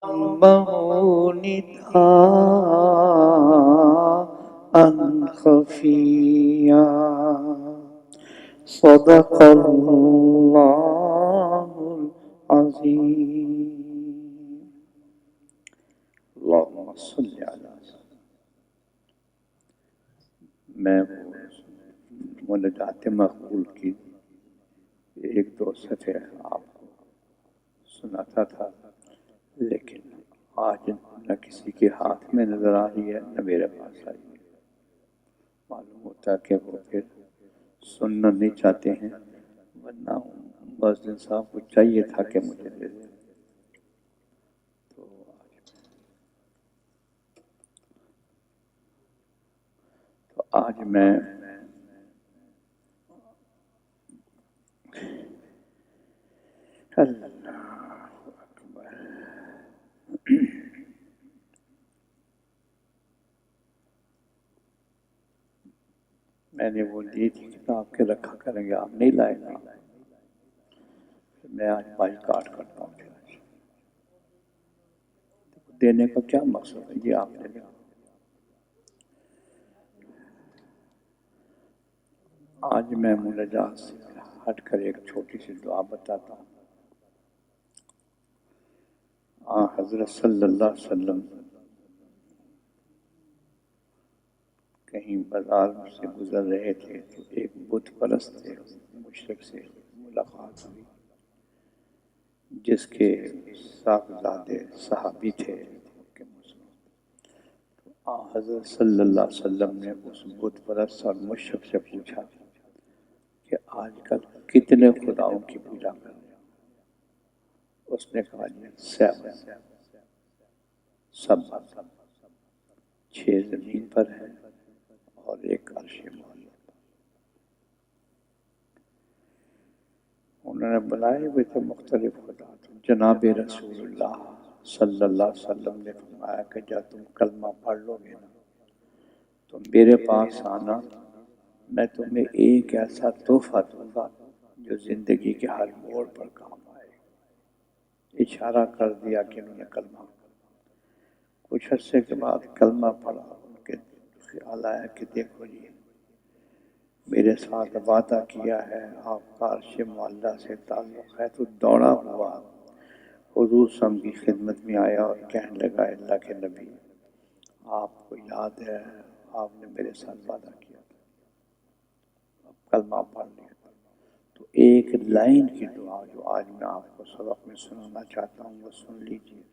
ربه نداء خفيا صدق الله العظيم اللهم صل على میں مناجات مقبول کی ایک دو صفحے آپ کو سناتا تھا، لیکن آج نہ کسی کے ہاتھ میں نظر آ رہی ہے نہ میرے پاس آئی ہے۔ معلوم ہوتا ہے کہ وہ پھر سننا نہیں چاہتے ہیں، ورنہ مؤذن صاحب کو چاہیے تھا کہ مجھے دے دیں۔ تو آج میں میں نے وہ لی تھی کتاب کے رکھا کریں گے، آپ نہیں لائے گا، میں آج بائی کاٹ کرتا ہوں۔ دینے کا کیا مقصد ہے؟ یہ آپ نے لیا۔ آج میں مناجات سے ہٹ کر ایک چھوٹی سی دعا بتاتا ہوں۔ حضرت صلی اللہ علیہ وسلم کہیں بازار سے گزر رہے تھے تو ایک بت پرست تھے، مشرک سے ملاقات ہوئی، جس کے صاحبزادے صحابی تھے۔ حضرت صلی اللہ علیہ وسلم نے اس بت پرست اور مشرک سے پوچھا کہ آج کل کتنے خداؤں کی پوجا کر رہے ہیں؟ اس نے کہا جی 7 6 زمین پر ہے اور ایک عرش معلی پر۔ انہوں نے بلائے ہوئے تھے مختلف خدا، جناب رسول اللہ صلی اللہ علیہ وسلم نے فرمایا کہ جب تم کلمہ پڑھ لو گے نا تو میرے پاس آنا، میں تمہیں ایک ایسا تحفہ دوں گا جو زندگی کے ہر موڑ پر کام آئے۔ اشارہ کر دیا کہ انہوں نے کلمہ، کچھ عرصے کے بعد کلمہ پڑھا، ان کے خیال آیا کہ دیکھو جی میرے ساتھ وعدہ کیا ہے، آپ کا عرش معلیٰ سے تعلق ہے، تو دوڑا ہوا حضور صلی اللہ علیہ وسلم کی خدمت میں آیا اور کہنے لگا اللہ کے نبی، آپ کو یاد ہے آپ نے میرے ساتھ وعدہ کیا تھا، اب کلمہ پڑھ لیا۔ تو ایک لائن کی دعا جو آج میں آپ کو سبق میں سنانا چاہتا ہوں وہ سن لیجیے۔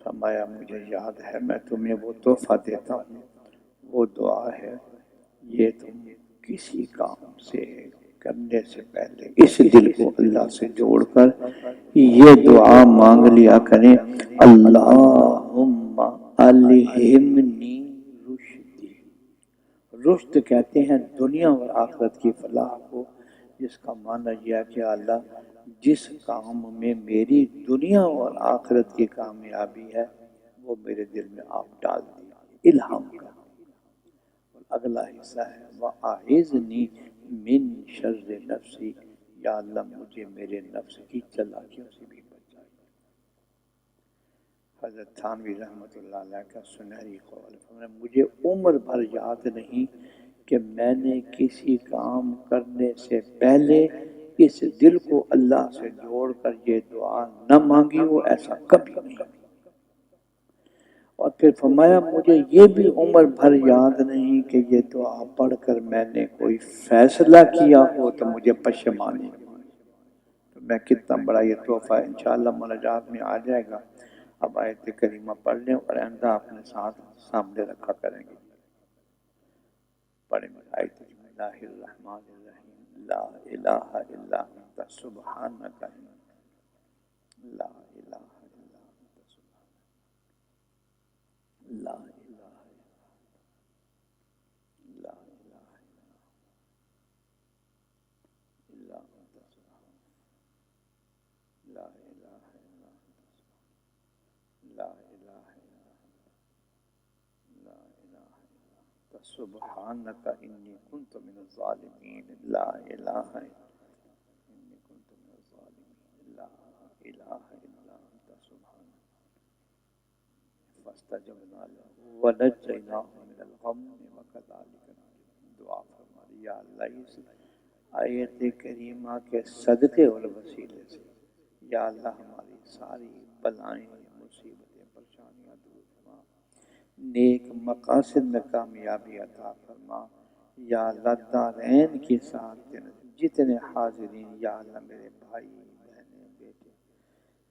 فرمایا مجھے یاد ہے میں تمہیں وہ تحفہ دیتا ہوں، وہ دعا ہے، یہ تم کسی کام سے کرنے سے پہلے اس دل کو اللہ سے جوڑ کر یہ دعا مانگ لیا کریں، اللہم الہمنی رشدی۔ رشد کہتے ہیں دنیا اور آخرت کی فلاح کو، جس کا معنی یہ ہے کہ اللہ جس کام میں میری دنیا اور آخرت کی کامیابی ہے وہ میرے دل میں آپ ڈال دیجیے، الہام کا۔ اگلا حصہ ہے وَأَعِذْنِي مِن شَرِّ نَفْسِي، یا اللہ مجھے میرے نفس کی چالاکیوں سے بھی بچائے۔ حضرت تھانوی رحمۃ اللہ علیہ کا سنہری قول، مجھے عمر بھر یاد نہیں کہ میں نے کسی کام کرنے سے پہلے اس دل کو اللہ سے جوڑ کر یہ دعا نہ مانگی ہو، ایسا کبھی نہیں۔ اور پھر فرمایا مجھے یہ بھی عمر بھر یاد نہیں کہ یہ دعا پڑھ کر میں نے کوئی فیصلہ کیا ہو تو مجھے پشیمانی ہو۔ تو میں کتنا بڑا یہ تحفہ ہے، انشاءاللہ مناجات میں آ جائے گا۔ اب آیت کریمہ پڑھ لیں اور آئندہ اپنے ساتھ سامنے رکھا کریں گے۔ پڑھیں گے آیت بسم اللہ الرحمن الرحیم، لا الہ الا انت سبحانک لا الہ الا انت لا الہ لا الہ الا انت لا الہ الا لا الہ الا لا الہ الا انت سبحانک انی کنت من الظالمین، لا الہ انی کنت من الظالمین، لا الہ الا انت سبحانک فاستجبنا له ونجيناه من الغم وكذلك دعا فرما یا اللہ اس آیت کریمہ کے صدقے اور وسیلے سے یا اللہ ہماری ساری بلائیں مصیبتیں پریشانیاں دور فرما، نیک مقاصد میں کامیابی عطا فرما یا اللہ دارین کے ساتھ جتنے حاضرین یا اللہ میرے بھائی بہنیں بیٹے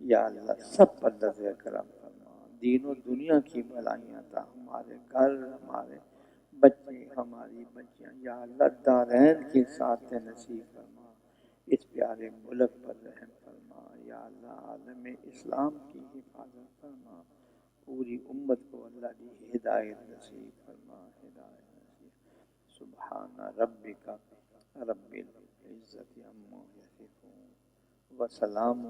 یا اللہ سب پر نظر کرم فرما، دین و دنیا کی بھلائیاں عطا، ہمارے گھر ہمارے بچے ہماری بچیاں یا اللہ دارین کے ساتھ نصیب فرما، اس پیارے ملک پر رحم فرما یا اللہ عالم اسلام کی حفاظت فرما، پوری امت کو اللہ کی ہدایت نصیب فرما، ہدایت نصیب۔ سبحان ربک رب العزت عما یصفون وسلام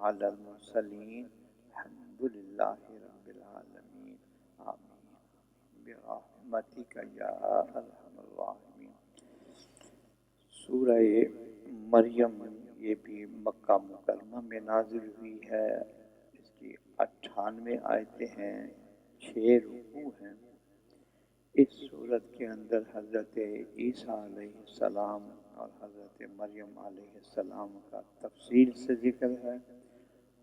علی المرسلین الحمد للہ رب العالمین آمین برحمتک یا ارحم الراحمین۔ سورہ مریم یہ بھی مکہ مکرمہ میں نازل ہوئی ہے، اس کی 98 آیتیں ہیں، 6 رکوع ہیں۔ اس صورت کے اندر حضرت عیسیٰ علیہ السلام اور حضرت مریم علیہ السلام کا تفصیل سے ذکر ہے،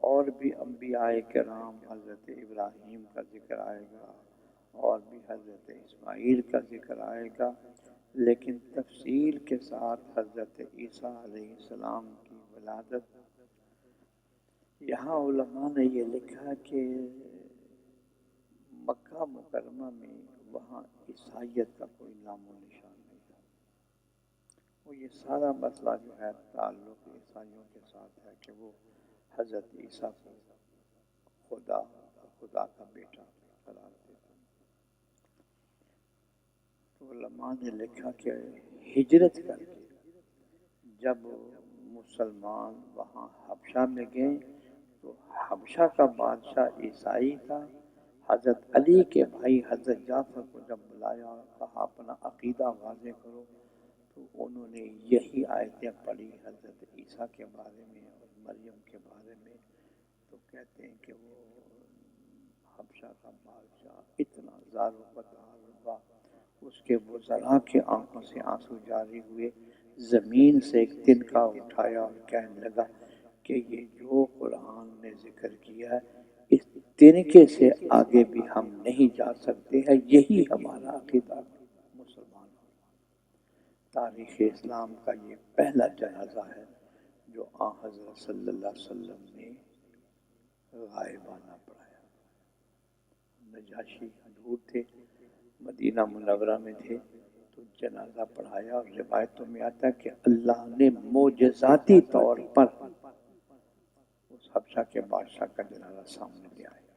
اور بھی انبیاء کرام حضرت ابراہیم کا ذکر آئے گا اور بھی حضرت اسماعیل کا ذکر آئے گا، لیکن تفصیل کے ساتھ حضرت عیسیٰ علیہ السلام کی ولادت۔ یہاں علماء نے یہ لکھا کہ مکہ مکرمہ میں وہاں عیسائیت کا کوئی نام و نشان نہیں تھا، وہ یہ سارا مسئلہ جو ہے تعلق عیسائیوں کے ساتھ ہے کہ وہ حضرت عیسیٰ کو خدا کا بیٹا قرار دیتے ہیں۔ تو علماء نے لکھا کہ ہجرت کر کے جب مسلمان وہاں حبشہ میں گئے تو حبشہ کا بادشاہ عیسائی تھا، حضرت علی کے بھائی حضرت جعفر کو جب بلایا اور کہا اپنا عقیدہ واضح کرو، تو انہوں نے یہی آیتیں پڑھی حضرت عیسیٰ کے بارے میں اور مریم کے بارے میں، تو کہتے ہیں کہ وہ حبشہ کا بادشاہ اتنا زار و بدار ہوا، اس کے وزراء کے آنکھوں سے آنسو جاری ہوئے، زمین سے ایک تنکا اٹھایا اور کہنے لگا کہ یہ جو قرآن نے ذکر کیا ہے اس تنکے سے آگے بھی ہم نہیں جا سکتے ہیں، یہی ہمارا عقیدہ مسلمان۔ تاریخ اسلام کا یہ پہلا جنازہ ہے جو آن حضرت صلی اللہ علیہ وسلم نے غائبانہ پڑھایا۔ نجاشی دور تھے، مدینہ منورہ میں تھے، تو جنازہ پڑھایا، اور روایتوں میں آتا ہے کہ اللہ نے معجزاتی طور پر اس حبشہ کے بادشاہ کا جنازہ سامنے لے آیا،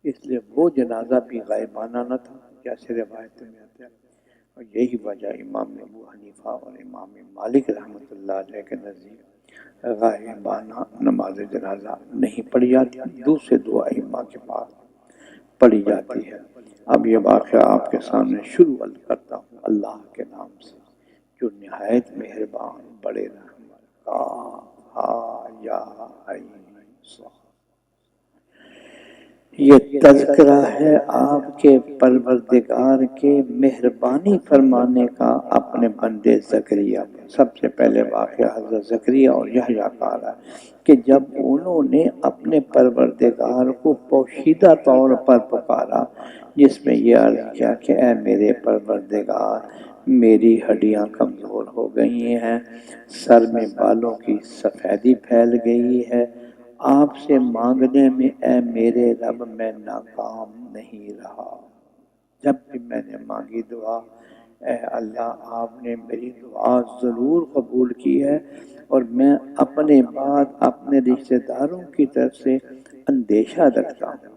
اس لیے وہ جنازہ بھی غائبانہ نہ تھا جیسے روایتوں میں آتا ہے، اور یہی وجہ امام ابو حنیفہ اور امام مالک رحمۃ اللہ علیہ کے نزدیک غائبانہ نماز جنازہ نہیں پڑھی جاتی، دوسرے دو ائمہ کے پاس پڑھی جاتی ہے۔ اب یہ واقعہ آپ کے سامنے شروع کرتا ہوں اللہ کے نام سے جو نہایت مہربان بڑے رحمت کا یا صاحب۔ یہ تذکرہ ہے آپ کے پروردگار کے مہربانی فرمانے کا اپنے بندے زکریا پر۔ سب سے پہلے واقعہ حضرت زکریا اور یحییٰ کا ہے کہ جب انہوں نے اپنے پروردگار کو پوشیدہ طور پر پکارا، جس میں یہ عرض کیا کہ اے میرے پروردگار، میری ہڈیاں کمزور ہو گئی ہیں، سر میں بالوں کی سفیدی پھیل گئی ہے، آپ سے مانگنے میں اے میرے رب میں ناکام نہیں رہا۔ جب بھی میں نے مانگی دعا، اے اللہ آپ نے میری دعا ضرور قبول کی ہے، اور میں اپنے بعد اپنے رشتہ داروں کی طرف سے اندیشہ رکھتا ہوں،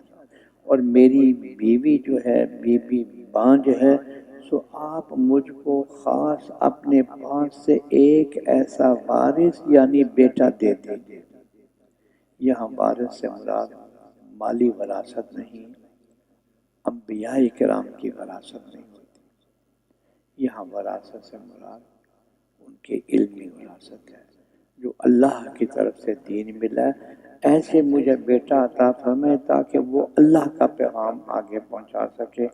اور میری بیوی جو ہے بیوی بانج ہے، سو آپ مجھ کو خاص اپنے پاس سے ایک ایسا وارث یعنی بیٹا دے دیجیے۔ یہاں وارث سے مراد مالی وراثت نہیں، انبیاء کرام کی وراثت نہیں ہوتی، یہاں وراثت سے مراد ان کے علمی وراثت ہے۔ جو اللہ کی طرف سے دین ملا ہے، ایسے مجھے بیٹا عطا فرمائے تاکہ وہ اللہ کا پیغام آگے پہنچا سکے،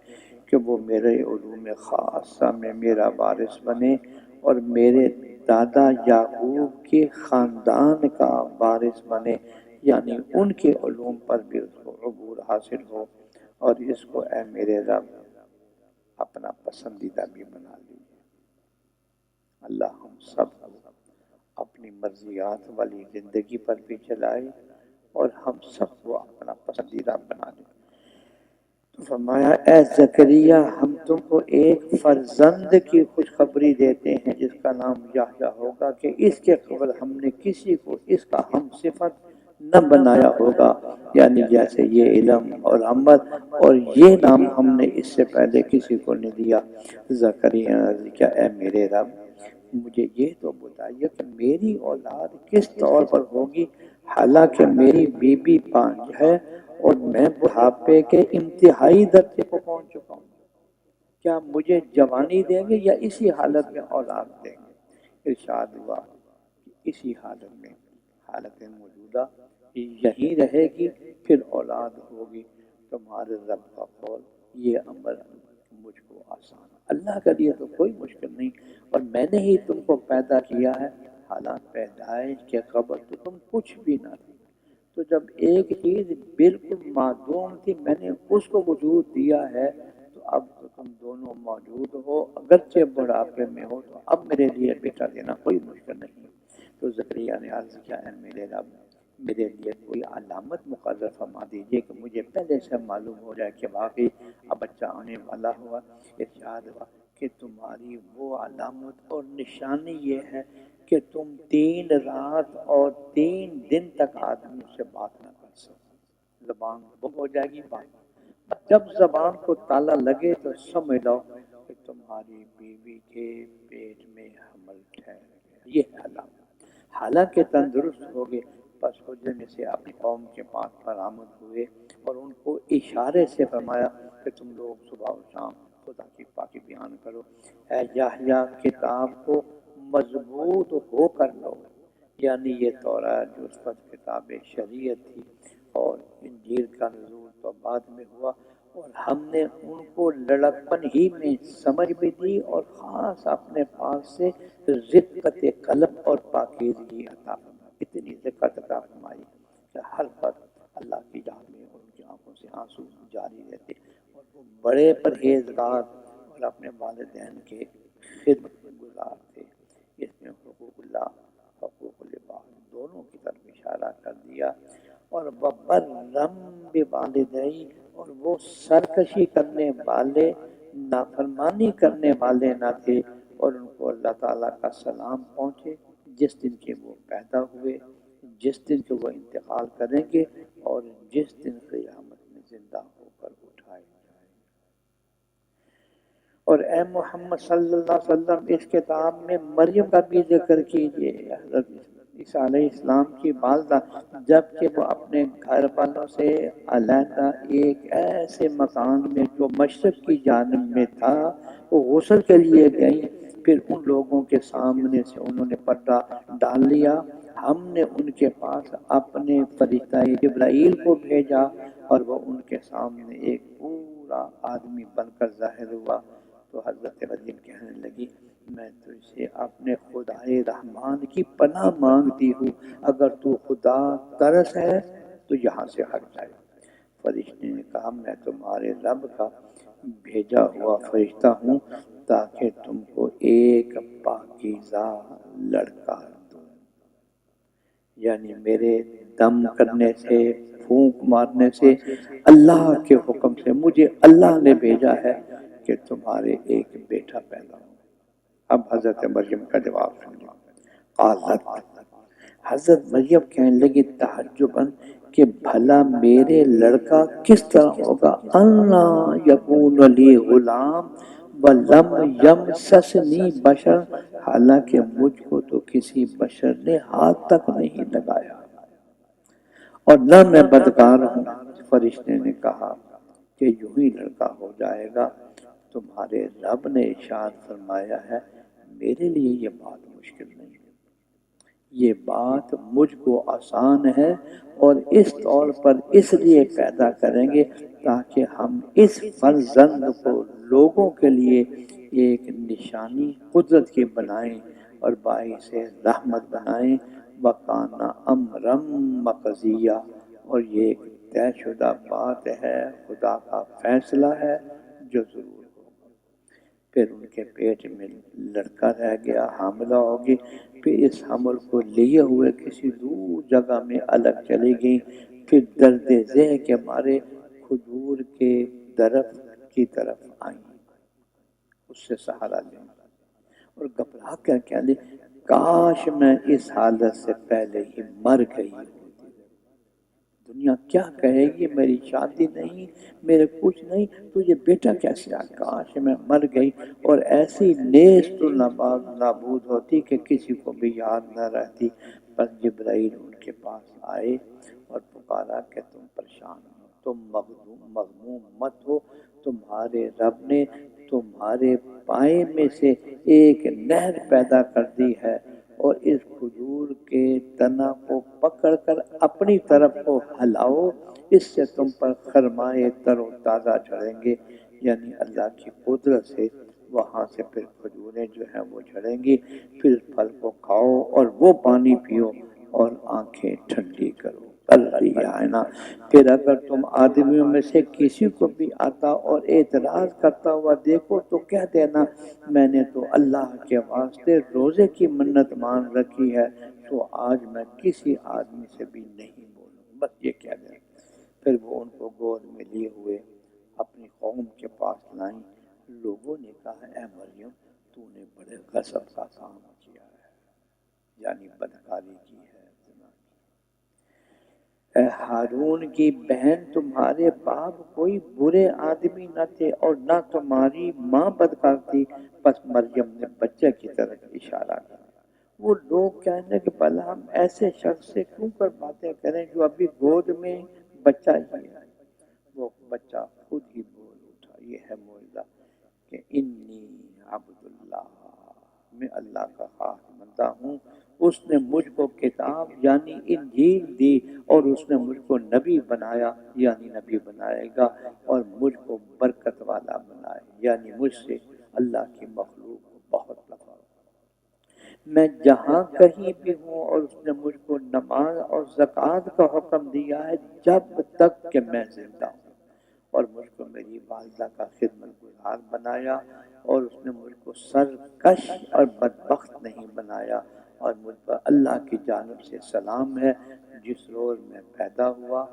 کہ وہ میرے علوم خاصہ میں میرا وارث بنے اور میرے دادا یعقوب کے خاندان کا وارث بنے، یعنی ان کے علوم پر بھی اس کو عبور حاصل ہو، اور اس کو اے میرے رب اپنا پسندیدہ بھی بنا لیجیے۔ اللہ ہم سب کو اپنی مرضیات والی زندگی پر بھی چلائے اور ہم سب کو اپنا پسندیدہ بنا لے۔ تو فرمایا اے زکریا ہم تم کو ایک فرزند کی خوشخبری دیتے ہیں جس کا نام یحییٰ ہوگا، کہ اس کے قبل ہم نے کسی کو اس کا ہم صفت نہ بنایا ہوگا، یعنی جیسے یہ علم اور رحمت اور یہ نام ہم نے اس سے پہلے کسی کو نہیں دیا۔ زکریا نے کہا اے میرے رب مجھے یہ تو بتائیے کہ میری اولاد کس طور پر ہوگی، حالانکہ میری بیوی پانچ ہے اور میں بڑھاپے کے انتہائی درجے کو پہنچ چکا ہوں، کیا مجھے جوانی دیں گے یا اسی حالت میں اولاد دیں گے؟ ارشاد ہوا کہ اسی حالت میں، حالت موجودہ یہی رہے گی، پھر اولاد ہوگی۔ تمہارے رب کا قول یہ امر مجھ کو آسان، اللہ کے لیے تو کوئی مشکل نہیں، اور میں نے ہی تم کو پیدا کیا ہے، حالانکہ پیدائش کے قبل تو تم کچھ بھی نہ تھی۔ تو جب ایک چیز بالکل معدوم تھی میں نے اس کو وجود دیا ہے، تو اب تو تم دونوں موجود ہو، اگرچہ بڑھاپے میں ہو، تو اب میرے لیے بیٹا دینا کوئی مشکل نہیں۔ تو زکریا نے عرض کیا ہے میرے رب میرے لیے کوئی علامت مقرر فرما دیجئے کہ مجھے پہلے سے معلوم ہو جائے کہ واقعی اب بچہ آنے والا ہوا۔ ارشاد ہوا کہ تمہاری وہ علامت اور نشانی یہ ہے کہ تم 3 رات اور 3 دن تک آدمی سے بات نہ کر سکو، زبان گم ہو جائے گی بات، جب زبان کو تالا لگے تو سمجھ لو کہ تمہاری بیوی کے پیٹ میں حمل ٹھہر گیا، یہ علامت۔ حالانکہ تندرست ہوگے، پس حجرے میں سے اپنی قوم کے پاس برآمد ہوئے اور ان کو اشارے سے فرمایا کہ تم لوگ صبح و شام خدا کی پاکی بیان کرو، اے یحییٰ کتاب کو مضبوط ہو کر لو، یعنی یہ تورات جو اس وقت کتاب شریعت تھی، اور انجیل کا نزول تو بعد میں ہوا، اور ہم نے ان کو لڑکپن ہی میں سمجھ بھی دی اور خاص اپنے پاس سے رقت قلب اور پاکیزگی عطا فرمائی، اتنی رقت عطا فرمائی کہ ہر وقت اللہ کی یاد میں اور ان کی آنکھوں سے آنسو جاری رہتے، اور وہ بڑے پرہیزگار اور اپنے والدین کے خدمت گزار تھے۔ اس میں حقوق اللہ حقوق العباد دونوں کی طرف اشارہ کر دیا، اور وَبَرًّا بِوَالِدَیْهِ، اور وہ سرکشی کرنے والے نافرمانی کرنے والے نہ تھے، اور ان کو اللہ تعالیٰ کا سلام پہنچے جس دن کے وہ پیدا ہوئے، جس دن کے وہ انتقال کریں گے، اور جس دن قیامت میں زندہ ہو کر اٹھائے جائیں گے۔ اور اے محمد صلی اللہ علیہ وسلم اس کتاب میں مریم کا بھی ذکر کیجئے، حضرت عیسیٰ علیہ السلام کی والدہ، جبکہ وہ اپنے گھر والوں سے علیحدہ ایک ایسے مکان میں جو مشرق کی جانب میں تھا وہ غسل کے لیے گئیں، پھر ان لوگوں کے سامنے سے انہوں نے پردہ ڈال لیا، ہم نے ان کے پاس اپنے فرشتہ جبرائیل کو بھیجا اور وہ ان کے سامنے ایک پورا آدمی بن کر ظاہر ہوا۔ تو حضرت مریم کہنے لگی میں تجھ سے اپنے خدائے رحمان کی پناہ مانگتی ہوں، اگر تو خدا ترس ہے تو یہاں سے ہٹ جائے۔ فرشتے نے کہا میں تمہارے رب کا بھیجا ہوا فرشتہ ہوں تاکہ تم کو ایک پاکیزہ لڑکا دوں، یعنی میرے دم کرنے سے پھونک مارنے سے اللہ کے حکم سے مجھے اللہ نے بھیجا ہے کہ تمہارے ایک بیٹا پیدا ہو۔ اب حضرت مریم کا جواب سنیے۔ قالت، حضرت مریم کہنے لگی تعجباً کہ بھلا میرے لڑکا کس طرح ہوگا، انا یکون لی غلام ولم یمسسنی بشر، حالانکہ مجھ کو تو کسی بشر نے ہاتھ تک نہیں لگایا اور نہ میں بدکار ہوں۔ فرشتے نے کہا کہ یوں ہی لڑکا ہو جائے گا، تمہارے رب نے ارشاد فرمایا ہے میرے لیے یہ بات مشکل نہیں، یہ بات مجھ کو آسان ہے اور اس طور پر اس لیے پیدا کریں گے تاکہ ہم اس فرزند کو لوگوں کے لیے ایک نشانی قدرت کی بنائیں اور باعث رحمت بنائیں۔ وَقَانَ أَمْرًا مَقْضِيًّا، اور یہ ایک طے شدہ بات ہے، خدا کا فیصلہ ہے جو ضرور ہوگا۔ پھر ان کے پیٹ میں لڑکا رہ گیا، حاملہ ہوگی، پھر اس حمل کو لیے ہوئے کسی دور جگہ میں الگ چلی گئی، پھر درد ذہ کے مارے کھجور کے درخت کی طرف آئیں، اس سے سہارا لیں اور گھبرا کر کہنے کاش میں اس حالت سے پہلے ہی مر گئی ہوتی۔ دنیا کیا کہے گی، میری شادی نہیں، میرے کچھ نہیں، تو یہ بیٹا کیسے آ، کاش میں مر گئی اور ایسی نیست و نابود ہوتی کہ کسی کو بھی یاد نہ رہتی۔ پر جبرائیل ان کے پاس آئے اور پکارا کہ تم پریشان ہو، تم مغموم مت ہو، تمہارے رب نے تمہارے پائے میں سے ایک نہر پیدا کر دی ہے اور اس کھجور کے تنا کو پکڑ کر اپنی طرف کو ہلاؤ، اس سے تم پر خرمائے تر و تازہ جھڑیں گے، یعنی اللہ کی قدرت سے وہاں سے پھر کھجوریں جو ہیں وہ جھڑیں گی، پھر پھل کو کھاؤ اور وہ پانی پیو اور آنکھیں ٹھنڈی کرو۔ اللہ ہے نا۔ پھر اگر تم آدمیوں میں سے کسی کو بھی آتا اور اعتراض کرتا ہوا دیکھو تو کہہ دینا میں نے تو اللہ کے واسطے روزے کی منت مان رکھی ہے، تو آج میں کسی آدمی سے بھی نہیں بولوں، بس یہ کہہ دینا۔ پھر وہ ان کو گود میں لیے ہوئے اپنی قوم کے پاس لائیں۔ لوگوں نے کہا اے مریم تو نے بڑے غضب کا کام کیا ہے، یعنی بدکاری کی ہے، زنا کی۔ اے ہارون کی بہن تمہارے باپ کوئی برے آدمی نہ تھے اور نہ تمہاری ماں بدکار تھی۔ پس مریم نے بچے کی طرف اشارہ کیا۔ وہ لوگ کہنے کہ بھلا ہم ایسے شخص سے کیوں کر باتیں کریں جو ابھی گود میں بچہ ہی ہے۔ وہ بچہ خود ہی بول اٹھا، یہ ہے معجزہ کہ انی عبد اللہ، میں اللہ کا خاص بندہ ہوں، اس نے مجھ کو کتاب یعنی انجیل دی اور اس نے مجھ کو نبی بنایا یعنی نبی بنائے گا، اور مجھ کو برکت والا بنائے یعنی مجھ سے اللہ کی مخلوق کو بہت نفع۔ میں جہاں کہیں بھی ہوں اور اس نے مجھ کو نماز اور زکوٰۃ کا حکم دیا ہے جب تک کہ میں زندہ ہوں، اور مجھ کو میری والدہ کا خدمت گزار بنایا اور اس نے مجھ کو سرکش اور بدبخت نہیں بنایا، اور مجھ پر اللہ کی جانب سے سلام ہے۔ جس روز میں پیدا ہوا،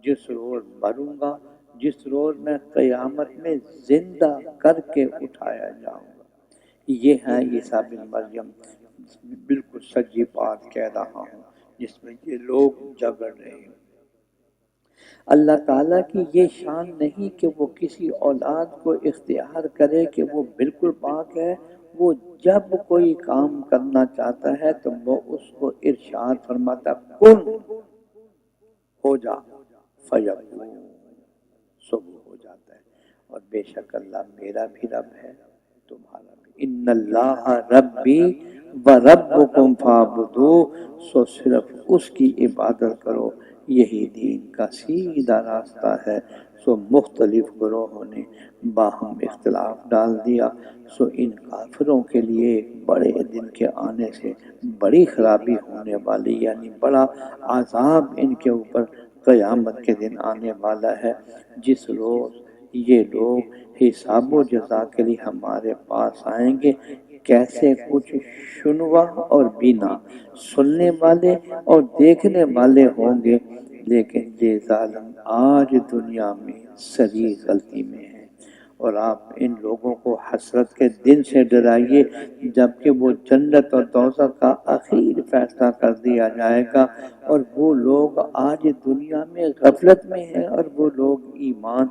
جس روز مروں گا، جس روز میں قیامت میں زندہ کر کے اٹھایا جاؤں گا۔ یہ ہے عیسیٰ بن مریم، جس میں بالکل سچی بات کہہ رہا ہوں، جس میں یہ لوگ جھگڑ رہے ہیں۔ اللہ تعالیٰ کی یہ شان نہیں کہ وہ کسی اولاد کو اختیار کرے کہ وہ بالکل پاک ہے، وہ جب کوئی کام کرنا چاہتا ہے تو وہ اس کو ارشاد فرماتا کن ہو جا فیکون، سو وہ ہو جاتا ہے۔ اور بے شک اللہ میرا بھی رب ہے تمہارا بھی، ان اللہ ربی و ربکم فاعبدوہ، سو صرف اس کی عبادت کرو، یہی دین کا سیدھا راستہ ہے۔ سو مختلف گروہوں نے باہم اختلاف ڈال دیا، سو ان کافروں کے لیے بڑے دن کے آنے سے بڑی خرابی ہونے والی، یعنی بڑا عذاب ان کے اوپر قیامت کے دن آنے والا ہے، جس روز یہ لوگ حساب و جزا کے لیے ہمارے پاس آئیں گے، کیسے کچھ شنوا اور بینا، سننے والے اور دیکھنے والے ہوں گے، لیکن یہ ظالم آج دنیا میں سری غلطی میں ہیں۔ اور آپ ان لوگوں کو حسرت کے دن سے ڈرائیے جبکہ وہ جنت اور دوزخ کا اخیر فیصلہ کر دیا جائے گا، اور وہ لوگ آج دنیا میں غفلت میں ہیں اور وہ لوگ ایمان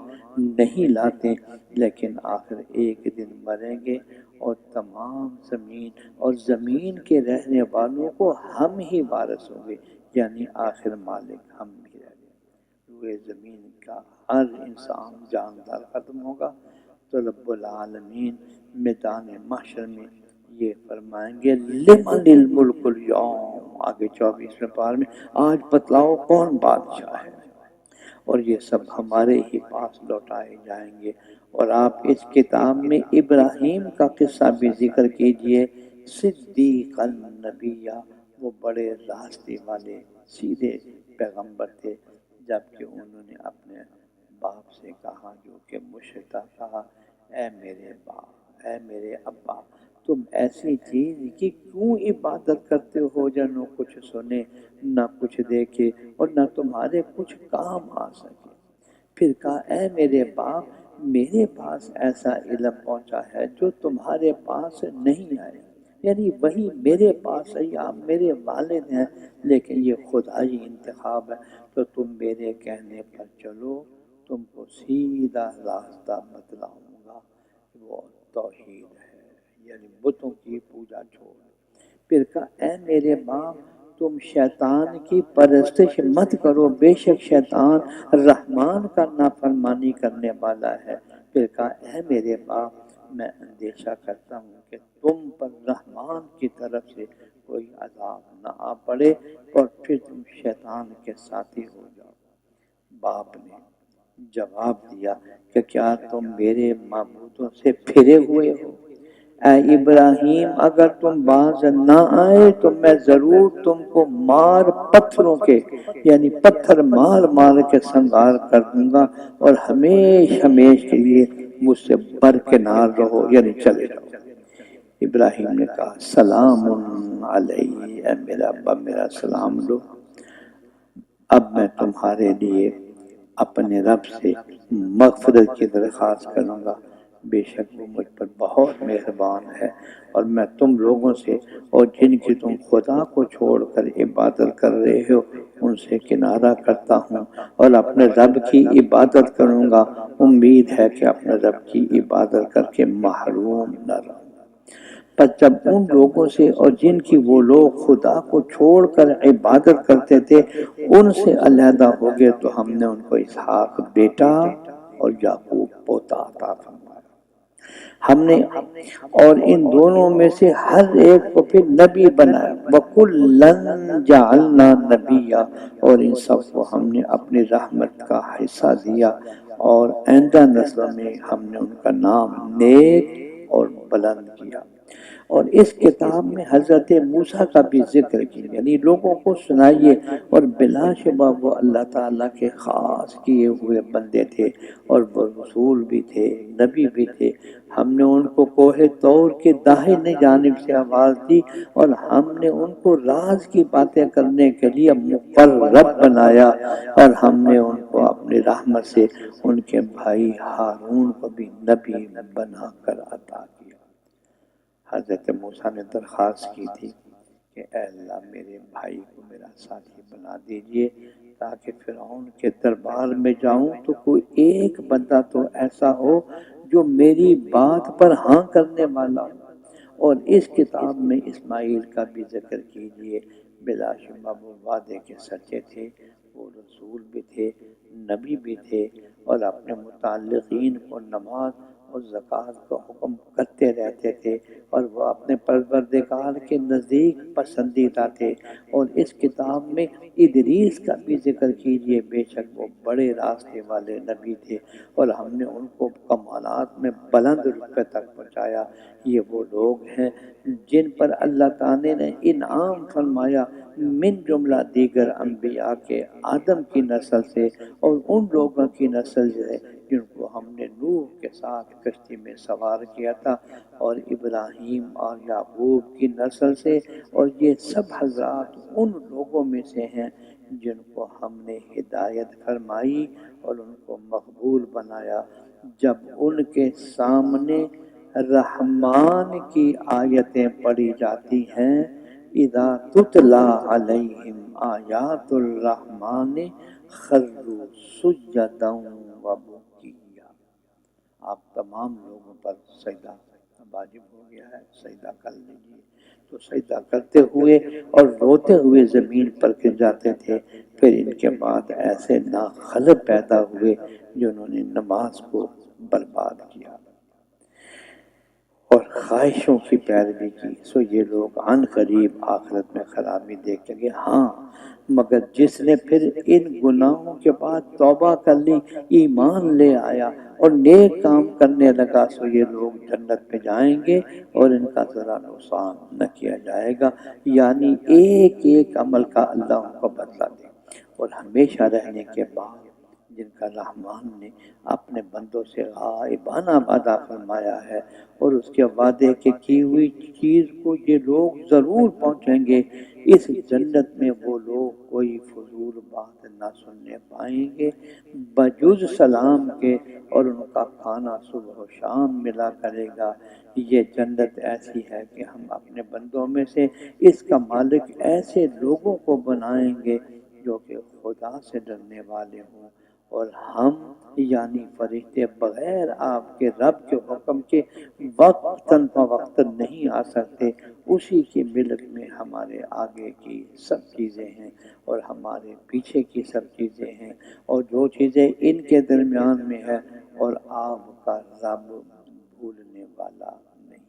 نہیں لاتے، لیکن آخر ایک دن مریں گے اور تمام زمین اور زمین کے رہنے والوں کو ہم ہی وارث ہوں گے، یعنی آخر مالک ہم بھی رہ گئے۔ روئے زمین کا ہر انسان جاندار ختم ہوگا، تو رب العالمین میدان محشر میں یہ فرمائیں گے لمن الملک اليوم، آگے 24ویں پار میں، آج بتلاؤ کون بادشاہ ہے، اور یہ سب ہمارے ہی پاس لوٹائے جائیں گے۔ اور آپ اس کتاب میں ابراہیم کا قصہ بھی ذکر کیجئے، صدیق النبی، وہ بڑے راستے والے سیدھے پیغمبر تھے، جبکہ انہوں نے اپنے باپ سے کہا، جو کہ مشرک تھا، کہا اے میرے باپ، اے میرے ابا، تم ایسی چیز کی کیوں عبادت کرتے ہو جو نہ کچھ سنے، نہ کچھ دیکھے، اور نہ تمہارے کچھ کام آ سکے۔ پھر کہا اے میرے باپ، میرے پاس ایسا علم پہنچا ہے جو تمہارے پاس نہیں آئے، یعنی وہی میرے پاس ہے، آپ میرے والد ہیں، لیکن یہ خدائی انتخاب ہے، تو تم میرے کہنے پر چلو، تم کو سیدھا راستہ بتلاؤں گا، وہ توحید ہے، یعنی بتوں کی پوجا چھوڑ۔ پھر کہا اے میرے باپ، تم شیطان کی پرستش مت کرو، بے شک شیطان رحمان کا نافرمانی کرنے والا ہے۔ پھر کہا اے میرے باپ، میں اندیشہ کرتا ہوں کہ تم پر رحمان کی طرف سے کوئی عذاب نہ آ پڑے اور پھر تم شیطان کے ساتھی ہو جاؤ۔ باپ نے جواب دیا کہ کیا تم میرے معبودوں سے پھرے ہوئے ہو؟ اے ابراہیم، اگر تم باز نہ آئے تو میں ضرور تم کو مار پتھروں کے، یعنی پتھر مار مار کے سنگار کر دوں گا، اور ہمیش ہمیش کے لیے مجھ سے برکنار رہو، یعنی چلے جاؤ۔ ابراہیم نے کہا سلام علیہ، اے میرا ابا میرا سلام لو، اب میں تمہارے لیے اپنے رب سے مغفرت کی درخواست کروں گا، بے شک وہ مجھ پر بہت مہربان ہے، اور میں تم لوگوں سے اور جن کی تم خدا کو چھوڑ کر عبادت کر رہے ہو ان سے کنارہ کرتا ہوں، اور اپنے رب کی عبادت کروں گا، امید ہے کہ اپنے رب کی عبادت کر کے محروم نہ رہوں۔ پس جب ان لوگوں سے اور جن کی وہ لوگ خدا کو چھوڑ کر عبادت کرتے تھے ان سے علیحدہ ہو گئے، تو ہم نے ان کو اسحاق بیٹا اور یعقوب پوتا عطا فرمایا۔ ہم نے اور ان دونوں میں سے ہر ایک کو پھر نبی بنایا، وَكُلًّا جَعَلْنَا نَبِيًّا، اور ان سب کو ہم نے اپنی رحمت کا حصہ دیا، اور آئندہ نسلوں میں ہم نے ان کا نام نیک اور بلند کیا۔ اور اس کتاب میں حضرت موسیٰ کا بھی ذکر کیا، یعنی لوگوں کو سنائیے، اور بلا شبہ وہ اللہ تعالیٰ کے خاص کیے ہوئے بندے تھے، اور وہ رسول بھی تھے، نبی بھی تھے۔ ہم نے ان کو کوہ طور کی داہنی جانب سے آواز دی، اور ہم نے ان کو راز کی باتیں کرنے کے لیے مقرب بنایا، اور ہم نے ان کو اپنی رحمت سے ان کے بھائی ہارون کو بھی نبی بنا کر عطا کیا۔ حضرت موسیٰ نے درخواست کی تھی کہ اے اللہ میرے بھائی کو میرا ساتھی بنا دیجئے، تاکہ فرعون کے دربار میں جاؤں تو کوئی ایک بندہ تو ایسا ہو جو میری بات پر ہاں کرنے والا ہو۔ اور اس کتاب میں اسماعیل کا بھی ذکر کیجئے، بلا شبہ وہ وعدے کے سچے تھے، وہ رسول بھی تھے، نبی بھی تھے، اور اپنے متعلقین کو نماز اور زکوٰۃ کا حکم کرتے رہتے تھے، اور وہ اپنے پروردگار کے نزدیک پسندیدہ تھے۔ اور اس کتاب میں ادریس کا بھی ذکر کیجئے، بے شک وہ بڑے راستے والے نبی تھے، اور ہم نے ان کو کمالات میں بلند رتبے تک پہنچایا۔ یہ وہ لوگ ہیں جن پر اللہ تعالی نے انعام فرمایا، من جملہ دیگر انبیاء کے آدم کی نسل سے، اور ان لوگوں کی نسل سے جن کو ہم نے نوح کے ساتھ کشتی میں سوار کیا تھا، اور ابراہیم اور یعقوب کی نسل سے، اور یہ سب حضرات ان لوگوں میں سے ہیں جن کو ہم نے ہدایت فرمائی اور ان کو مقبول بنایا، جب ان کے سامنے رحمان کی آیتیں پڑھی جاتی ہیں، اذا تتلی علیہم آیات الرحمن خروا سجدا وبکیا۔ آپ تمام لوگوں پر سجدہ واجب ہو گیا ہے، سجدہ کر لیجیے۔ تو سجدہ کرتے ہوئے اور روتے ہوئے زمین پر گر جاتے تھے۔ پھر ان کے بعد ایسے ناخلق پیدا ہوئے جنہوں نے نماز کو برباد کیا، اور خواہشوں کی پیروی کی، سو یہ لوگ عن قریب آخرت میں خرابی دیکھیں گے۔ ہاں مگر جس نے پھر ان گناہوں کے بعد توبہ کر لی، ایمان لے آیا اور نیک کام کرنے لگا، سو یہ لوگ جنت میں جائیں گے اور ان کا ذرا نقصان نہ کیا جائے گا، یعنی ایک ایک عمل کا اللہ ان کو بدلہ دے۔ اور ہمیشہ رہنے کے بعد جن کا رحمان نے اپنے بندوں سے غائبانہ وعدہ فرمایا ہے اور اس کے وعدے کے کی ہوئی چیز کو یہ لوگ ضرور پہنچیں گے، اس جنت میں وہ لوگ کوئی فضول بات نہ سننے پائیں گے بجز سلام کے، اور ان کا کھانا صبح و شام ملا کرے گا۔ یہ جنت ایسی ہے کہ ہم اپنے بندوں میں سے اس کا مالک ایسے لوگوں کو بنائیں گے جو کہ خدا سے ڈرنے والے ہوں، اور ہم یعنی فرشتے بغیر آپ کے رب کے حکم کے وقتاً فوقتاً نہیں آ سکتے۔ اسی کی ملک میں ہمارے آگے کی سب چیزیں ہیں اور ہمارے پیچھے کی سب چیزیں ہیں، اور جو چیزیں ان کے درمیان میں ہے، اور آپ کا رب بھولنے والا نہیں،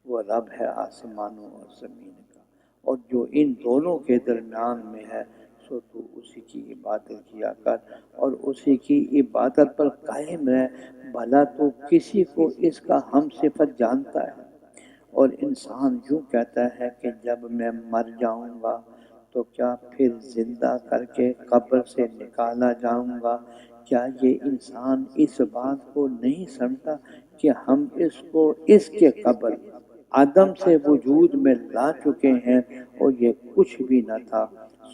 وہ رب ہے آسمانوں اور زمین کا، اور جو ان دونوں کے درمیان میں ہے سو تو اسی کی عبادت کیا کر اور اسی کی عبادت پر قائم رہ، بھلا تو کسی کو اس کا ہم صفت جانتا ہے؟ اور انسان یوں کہتا ہے کہ جب میں مر جاؤں گا تو کیا پھر زندہ کر کے قبر سے نکالا جاؤں گا؟ کیا یہ انسان اس بات کو نہیں سمجھتا کہ ہم اس کو اس کے قبل عدم سے وجود میں لا چکے ہیں اور یہ کچھ بھی نہ تھا؟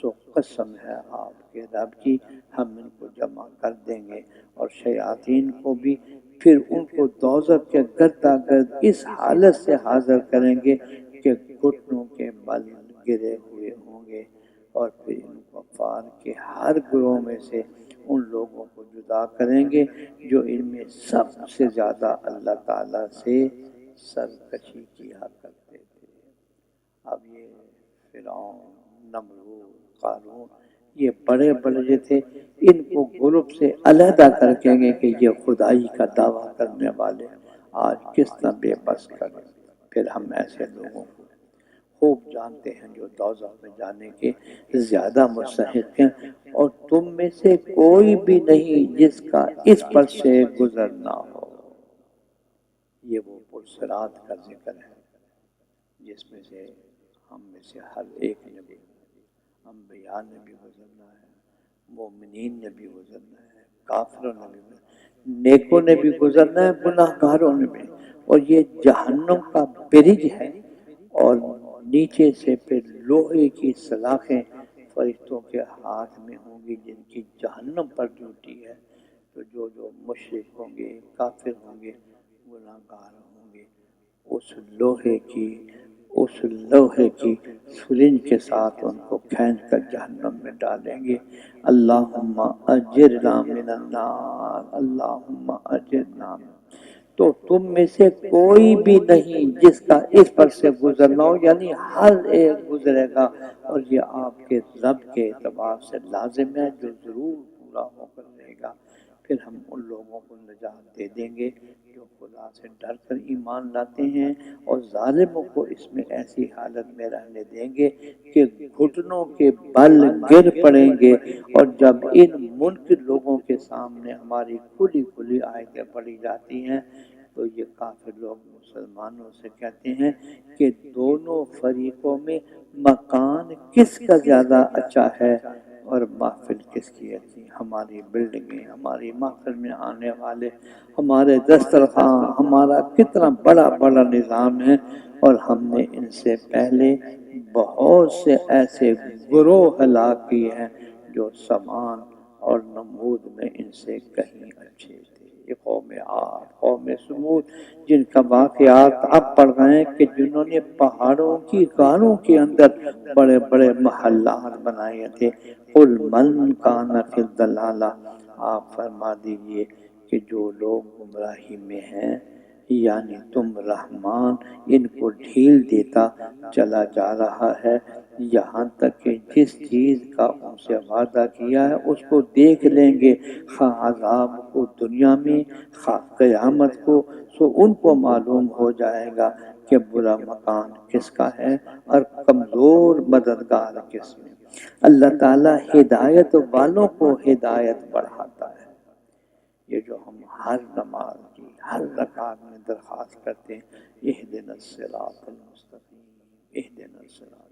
سو قسم ہے آپ کے رب کی، ہم ان کو جمع کر دیں گے اور شیاطین کو بھی، پھر ان کو دوزخ کے گردا گرد اس حالت سے حاضر کریں گے کہ گھٹنوں کے بل گرے ہوئے ہوں گے، اور پھر ان کفار کے ہر گروہ میں سے ان لوگوں کو جدا کریں گے جو ان میں سب سے زیادہ اللہ تعالیٰ سے سرکشی کیا کرتے تھے۔ اب یہ فرعون، نمرود، قارون، یہ بڑے بڑے جو تھے، ان کو گروپ سے علیحدہ کر کے گے کہ یہ خدائی کا دعویٰ کرنے والے آج کس طرح بے بس کریں۔ پھر ہم ایسے لوگوں کو خوب جانتے ہیں جو دوزخ میں جانے کے زیادہ مستحق ہیں، اور تم میں سے کوئی بھی نہیں جس کا اس پر سے گزر نہ ہو۔ یہ وہ پرصراط کا ذکر ہے جس میں سے ہم میں سے ہر ایک نے بھی، انبیاء نے بھی گزرنا ہے، مومنین نے بھی گزرنا ہے، کافروں نے بھی گزرنا ہے، نیکوں نے بھی گزرنا ہے، گناہ گاروں نے بھی، اور یہ جہنم کا برج ہے، اور نیچے سے پھر لوہے کی سلاخیں فرشتوں کے ہاتھ میں ہوں گی جن کی جہنم پر ڈیوٹی ہے۔ تو جو مشرک ہوں گے، کافر ہوں گے، گناہ گار ہوں گے، اس لوہے کی سرنج کے ساتھ ان کو کھینچ کر جہنم میں ڈالیں گے۔ اللہم اجرنا من النار، اللہم اجرنا من۔ تو تم میں سے کوئی بھی نہیں جس کا اس پر سے گزرنا ہو، یعنی ہر ایک گزرے گا، اور یہ آپ کے رب کے اعتبار سے لازم ہے جو ضرور پورا ہو کر رہے گا۔ پھر ہم ان لوگوں کو نجات دے دیں گے جو خدا سے ڈر کر ایمان لاتے ہیں، اور ظالموں کو اس میں ایسی حالت میں رہنے دیں گے کہ گھٹنوں کے بل گر پڑیں گے، اور جب ان منکر لوگوں کے سامنے ہماری کھلی کھلی آیتیں پڑھی جاتی ہیں تو یہ کافر لوگ مسلمانوں سے کہتے ہیں کہ دونوں فریقوں میں مکان کس کا زیادہ اچھا ہے اور محفل کس کی اچھی؟ ہماری بلڈنگیں، ہماری محفل میں آنے والے، ہمارے دسترخوان، ہمارا کتنا بڑا بڑا نظام ہے، اور ہم نے ان سے پہلے بہت سے ایسے گروہ ہلاک کیے ہیں جو سامان اور نمود میں ان سے کہیں اچھے تھے۔ یہ قوم عاد، قوم سمود، جن کا واقعات اب پڑھ رہے ہیں کہ جنہوں نے پہاڑوں کی غاروں کے اندر بڑے بڑے محلات بنائے تھے۔ قل من کان فی الضلالہ، آپ فرما دیجئے کہ جو لوگ گمراہی میں ہیں، یعنی تم رحمان ان کو ڈھیل دیتا چلا جا رہا ہے، یہاں تک کہ جس چیز کا ان سے وعدہ کیا ہے اس کو دیکھ لیں گے، خواہ عذاب کو دنیا میں خواہ قیامت کو، سو ان کو معلوم ہو جائے گا کہ برا مکان کس کا ہے اور کمزور مددگار کس میں۔ اللہ تعالیٰ ہدایت والوں کو ہدایت بڑھاتا ہے۔ یہ جو ہم ہر نماز کی ہر رکعت میں درخواست کرتے ہیں، اہدنا الصراط المستقیم، اہدنا الصراط،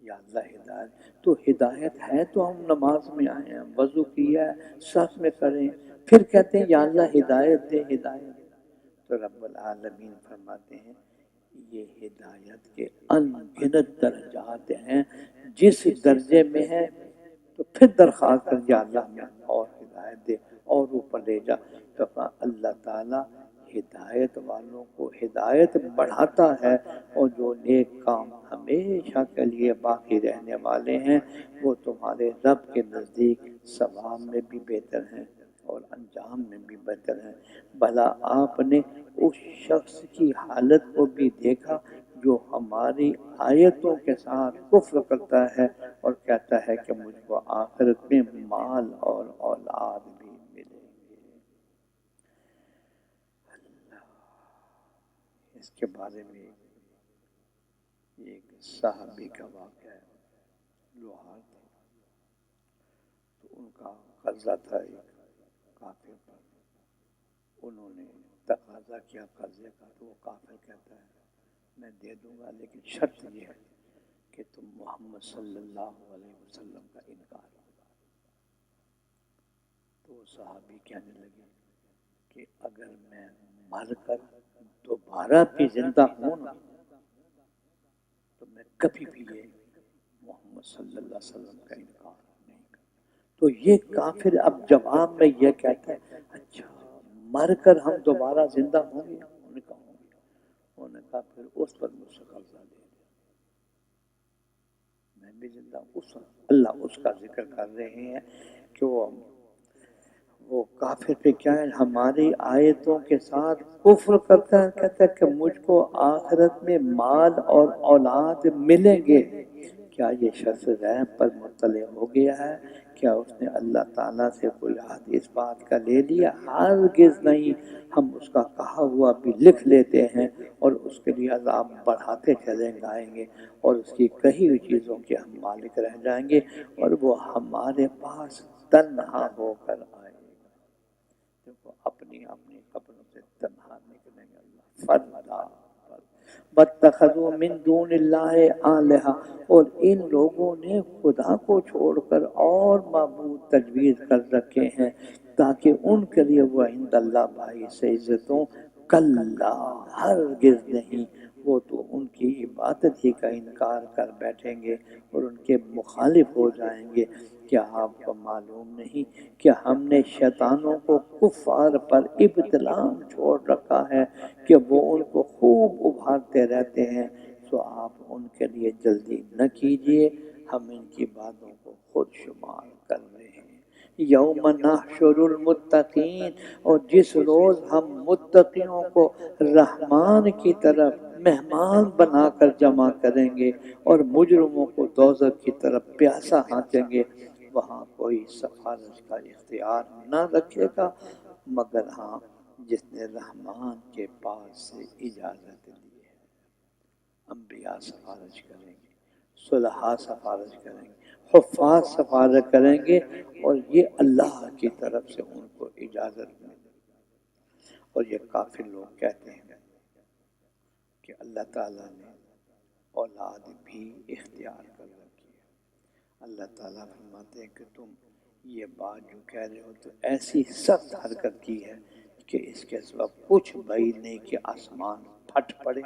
یا اللہ ہدایت تو ہدایت ہے، تو ہم نماز میں آئے ہیں، وضو کیا ہے، صف میں کریں، پھر کہتے ہیں یا اللہ ہدایت دے، ہدایت۔ تو رب العالمین فرماتے ہیں یہ ہدایت کے ان گنت درجات ہیں، جس درجے میں ہے تو پھر درخواست کر یا اللہ میں اور ہدایت دے اور اوپر لے جا۔ تو اللہ تعالیٰ ہدایت والوں کو ہدایت بڑھاتا ہے، اور جو نیک کام ہمیشہ کے لیے باقی رہنے والے ہیں وہ تمہارے رب کے نزدیک ثواب میں بھی بہتر ہیں اور انجام میں بھی بہتر ہیں۔ بھلا آپ نے اس شخص کی حالت کو بھی دیکھا جو ہماری آیتوں کے ساتھ کفر کرتا ہے اور کہتا ہے کہ مجھ کو آخرت میں مال اور اولاد بھی ملیں گے۔ اس کے بارے میں ایک صحابی کا واقعہ ہے، لوہار تھے، تو ان کا قرضہ تھا ایک کافر پر، انہوں نے تقاضا کیا قرضے کا، تو وہ کافر کہتا ہے میں دے دوں گا لیکن شرط یہ ہے کہ تم محمد صلی اللہ علیہ وسلم کا انکار ہوگا۔ تو وہ صحابی کہنے لگے کہ اگر میں مر کر دوبارہ بھی زندہ ہوں نا تو میں کبھی بھی یہ محمد صلی اللہ علیہ وسلم کا انکار نہیں کروں۔ تو یہ کافر اب جواب میں یہ کہتا ہے اچھا مر کر ہم دوبارہ زندہ ہوں گے؟ انہوں نے کہا ہوں گے۔ انہوں نے کہا پھر اس پر مجھ سے قرضہ لے لیا، میں بھی زندہ ہوں۔ اس اللہ اس کا ذکر کر رہے ہیں کہ وہ کافر پہ کیا ہے، ہماری آیتوں کے ساتھ کفر کرتا ہے، کہتا ہے کہ مجھ کو آخرت میں مال اور اولاد ملیں گے۔ کیا یہ شخص غیب پر مطلع ہو گیا ہے؟ کیا اس نے اللہ تعالیٰ سے کوئی عہد اس بات کا لے لیا؟ ہرگز نہیں، ہم اس کا کہا ہوا بھی لکھ لیتے ہیں اور اس کے لیے عذاب بڑھاتے چلے جائیں گے، اور اس کی کہی ہوئی چیزوں کے ہم مالک رہ جائیں گے، اور وہ ہمارے پاس تنہا ہو کر آئے گا۔ دیکھو اپنی قبروں سے تنہا نکلیں گے، اللہ فردا وَاتَّخَذُوا مِن دُونِ اللَّهِ آلِهَةً، اور ان لوگوں نے خدا کو چھوڑ کر اور معبود تجویز کر رکھے ہیں تاکہ ان کے لیے وہ عند اللہ بھائی سے عزتوں، کلا ہرگز نہیں، وہ تو ان کی عبادت ہی کا انکار کر بیٹھیں گے اور ان کے مخالف ہو جائیں گے۔ کیا آپ کو معلوم نہیں کہ ہم نے شیطانوں کو کفار پر ابتلاء چھوڑ رکھا ہے کہ وہ ان کو خوب ابھارتے رہتے ہیں، تو آپ ان کے لیے جلدی نہ کیجیے، ہم ان کی باتوں کو خود شمار کر رہے ہیں۔ یوم نحشر المتقین، اور جس روز ہم متقیوں کو رحمان کی طرف مہمان بنا کر جمع کریں گے اور مجرموں کو دوزخ کی طرف پیاسا ہانکیں گے، وہاں کوئی سفارش کا اختیار نہ رکھے گا مگر ہاں جس نے رحمان کے پاس سے اجازت لی ہے۔ انبیاء سفارش کریں گے، صلحاء سفارش کریں گے، حفاظ سفارش کریں گے، اور یہ اللہ کی طرف سے ان کو اجازت ملے گی۔ اور یہ کافر لوگ کہتے ہیں کہ اللہ تعالیٰ نے اولاد بھی اختیار کر رکھی ہے۔ اللہ تعالیٰ فرماتے ہیں کہ تم یہ بات جو کہہ رہے ہو تو ایسی سخت حرکت کی ہے کہ اس کے سوا کچھ بعید نہیں کہ آسمان پھٹ پڑے،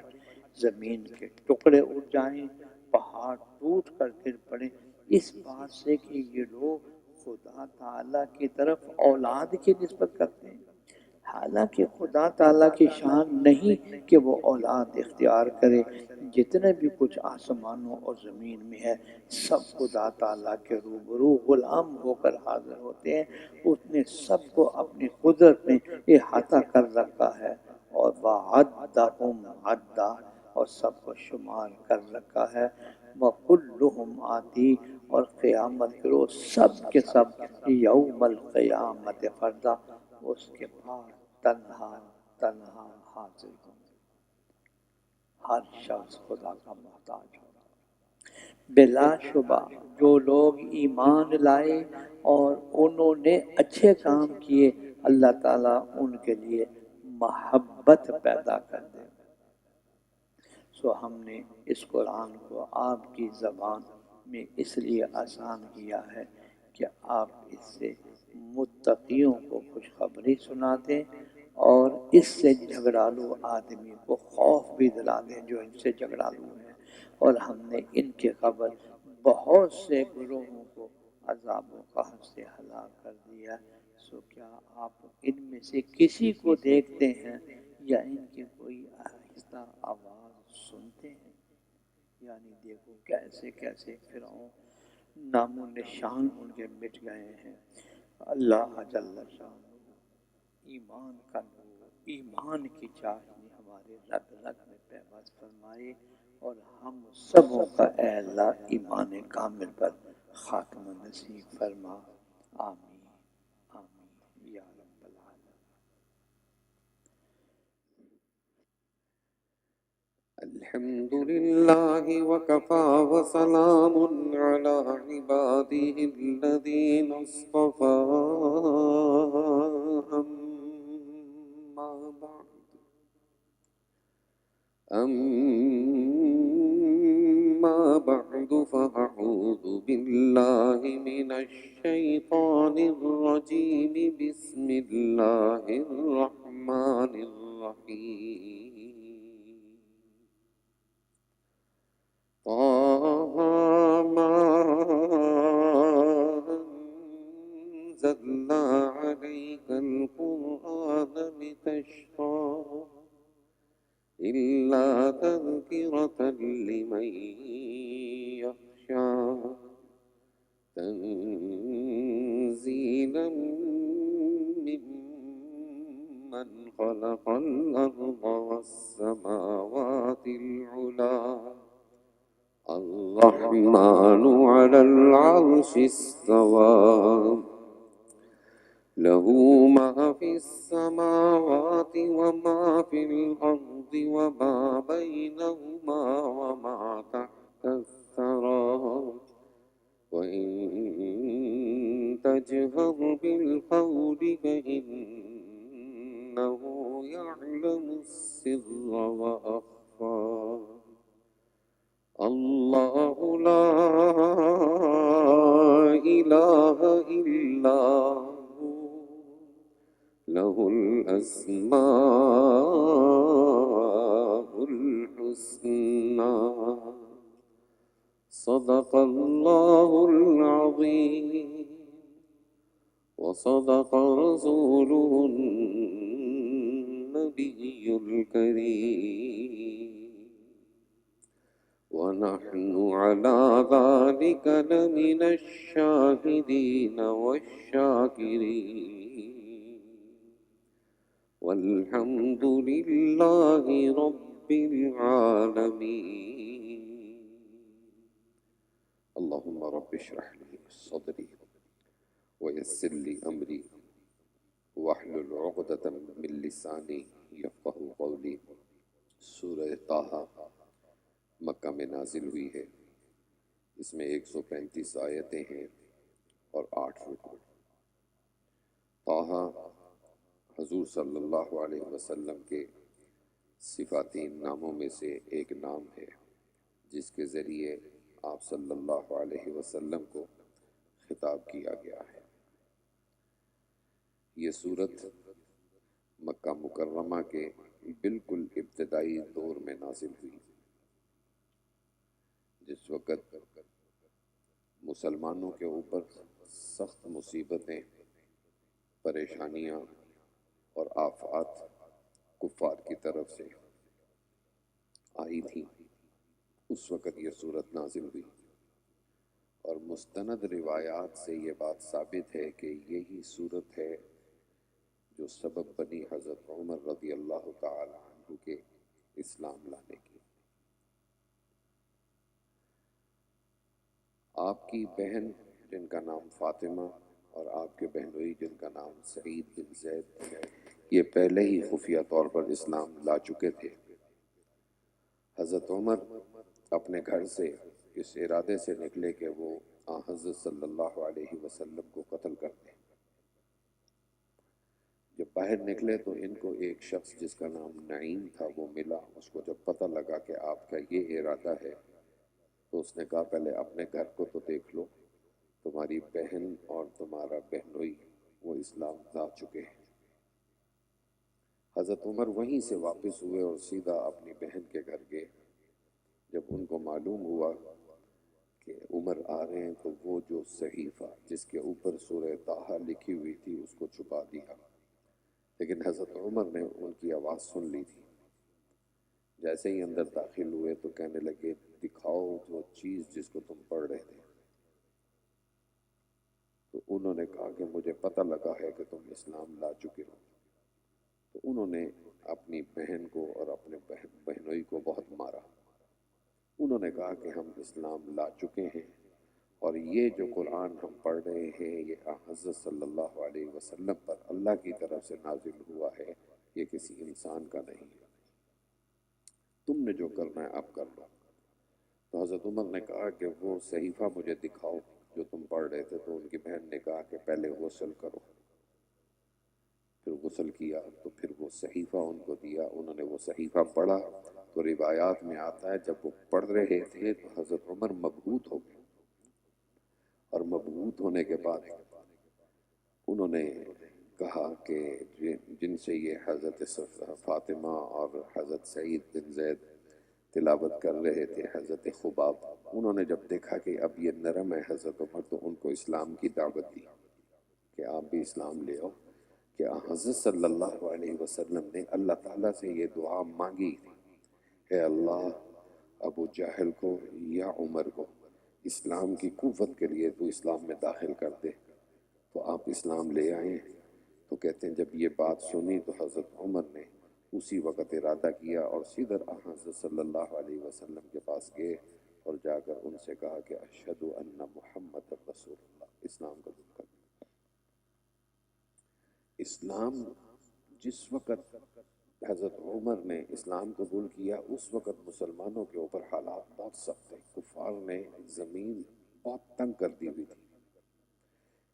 زمین کے ٹکڑے اٹھ جائیں، پہاڑ ٹوٹ کر گر پڑے، اس بات سے کہ یہ لوگ خدا تعالیٰ کی طرف اولاد کی نسبت کرتے ہیں، حالانکہ خدا تعالیٰ کی شان نہیں کہ وہ اولاد اختیار کرے۔ جتنے بھی کچھ آسمانوں اور زمین میں ہے سب خدا تعالیٰ کے روبرو غلام ہو کر حاضر ہوتے ہیں، اس نے سب کو اپنی قدرت میں احاطہ کر رکھا ہے، اور وَعَدَّهُمْ عَدًّا، اور سب کو شمار کر رکھا ہے۔ وَكُلُّ سب کے سب یوم القیامت فردا اس کے پاس تنہا تنہا حاضر ہوں گے۔ ہر شخص خدا کا محتاج ہوگا۔ بلا شبہ جو لوگ ایمان لائے اور انہوں نے اچھے کام کیے، اللہ تعالیٰ ان کے لیے محبت پیدا کر دے۔ سو ہم نے اس قرآن کو آپ کی زبان میں اس لیے آسان کیا ہے کہ آپ اس سے متقیوں کو خوشخبری سنا دیں اور اس سے جھگڑالو آدمی کو خوف بھی دلا دیں جو ان سے جھگڑالو ہیں۔ اور ہم نے ان کے خبر بہت سے گروہوں کو عذاب و قہر سے ہلاک کر دیا۔ سو کیا آپ ان میں سے کسی کو دیکھتے ہیں یا ان کی کوئی آہستہ آواز سنتے ہیں؟ یعنی دیکھو کیسے کیسے فرعون نام و نشان ان کے مٹ گئے ہیں۔ اللہ جل شانہ ایمان کا نور، ایمان کی چاشنی ہمارے رگ رگ میں پیوست فرمائے اور ہم سبوں کا اے اللہ ایمان کامل پر خاتمہ نصیب فرما، آمین آمین یا رب العالمین۔ الحمد لله وكفى وسلام على عباده الذين اصطفى أما بعد فأعوذ بالله من الشيطان الرجيم بسم الله الرحمن الرحيم طه ما أنزلنا عليك القرآن لتشقى إلا تذكرة لمن يخشى تنزيلا ممن خلق الأرض والسماوات العلى الرحمن على العرش استوى له ما في السماوات وما في الأرض وما بينهما وما تحت الثرى وإن تجهر بالقول فإنه يعلم السر وأخفى الله لا إله إلا هو له الأسماء الحسنى صدق الله العظيم وصدق رسوله النبي الكريم ونحن على ذلك لمن الشاهدين والشاكرين والحمد لله رب العالمين اللهم رب اشرح لي صدري ويسر لي أمري واحلل عقدة من لساني يفقهوا قولي سورہ طٰہٰ مکہ میں نازل ہوئی ہے۔ اس میں 135 آیتیں ہیں اور 8 رکوع۔ طٰہٰ حضور صلی اللہ علیہ وسلم کے صفاتی ناموں میں سے ایک نام ہے جس کے ذریعے آپ صلی اللہ علیہ وسلم کو خطاب کیا گیا ہے۔ یہ سورت مکہ مکرمہ کے بالکل ابتدائی دور میں نازل ہوئی، جس وقت مسلمانوں کے اوپر سخت مصیبتیں، پریشانیاں اور آفات کفار کی طرف سے آئی تھیں، اس وقت یہ سورت نازل ہوئی۔ اور مستند روایات سے یہ بات ثابت ہے کہ یہی سورت ہے جو سبب بنی حضرت عمر رضی اللہ تعالی عنہ کے اسلام لانے کی۔ آپ کی بہن جن کا نام فاطمہ اور آپ کے بہنوئی جن کا نام سعید بن زید، یہ پہلے ہی خفیہ طور پر اسلام لا چکے تھے۔ حضرت عمر اپنے گھر سے اس ارادے سے نکلے کہ وہ حضرت صلی اللہ علیہ وسلم کو قتل کر دیں۔ جب باہر نکلے تو ان کو ایک شخص جس کا نام نعیم تھا وہ ملا۔ اس کو جب پتہ لگا کہ آپ کا یہ ارادہ ہے تو اس نے کہا پہلے اپنے گھر کو تو دیکھ لو، تمہاری بہن اور تمہارا بہنوئی وہ اسلام لا چکے ہیں۔ حضرت عمر وہیں سے واپس ہوئے اور سیدھا اپنی بہن کے گھر گئے۔ جب ان کو معلوم ہوا کہ عمر آ رہے ہیں تو وہ جو صحیفہ جس کے اوپر سورہ طٰہٰ لکھی ہوئی تھی اس کو چھپا دیا، لیکن حضرت عمر نے ان کی آواز سن لی تھی۔ جیسے ہی اندر داخل ہوئے تو کہنے لگے دکھاؤ وہ چیز جس کو تم پڑھ رہے تھے۔ تو انہوں نے کہا کہ مجھے پتہ لگا ہے کہ تم اسلام لا چکے ہو۔ تو انہوں نے اپنی بہن کو اور اپنے بہنوئی کو بہت مارا۔ انہوں نے کہا کہ ہم اسلام لا چکے ہیں اور یہ جو قرآن ہم پڑھ رہے ہیں یہ حضرت صلی اللہ علیہ وسلم پر اللہ کی طرف سے نازل ہوا ہے، یہ کسی انسان کا نہیں ہے، تم نے جو کرنا ہے آپ کر لو۔ تو حضرت عمر نے کہا کہ وہ صحیفہ مجھے دکھاؤ جو تم پڑھ رہے تھے۔ تو ان کی بہن نے کہا کہ پہلے غسل کرو۔ پھر غسل کیا تو پھر وہ صحیفہ ان کو دیا، انہوں نے وہ صحیفہ پڑھا۔ تو روایات میں آتا ہے جب وہ پڑھ رہے تھے تو حضرت عمر مبہوت ہو گئے، اور مبہوت ہونے کے بعد انہوں نے کہا کہ جن سے یہ حضرت فاطمہ اور حضرت سعید بن زید تلاوت کر رہے تھے، حضرت خباب، انہوں نے جب دیکھا کہ اب یہ نرم ہے حضرت عمر تو ان کو اسلام کی دعوت دی کہ آپ بھی اسلام لے آؤ۔ کہ حضرت صلی اللہ علیہ وسلم نے اللہ تعالیٰ سے یہ دعا مانگی، اے اللہ ابو جہل کو یا عمر کو اسلام کی قوت کے لیے تو اسلام میں داخل کر دے، تو آپ اسلام لے آئیں۔ تو کہتے ہیں جب یہ بات سنی تو حضرت عمر نے اسی وقت ارادہ کیا اور سیدھا حضرت صلی اللہ علیہ وسلم کے پاس گئے اور جا کر ان سے کہا کہ اشہد ان محمد رسول اللہ، اسلام قبول کر۔ اسلام جس وقت حضرت عمر نے اسلام قبول کیا اس وقت مسلمانوں کے اوپر حالات بہت سخت تھے، کفار نے زمین بہت تنگ کر دی ہوئی تھی۔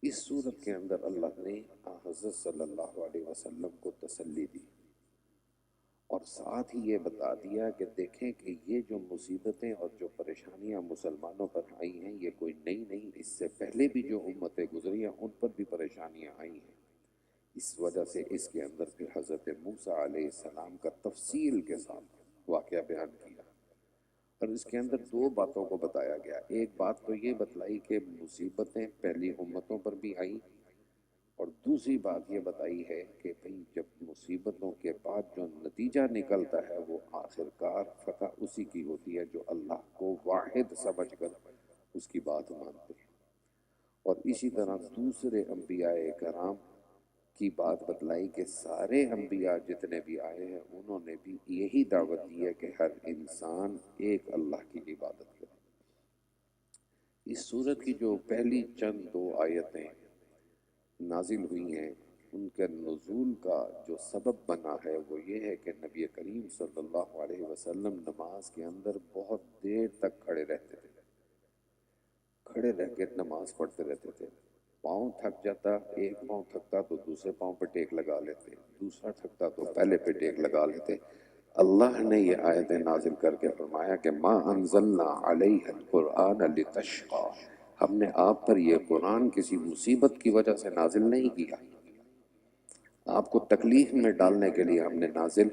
اس صورت کے اندر اللہ نے حضرت صلی اللہ علیہ وسلم کو تسلی دی اور ساتھ ہی یہ بتا دیا کہ دیکھیں کہ یہ جو مصیبتیں اور جو پریشانیاں مسلمانوں پر آئی ہیں یہ کوئی نئی نہیں، اس سے پہلے بھی جو امتیں گزری ہیں ان پر بھی پریشانیاں آئی ہیں۔ اس وجہ سے اس کے اندر پھر حضرت موسیٰ علیہ السلام کا تفصیل کے ساتھ واقعہ بیان کیا، اور اس کے اندر دو باتوں کو بتایا گیا۔ ایک بات تو یہ بتلائی کہ مصیبتیں پہلی امتوں پر بھی آئیں، اور دوسری بات یہ بتائی ہے کہ بھئی جب مصیبتوں کے بعد جو نتیجہ نکلتا ہے وہ آخرکار فتح اسی کی ہوتی ہے جو اللہ کو واحد سمجھ کر اس کی بات مانتے ہیں۔ اور اسی طرح دوسرے انبیاء کرام کی بات بتلائی کہ سارے انبیاء جتنے بھی آئے ہیں انہوں نے بھی یہی دعوت دی ہے کہ ہر انسان ایک اللہ کی عبادت کرے۔ اس سورت کی جو پہلی چند دو آیتیں نازل ہوئی ہیں ان کے نزول کا جو سبب بنا ہے وہ یہ ہے کہ نبی کریم صلی اللہ علیہ وسلم نماز کے اندر بہت دیر تک کھڑے رہتے تھے، کھڑے رہ کے نماز پڑھتے رہتے تھے۔ پاؤں تھک جاتا، ایک پاؤں تھکتا تو دوسرے پاؤں پہ ٹیک لگا لیتے، دوسرا تھکتا تو پہلے پہ ٹیک لگا لیتے۔ اللہ نے یہ آیتیں نازل کر کے فرمایا کہ ما انزلنا علیہ القرآن لتشقى، ہم نے آپ پر یہ قرآن کسی مصیبت کی وجہ سے نازل نہیں کیا، آپ کو تکلیف میں ڈالنے کے لیے ہم نے نازل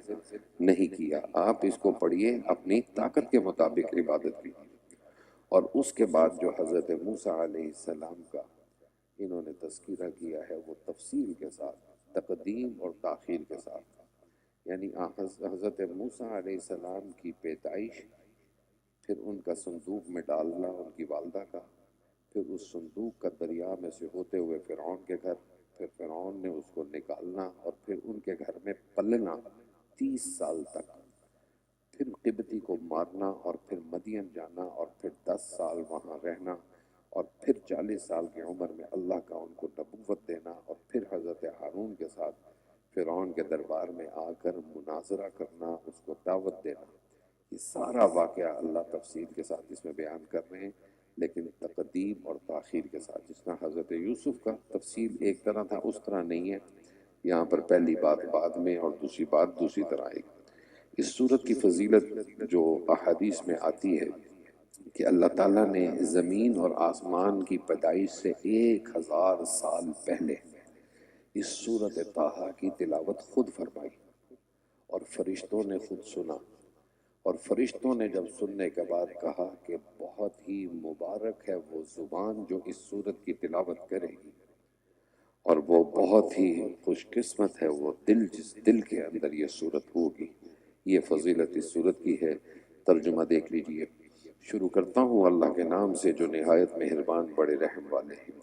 نہیں کیا، آپ اس کو پڑھیے، اپنی طاقت کے مطابق عبادت کیجیے۔ اور اس کے بعد جو حضرت موسیٰ علیہ السلام کا انہوں نے تذکرہ کیا ہے وہ تفصیل کے ساتھ، تقدیم اور تاخیر کے ساتھ، یعنی حضرت موسیٰ علیہ السلام کی پیدائش، پھر ان کا صندوق میں ڈالنا ان کی والدہ کا، پھر اس صندوق کا دریا میں سے ہوتے ہوئے فرعون کے گھر، پھر فرعون نے اس کو نکالنا اور پھر ان کے گھر میں پلنا 30 سال تک، پھر قبطی کو مارنا اور پھر مدین جانا اور پھر 10 سال وہاں رہنا، اور پھر 40 سال کی عمر میں اللہ کا ان کو نبوت دینا، اور پھر حضرت ہارون کے ساتھ فرعون کے دربار میں آ کر مناظرہ کرنا، اس کو دعوت دینا، یہ سارا واقعہ اللہ تفصیل کے ساتھ اس میں بیان کر رہے ہیں، لیکن تقدیم اور تاخیر کے ساتھ۔ جس طرح حضرت یوسف کا تفصیل ایک طرح تھا، اس طرح نہیں ہے، یہاں پر پہلی بات بعد میں اور دوسری بات دوسری طرح ہے۔ اس صورت کی فضیلت جو احادیث میں آتی ہے کہ اللہ تعالیٰ نے زمین اور آسمان کی پیدائش سے 1000 سال پہلے اس صورت طٰہٰ کی تلاوت خود فرمائی، اور فرشتوں نے خود سنا، اور فرشتوں نے جب سننے کے بعد کہا کہ بہت ہی مبارک ہے وہ زبان جو اس صورت کی تلاوت کرے گی، اور وہ بہت ہی خوش قسمت ہے وہ دل جس دل کے اندر یہ صورت ہوگی۔ یہ فضیلت اس صورت کی ہے۔ ترجمہ دیکھ لیجئے۔ شروع کرتا ہوں اللہ کے نام سے جو نہایت مہربان بڑے رحم والے ہیں۔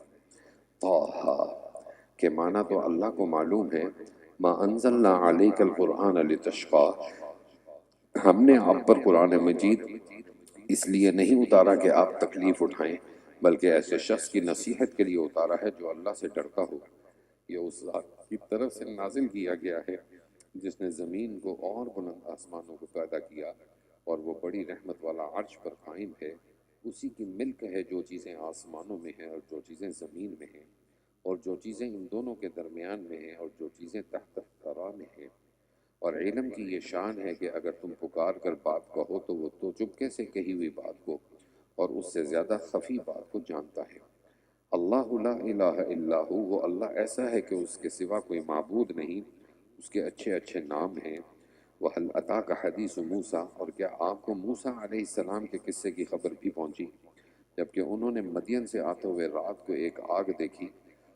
طٰہٰ کے معنی تو اللہ کو معلوم ہے۔ ما انزلنا علیک القرآن لتشقیٰ، ہم نے آپ پر قرآن مجید اس لیے نہیں اتارا کہ آپ تکلیف اٹھائیں، بلکہ ایسے شخص کی نصیحت کے لیے اتارا ہے جو اللہ سے ڈرتا ہو۔ یہ اس ذات کی طرف سے نازل کیا گیا ہے جس نے زمین کو اور بلند آسمانوں کو پیدا کیا، اور وہ بڑی رحمت والا عرش پر قائم ہے۔ اسی کی ملک ہے جو چیزیں آسمانوں میں ہیں اور جو چیزیں زمین میں ہیں، اور جو چیزیں ان دونوں کے درمیان میں ہیں، اور جو چیزیں تحت الثری میں ہیں۔ اور علم کی یہ شان ہے کہ اگر تم پکار کر بات کہو تو وہ تو چپکے سے کہی ہوئی بات کو اور اس سے زیادہ خفی بات کو جانتا ہے۔ اللہ لا الہ الا ہو، وہ اللہ ایسا ہے کہ اس کے سوا کوئی معبود نہیں، اس کے اچھے اچھے نام ہیں۔ وَهَلْ أَتَاكَ حَدِيثُ مُوسَىٰ، اور کیا آپ کو موسیٰ علیہ السلام کے قصے کی خبر بھی پہنچی؟ جبکہ انہوں نے مدین سے آتے ہوئے رات کو ایک آگ دیکھی،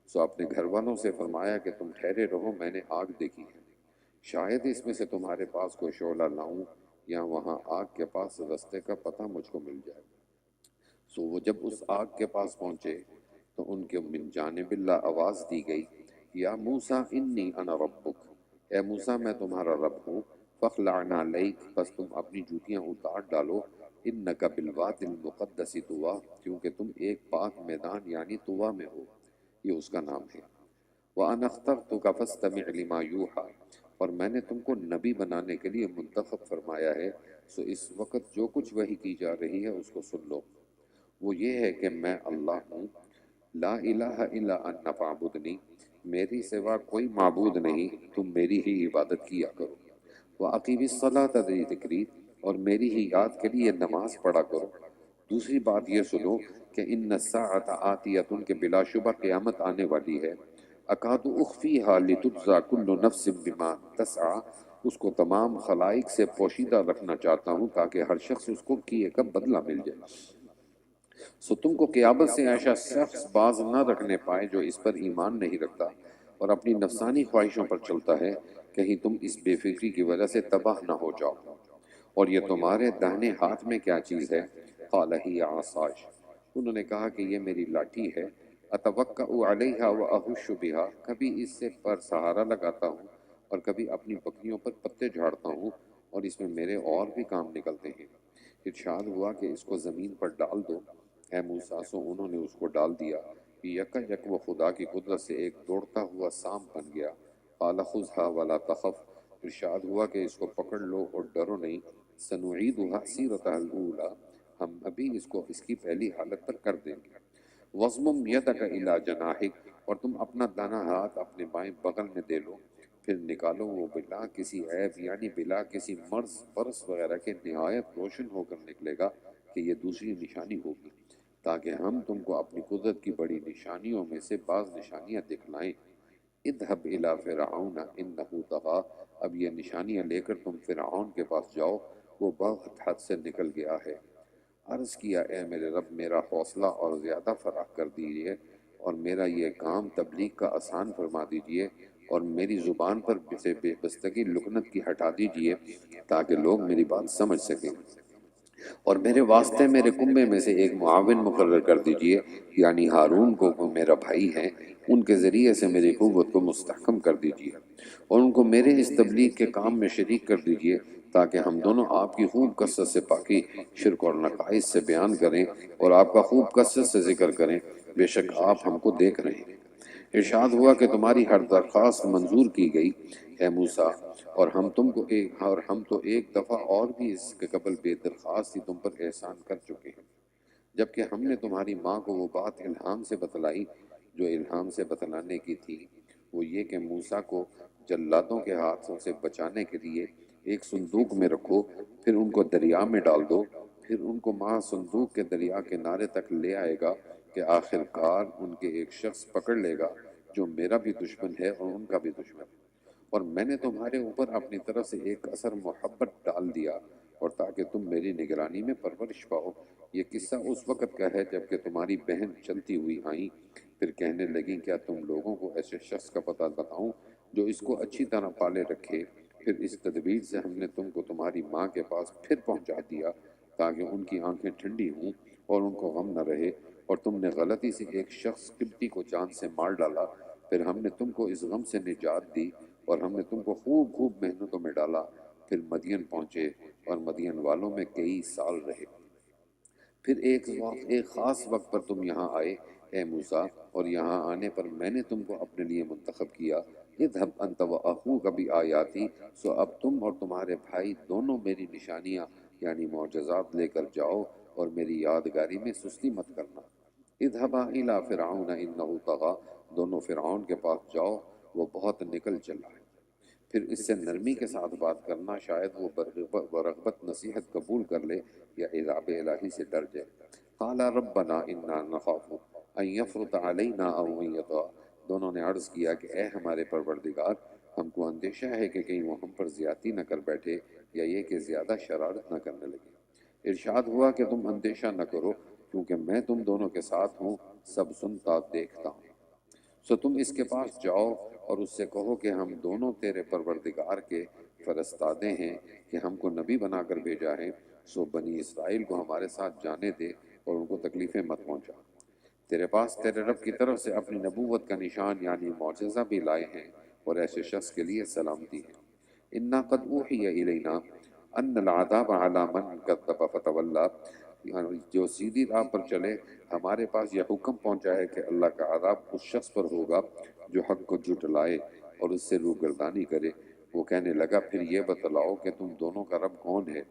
سو اپنے گھر والوں سے فرمایا کہ تم ٹھہرے رہو، میں نے آگ دیکھی ہے، شاید اس میں سے تمہارے پاس کوئی شعلہ لاؤں یا وہاں آگ کے پاس رستے کا پتہ مجھ کو مل جائے۔ سو وہ جب اس آگ کے پاس پہنچے تو ان کے من جانب اللہ آواز دی گئی، یا موسیٰ انی انا ربک، اے موسیٰ میں تمہارا رب ہوں، فاخلع نعلیک، بس تم اپنی جوتیاں اتار ڈالو، انک بالواد المقدس طویٰ، کیونکہ تم ایک پاک میدان یعنی طویٰ میں ہو، یہ اس کا نام ہے۔ وَأَنَا اخْتَرْتُكَ فَاسْتَمِعْ لِمَا يُوحَىٰ، اور میں نے تم کو نبی بنانے کے لیے منتخب فرمایا ہے، سو اس وقت جو کچھ وحی کی جا رہی ہے اس کو سن لو۔ وہ یہ ہے کہ میں اللہ ہوں، لا الہ الا انا فاعبدنی، میری سوا کوئی معبود نہیں، تم میری ہی عبادت کیا کرو۔ وَأَقِمِ الصَّلَاةَ لِذِكْرِی، اور میری ہی یاد کے لیے نماز پڑھا کرو۔ دوسری بات یہ سنو کہ ان الساعۃ آتیۃ، کہ بلا شبہ قیامت آنے والی ہے، اکاد اخفیہا لتجزی کل نفس بما تسعی، اس کو تمام خلائق سے پوشیدہ رکھنا چاہتا ہوں تاکہ ہر شخص اس کو کیے کا بدلہ مل جائے۔ سو تم کو قیامت سے ایسا شخص باز نہ رکھنے پائے جو اس پر ایمان نہیں رکھتا اور اپنی نفسانی خواہشوں پر چلتا ہے، کہیں تم اس بے فکری کی وجہ سے تباہ نہ ہو جاؤ۔ اور یہ تمہارے داہنے ہاتھ میں کیا چیز ہے؟ قال ہی عصائی، انہوں نے کہا کہ یہ میری لاٹھی ہے، اتوکأ علیہا واہش بہا، کبھی اس سے پر سہارا لگاتا ہوں اور کبھی اپنی بکریوں پر پتے جھاڑتا ہوں، اور اس میں میرے اور بھی کام نکلتے ہیں۔ ارشاد ہوا کہ اس کو زمین پر ڈال دو، اے موسیٰ، سو انہوں نے اس کو ڈال دیا، یک یک وہ خدا کی قدرت سے ایک دوڑتا ہوا سانپ بن گیا۔ قال خذھا ولا تخف، ارشاد ہوا کہ اس کو پکڑ لو اور ڈرو نہیں، سنعیدھا سیرتھا الاولی، ہم ابھی اس کو اس کی پہلی حالت پر کر دیں گے۔ وَضْمُمْ يَدَكَ إِلَىٰ جَنَاحِكَ، اور تم اپنا دانا ہاتھ اپنے بائیں بغل میں دے لو، پھر نکالو، وہ بلا کسی عیب یعنی بلا کسی مرض برس وغیرہ کے نہایت روشن ہو کر نکلے گا، کہ یہ دوسری نشانی ہوگی تاکہ ہم تم کو اپنی قدرت کی بڑی نشانیوں میں سے بعض نشانیاں دکھلائیں۔ اذهب الى فرعون انه طغى، اب یہ نشانیاں لے کر تم فرعون کے پاس جاؤ، وہ بہت حد سے نکل گیا ہے۔ عرض کیا، اے میرے رب، میرا حوصلہ اور زیادہ فراخ کر دیجئے، اور میرا یہ کام تبلیغ کا آسان فرما دیجئے، اور میری زبان پر سے بے بستگی لکنت کی ہٹا دیجئے تاکہ لوگ میری بات سمجھ سکیں، اور میرے واسطے میرے کنبے میں سے ایک معاون مقرر کر دیجئے، یعنی ہارون کو میرا بھائی ہیں، ان کے ذریعے سے میری قوت کو مستحکم کر دیجئے، اور ان کو میرے اس تبلیغ کے کام میں شریک کر دیجئے تاکہ ہم دونوں آپ کی خوب کثرت سے پاکی، شرک اور نقائص سے بیان کریں اور آپ کا خوب کثرت سے ذکر کریں، بے شک آپ ہم کو دیکھ رہے ہیں۔ ارشاد ہوا کہ تمہاری ہر درخواست منظور کی گئی اے موسیٰ، اور ہم تو ایک دفعہ اور بھی اس کے قبل بے درخواست ہی تم پر احسان کر چکے ہیں، جبکہ ہم نے تمہاری ماں کو وہ بات الہام سے بتلائی جو الہام سے بتلانے کی تھی، وہ یہ کہ موسیٰ کو جلادوں کے ہاتھوں سے بچانے کے لیے ایک صندوق میں رکھو، پھر ان کو دریا میں ڈال دو، پھر ان کو ماں صندوق کے دریا کنارے تک لے آئے گا کہ آخر کار ان کے ایک شخص پکڑ لے گا جو میرا بھی دشمن ہے اور ان کا بھی دشمن، اور میں نے تمہارے اوپر اپنی طرف سے ایک اثر محبت ڈال دیا، اور تاکہ تم میری نگرانی میں پرورش پاؤ۔ یہ قصہ اس وقت کا ہے جب کہ تمہاری بہن چلتی ہوئی آئیں، پھر کہنے لگیں کیا تم لوگوں کو ایسے شخص کا پتہ بتاؤں جو اس کو اچھی طرح پالے رکھے؟ پھر اس تدبیر سے ہم نے تم کو تمہاری ماں کے پاس پھر پہنچا دیا تاکہ ان کی آنکھیں ٹھنڈی ہوں اور ان کو غم نہ رہے، اور تم نے غلطی سے ایک شخص قبطی کو جان سے مار ڈالا، پھر ہم نے تم کو اس غم سے نجات دی اور ہم نے تم کو خوب خوب محنتوں میں ڈالا، پھر مدین پہنچے اور مدین والوں میں کئی سال رہے۔ پھر ایک خاص وقت پر تم یہاں آئے اے موسیٰ، اور یہاں آنے پر میں نے تم کو اپنے لیے منتخب کیا، اذهب انت واخوک بآیاتی، سو اب تم اور تمہارے بھائی دونوں میری نشانیاں یعنی معجزات لے کر جاؤ اور میری یادگاری میں سستی مت کرنا۔ اذهبا الی فرعون انہ طغی، دونوں فرعون کے پاس جاؤ، وہ بہت نکل چلا ہے۔ پھر اس سے نرمی کے ساتھ بات کرنا، شاید وہ برغبت نصیحت قبول کر لے یا عذاب الہی سے ڈر جائے۔ قال ربنا انا نخاف ان یفرط علینا او ان یطغى، دونوں نے عرض کیا کہ اے ہمارے پروردگار، ہم کو اندیشہ ہے کہ کہیں وہ ہم پر زیادتی نہ کر بیٹھے یا یہ کہ زیادہ شرارت نہ کرنے لگے۔ ارشاد ہوا کہ تم اندیشہ نہ کرو کیونکہ میں تم دونوں کے ساتھ ہوں، سب سنتا دیکھتا ہوں۔ سو تم اس کے پاس جاؤ اور اس سے کہو کہ ہم دونوں تیرے پروردگار کے فرستادے ہیں کہ ہم کو نبی بنا کر بھیجا ہے، سو بنی اسرائیل کو ہمارے ساتھ جانے دے اور ان کو تکلیفیں مت پہنچا۔ تیرے پاس تیرے رب کی طرف سے اپنی نبوت کا نشان یعنی معجزہ بھی لائے ہیں، اور ایسے شخص کے لیے سلامتی ہے۔ انا قد اوحی الینا ان العذاب علی من کذب فتولی، یعنی جو سیدھی راہ پر چلے، ہمارے پاس یہ حکم پہنچا ہے کہ اللہ کا عذاب اس شخص پر ہوگا جو حق کو جھٹلائے اور اس سے روگردانی کرے۔ وہ کہنے لگا پھر یہ بتلاؤ کہ تم دونوں کا رب کون ہے؟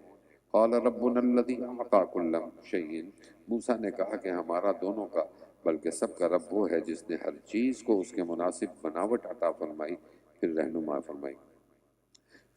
قال ربنا الذی اعطی کل شیء، موسیٰ نے کہا کہ ہمارا دونوں کا بلکہ سب کا رب وہ ہے جس نے ہر چیز کو اس کے مناسب بناوٹ عطا فرمائی، پھر رہنما فرمائی۔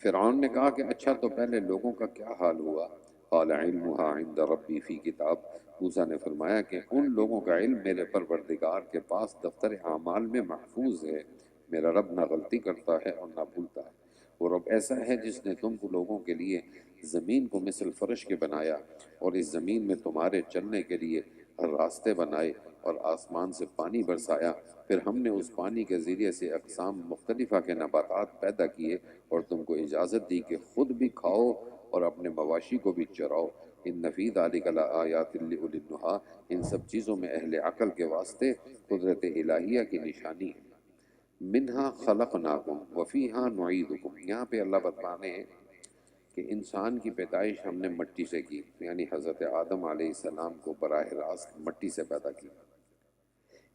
فرعون نے کہا کہ اچھا تو پہلے لوگوں کا کیا حال ہوا؟ قال علمها عند ربی فی کتاب، موسیٰ نے فرمایا کہ ان لوگوں کا علم میرے پروردگار کے پاس دفتر اعمال میں محفوظ ہے۔ میرا رب نہ غلطی کرتا ہے اور نہ بھولتا ہے۔ وہ رب ایسا ہے جس نے تم کو لوگوں کے لیے زمین کو مثل فرش کے بنایا اور اس زمین میں تمہارے چلنے کے لیے راستے بنائے اور آسمان سے پانی برسایا، پھر ہم نے اس پانی کے ذریعے سے اقسام مختلفہ کے نباتات پیدا کیے اور تم کو اجازت دی کہ خود بھی کھاؤ اور اپنے مواشی کو بھی چراؤ۔ ان فی ذلک لآیات لأولی النہی، ان سب چیزوں میں اہل عقل کے واسطے قدرت الہیہ کی نشانی ہے۔ منہا خلقناکم وفیہا نعیدکم، یہاں پہ اللہ بتانے ہیں کہ انسان کی پیدائش ہم نے مٹی سے کی، یعنی حضرت آدم علیہ السلام کو براہ راست مٹی سے پیدا کی۔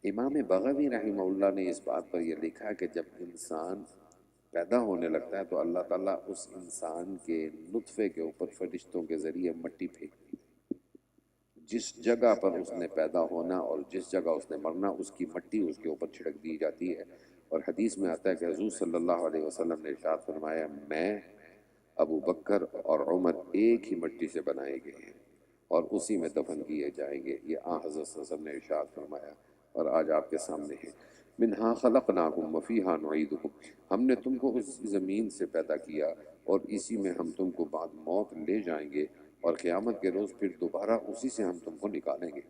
امام بغوی رحمہ اللہ نے اس بات پر یہ لکھا کہ جب انسان پیدا ہونے لگتا ہے تو اللہ تعالیٰ اس انسان کے نطفے کے اوپر فرشتوں کے ذریعے مٹی پھینکتی ہے۔ جس جگہ پر اس نے پیدا ہونا اور جس جگہ اس نے مرنا، اس کی مٹی اس کے اوپر چھڑک دی جاتی ہے، اور حدیث میں آتا ہے کہ حضور صلی اللہ علیہ وسلم نے ارشاد فرمایا میں، ابو بکر اور عمر ایک ہی مٹی سے بنائے گئے ہیں اور اسی میں دفن کیے جائیں گے۔ یہ حضرت صلی اللہ علیہ وسلم نے ارشاد فرمایا اور آج آپ کے سامنے ہے۔ منہا خلقناکم وفیہا نعیدکم، ہم نے تم کو اس زمین سے پیدا کیا اور اسی میں ہم تم کو بعد موت لے جائیں گے، اور قیامت کے روز پھر دوبارہ اسی سے ہم تم کو نکالیں گے۔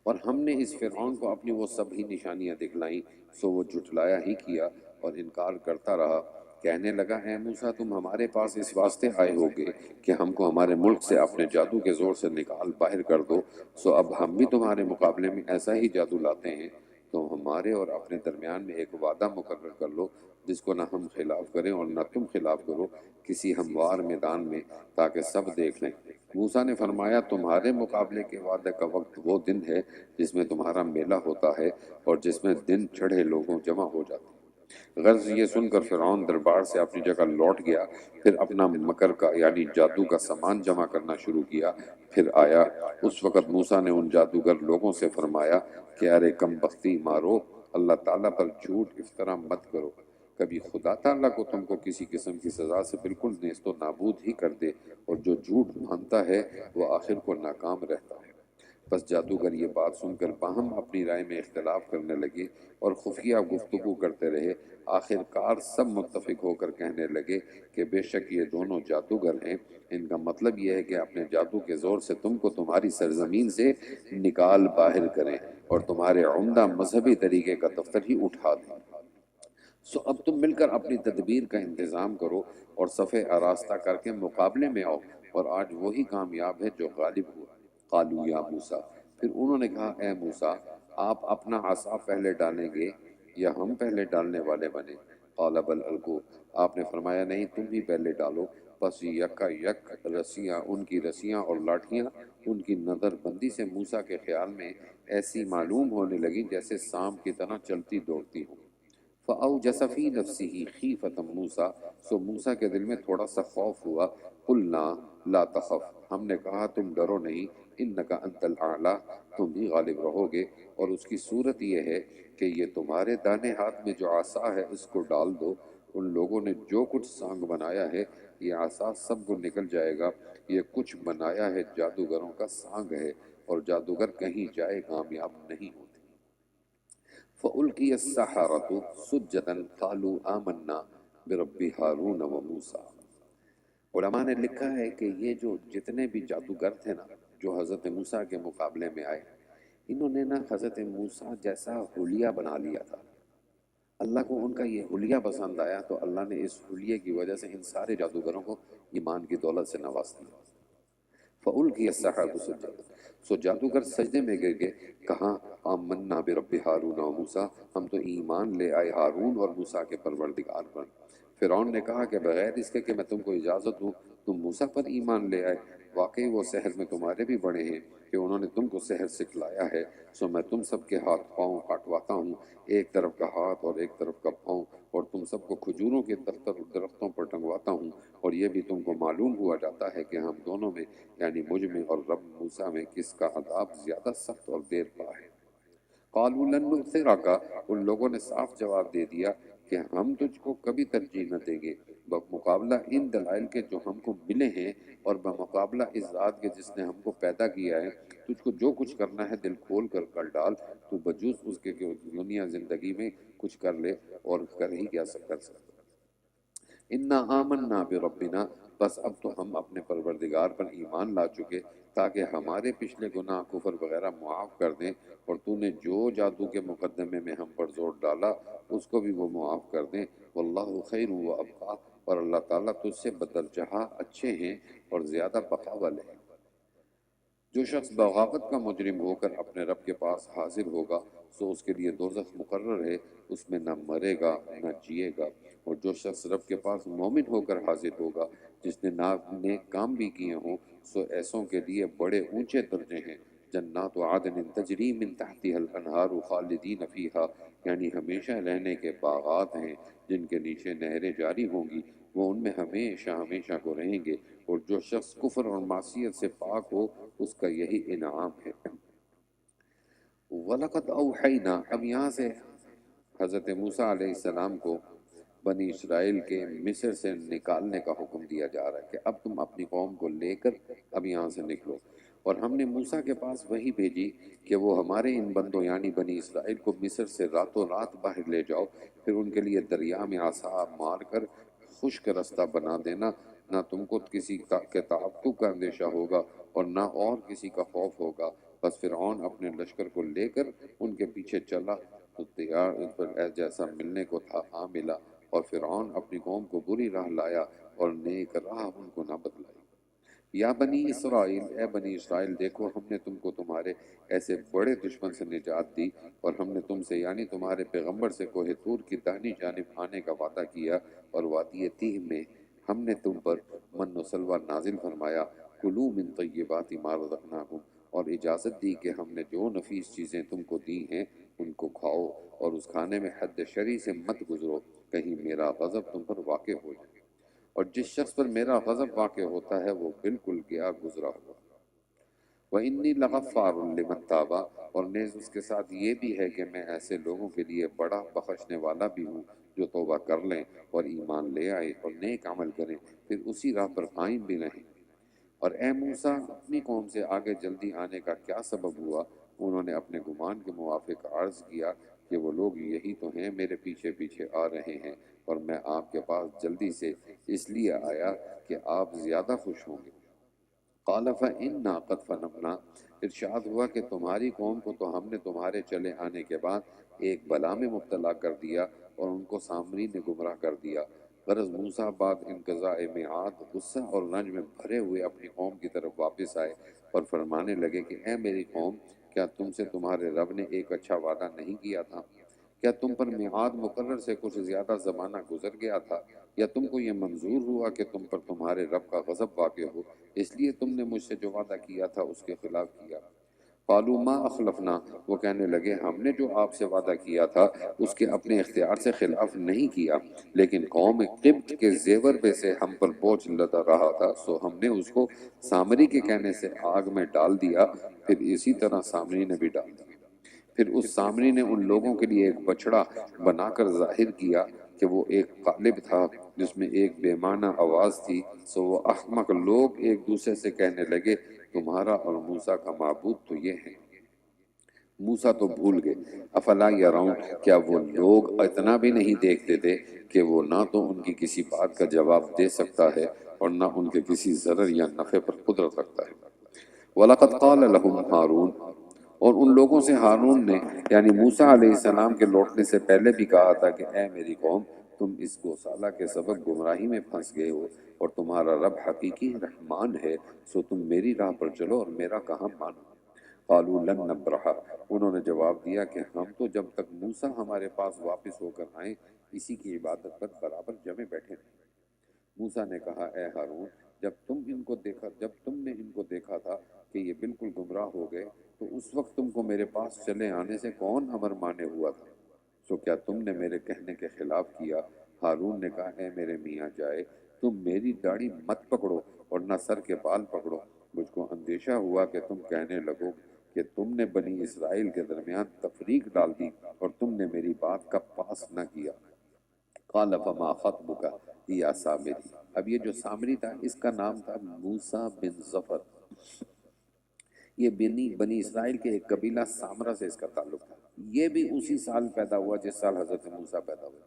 اور ہم نے اس فرعون کو اپنی وہ سب ہی نشانیاں دکھلائیں، سو وہ جھٹلایا ہی کیا اور انکار کرتا رہا۔ کہنے لگا اے موسیٰ تم ہمارے پاس اس واسطے آئے ہوگے کہ ہم کو ہمارے ملک سے اپنے جادو کے زور سے نکال باہر کر دو، سو اب ہم بھی تمہارے مقابلے میں ایسا ہی جادو لاتے ہیں، تو ہمارے اور اپنے درمیان میں ایک وعدہ مقرر کر لو جس کو نہ ہم خلاف کریں اور نہ تم خلاف کرو کسی ہموار میدان میں، تاکہ سب دیکھ لیں۔ موسیٰ نے فرمایا تمہارے مقابلے کے وعدے کا وقت وہ دن ہے جس میں تمہارا میلہ ہوتا ہے اور جس میں دن چڑھے لوگوں جمع ہو جاتے ہیں۔ غرض یہ سن کر فرعون دربار سے اپنی جگہ لوٹ گیا، پھر اپنا مکر کا یعنی جادو کا سامان جمع کرنا شروع کیا۔ پھر آیا، اس وقت موسیٰ نے ان جادوگر لوگوں سے فرمایا کہ ارے کم بختی مارو، اللہ تعالیٰ پر جھوٹ افطرا مت کرو، کبھی خدا تعالیٰ کو تم کو کسی قسم کی سزا سے بالکل نیست و نابود ہی کر دے، اور جو جھوٹ باندھتا ہے وہ آخر کو ناکام رہتا ہے۔ بس جادوگر یہ بات سن کر باہم اپنی رائے میں اختلاف کرنے لگے اور خفیہ گفتگو کرتے رہے۔ آخر کار سب متفق ہو کر کہنے لگے کہ بے شک یہ دونوں جادوگر ہیں، ان کا مطلب یہ ہے کہ اپنے جادو کے زور سے تم کو تمہاری سرزمین سے نکال باہر کریں اور تمہارے عمدہ مذہبی طریقے کا دفتر ہی اٹھا دیں۔ سو اب تم مل کر اپنی تدبیر کا انتظام کرو اور صف آراستہ کر کے مقابلے میں آؤ، اور آج وہی کامیاب ہے جو غالب ہوا۔ قالوا یا موسیٰ، پھر انہوں نے کہا اے موسیٰ، آپ اپنا عصا پہلے ڈالیں گے یا ہم پہلے ڈالنے والے بنے؟ قال بل القوا، آپ نے فرمایا نہیں تم ہی پہلے ڈالو۔ پس یکا یک رسیاں، ان کی رسیاں اور لاٹھیاں ان کی نظر بندی سے موسیٰ کے خیال میں ایسی معلوم ہونے لگی جیسے سانپ کی طرح چلتی دوڑتی ہوں۔ فَأَوْجَسَ فِي نَفْسِهِ خِیفَةً مُوسیٰ، سو موسیٰ کے دل میں تھوڑا سا خوف ہوا۔ قُلْنَا لَا تَخَفْ، ہم نے کہا تم ڈرو نہیں، إِنَّكَ أَنْتَ الْأَعْلَىٰ، تم ہی غالب رہو گے، اور اس کی صورت یہ ہے کہ یہ تمہارے دانے ہاتھ میں جو عصا ہے اس کو ڈال دو۔ ان لوگوں نے جو کچھ سانگ بنایا ہے یہ عصا سب کو نکل جائے گا، یہ کچھ بنایا ہے جادوگروں کا سانگ ہے، اور جادوگر کہیں جائے کامیاب نہیں ہوتے۔ فَأُلْقِيَ السَّحَرَةُ سُجَّدًا قَالُوا آمَنَّا بِرَبِّ هَارُونَ وَمُوسَىٰ۔ علماء نے لکھا ہے کہ یہ جو جتنے بھی جادوگر تھے نا جو حضرت موسیٰ کے مقابلے میں آئے، انہوں نے نا حضرت موسیٰ جیسا حلیہ بنا لیا تھا۔ اللہ کو ان کا یہ حلیہ پسند آیا تو اللہ نے اس حلیے کی وجہ سے ان سارے جادوگروں کو ایمان کی دولت سے نواز دیا۔ فَأُلْقِيَ السَّحَرَةُ سُجَّدًا، سو جادوگر سجدے میں گر گئے، کہا آمنا برب ہارون و موسیٰ، ہم تو ایمان لے آئے ہارون اور موسیٰ کے پروردگار پر۔ فرعون نے کہا کہ بغیر اس کے کہ میں تم کو اجازت دوں تم موسیٰ پر ایمان لے آئے، واقعی وہ سحر میں تمہارے بھی بڑے ہیں کہ انہوں نے تم کو سحر سکھلایا ہے، سو میں تم سب کے ہاتھ پاؤں کاٹواتا ہوں، ایک طرف کا ہاتھ اور ایک طرف کا پاؤں، اور تم سب کو کھجوروں کے درختوں پر ٹنگواتا ہوں، اور یہ بھی تم کو معلوم ہوا جاتا ہے کہ ہم دونوں میں یعنی مجھ میں اور رب موسیٰ میں کس کا عذاب زیادہ سخت اور دیر پا ہے۔ قالوا لن نؤثرک، ان لوگوں نے صاف جواب دے دیا کہ ہم تجھ کو کبھی ترجیح نہ دیں گے، بمقابلہ ان دلائل کے جو ہم کو ملے ہیں، اور بمقابلہ اس ذات کے جس نے ہم کو پیدا کیا ہے۔ تجھ کو جو کچھ کرنا ہے دل کھول کر ڈال، تو بجوز اس کے کہ دنیا زندگی میں کچھ کر لے، اور کر ہی کیا کر سکتا۔ انا آمنا بربنا، بس اب تو ہم اپنے پروردگار پر ایمان لا چکے تاکہ ہمارے پچھلے گناہ کفر وغیرہ معاف کر دیں، اور تو نے جو جادو کے مقدمے میں ہم پر زور ڈالا اس کو بھی وہ معاف کر دیں۔ واللہ خیر و ابقا، اور اللہ تعالیٰ تجھ سے بدرجہ اچھے ہیں اور زیادہ بقا والے ہیں۔ جو شخص بغاوت کا مجرم ہو کر اپنے رب کے پاس حاضر ہوگا سو اس کے لیے دوزخ مقرر ہے، اس میں نہ مرے گا نہ جیے گا۔ اور جو شخص رب کے پاس مومن ہو کر حاضر ہوگا جس نے نیک کام بھی کیے ہوں، سو ایسوں کے لیے بڑے اونچے درجے ہیں۔ جنات عدن تجری من تحتها الانہار خالدین فیہا، یعنی ہمیشہ رہنے کے باغات ہیں جن کے نیچے نہریں جاری ہوں گی، وہ ان میں ہمیشہ ہمیشہ کو رہیں گے۔ اور جو شخص کفر اور معصیت سے پاک ہو اس کا یہی انعام ہے۔ وَلَقَدْ أَوْحَيْنَا، اب یہاں سے حضرت موسیٰ علیہ السلام کو بنی اسرائیل کے مصر سے نکالنے کا حکم دیا جا رہا ہے کہ اب تم اپنی قوم کو لے کر اب یہاں سے نکلو، اور ہم نے موسیٰ کے پاس وہی بھیجی کہ وہ ہمارے ان بندوں یعنی بنی اسرائیل کو مصر سے راتوں رات باہر لے جاؤ، پھر ان کے لیے دریا میں عصا مار کر خشک رستہ بنا دینا، نہ تم کو کسی کے تعقب کا اندیشہ ہوگا اور نہ اور کسی کا خوف ہوگا۔ بس فرعون اپنے لشکر کو لے کر ان کے پیچھے چلا تو تیار ان پر جیسا ملنے کو تھا آ ملا، اور فرعون اپنی قوم کو بری راہ لایا اور نیک راہ ان کو نہ بتلائی۔ یا بنی اسرائیل، اے بنی اسرائیل، دیکھو ہم نے تم کو تمہارے ایسے بڑے دشمن سے نجات دی، اور ہم نے تم سے یعنی تمہارے پیغمبر سے کوہ طور کی دہنی جانب آنے کا وعدہ کیا، اور وادی تیہ میں ہم نے تم پر من و سلوہ نازل فرمایا، کلوا من طیبات ما رزقناکم، اور اجازت دی کہ ہم نے جو نفیس چیزیں تم کو دی ہیں ان کو کھاؤ، اور اس کھانے میں حد شرعی سے مت گزرو، کہیں میرا غضب تم پر واقع ہو جائے، اور جس شخص پر میرا غضب واقع ہوتا ہے وہ بالکل گیا گزرا ہوا۔ وَإِنِّي لَغَفَّارٌ لِمَن تَابَ، اور نیز اس کے ساتھ یہ بھی ہے کہ میں ایسے لوگوں کے لیے بڑا بخشنے والا بھی ہوں جو توبہ کر لیں اور ایمان لے آئے اور نیک عمل کریں، پھر اسی راہ پر قائم بھی رہیں۔ اور اے موسیٰ، اپنی قوم سے آگے جلدی آنے کا کیا سبب ہوا؟ انہوں نے اپنے گمان کے موافق عرض کیا کہ وہ لوگ یہی تو ہیں میرے پیچھے پیچھے آ رہے ہیں، اور میں آپ کے پاس جلدی سے اس لیے آیا کہ آپ زیادہ خوش ہوں گے۔ قال فإنا قد فنمنا، ارشاد ہوا کہ تمہاری قوم کو تو ہم نے تمہارے چلے آنے کے بعد ایک بلا میں مبتلا کر دیا اور ان کو سامری نے گمراہ کر دیا۔ غرض موسیٰ بعد انقضاء میعاد غصہ اور رنج میں بھرے ہوئے اپنی قوم کی طرف واپس آئے اور فرمانے لگے کہ اے میری قوم، کیا تم سے تمہارے رب نے ایک اچھا وعدہ نہیں کیا تھا؟ کیا تم پر میعاد مقرر سے کچھ زیادہ زمانہ گزر گیا تھا؟ یا تم کو یہ منظور ہوا کہ تم پر تمہارے رب کا غضب واقع ہو، اس لیے تم نے مجھ سے جو وعدہ کیا تھا اس کے خلاف کیا؟ قالوا ما اخلفنا، وہ کہنے لگے ہم نے جو آپ سے وعدہ کیا تھا اس کے اپنے اختیار سے خلاف نہیں کیا، لیکن قوم قبط کے زیور پہ سے ہم پر بوجھ لدا رہا تھا، سو ہم نے اس کو سامری کے کہنے سے آگ میں ڈال دیا، پھر اسی طرح سامری نے بھی ڈال دیا۔ پھر اس سامری نے ان لوگوں کے لیے ایک بچڑا بنا کر ظاہر کیا کہ وہ ایک قالب تھا جس میں ایک بے معنی آواز تھی، سو وہ احمق لوگ ایک دوسرے سے کہنے لگے تمہارا اور موسیٰ کا معبود تو یہ ہے۔ موسیٰ تو بھول گئے، افلا یرون، کیا وہ لوگ اتنا بھی نہیں دیکھتے تھے کہ وہ نہ تو ان کی کسی بات کا جواب دے سکتا ہے اور نہ ان کے کسی ضرر یا نفع پر قدرت رکھتا ہے۔ وَلَقَدْ قَالَ لَهُمْ هَارُونَ، اور ان لوگوں سے ہارون نے یعنی موسیٰ علیہ السلام کے لوٹنے سے پہلے بھی کہا تھا کہ اے میری قوم، تم اس گوسالہ کے سبب گمراہی میں پھنس گئے ہو، اور تمہارا رب حقیقی رحمان ہے، سو تم میری راہ پر چلو اور میرا کہا مانو۔ قالوا لن نبرح، انہوں نے جواب دیا کہ ہم تو جب تک موسیٰ ہمارے پاس واپس ہو کر آئیں اسی کی عبادت پر برابر جمے بیٹھے رہیں۔ موسیٰ نے کہا اے ہارون، جب تم نے ان کو دیکھا تھا کہ یہ بالکل گمراہ ہو گئے تو اس وقت تم کو میرے پاس چلے آنے سے کون امر مانے ہوا تھا؟ سو کیا تم نے میرے کہنے کے خلاف کیا؟ ہارون نے کہا اے میرے میاں جائے، تم میری داڑھی مت پکڑو اور نہ سر کے بال پکڑو، مجھ کو اندیشہ ہوا کہ تم کہنے لگو کہ تم نے بنی اسرائیل کے درمیان تفریق ڈال دی اور تم نے میری بات کا پاس نہ کیا۔ قال فما خطبک یا سامری، اب یہ جو سامری تھا اس کا نام تھا موسیٰ بن ظفر، یہ بنی اسرائیل کے ایک قبیلہ سامرا سے اس کا تعلق تھا، یہ بھی اسی سال پیدا ہوا جس سال حضرت موسیٰ پیدا ہوئے۔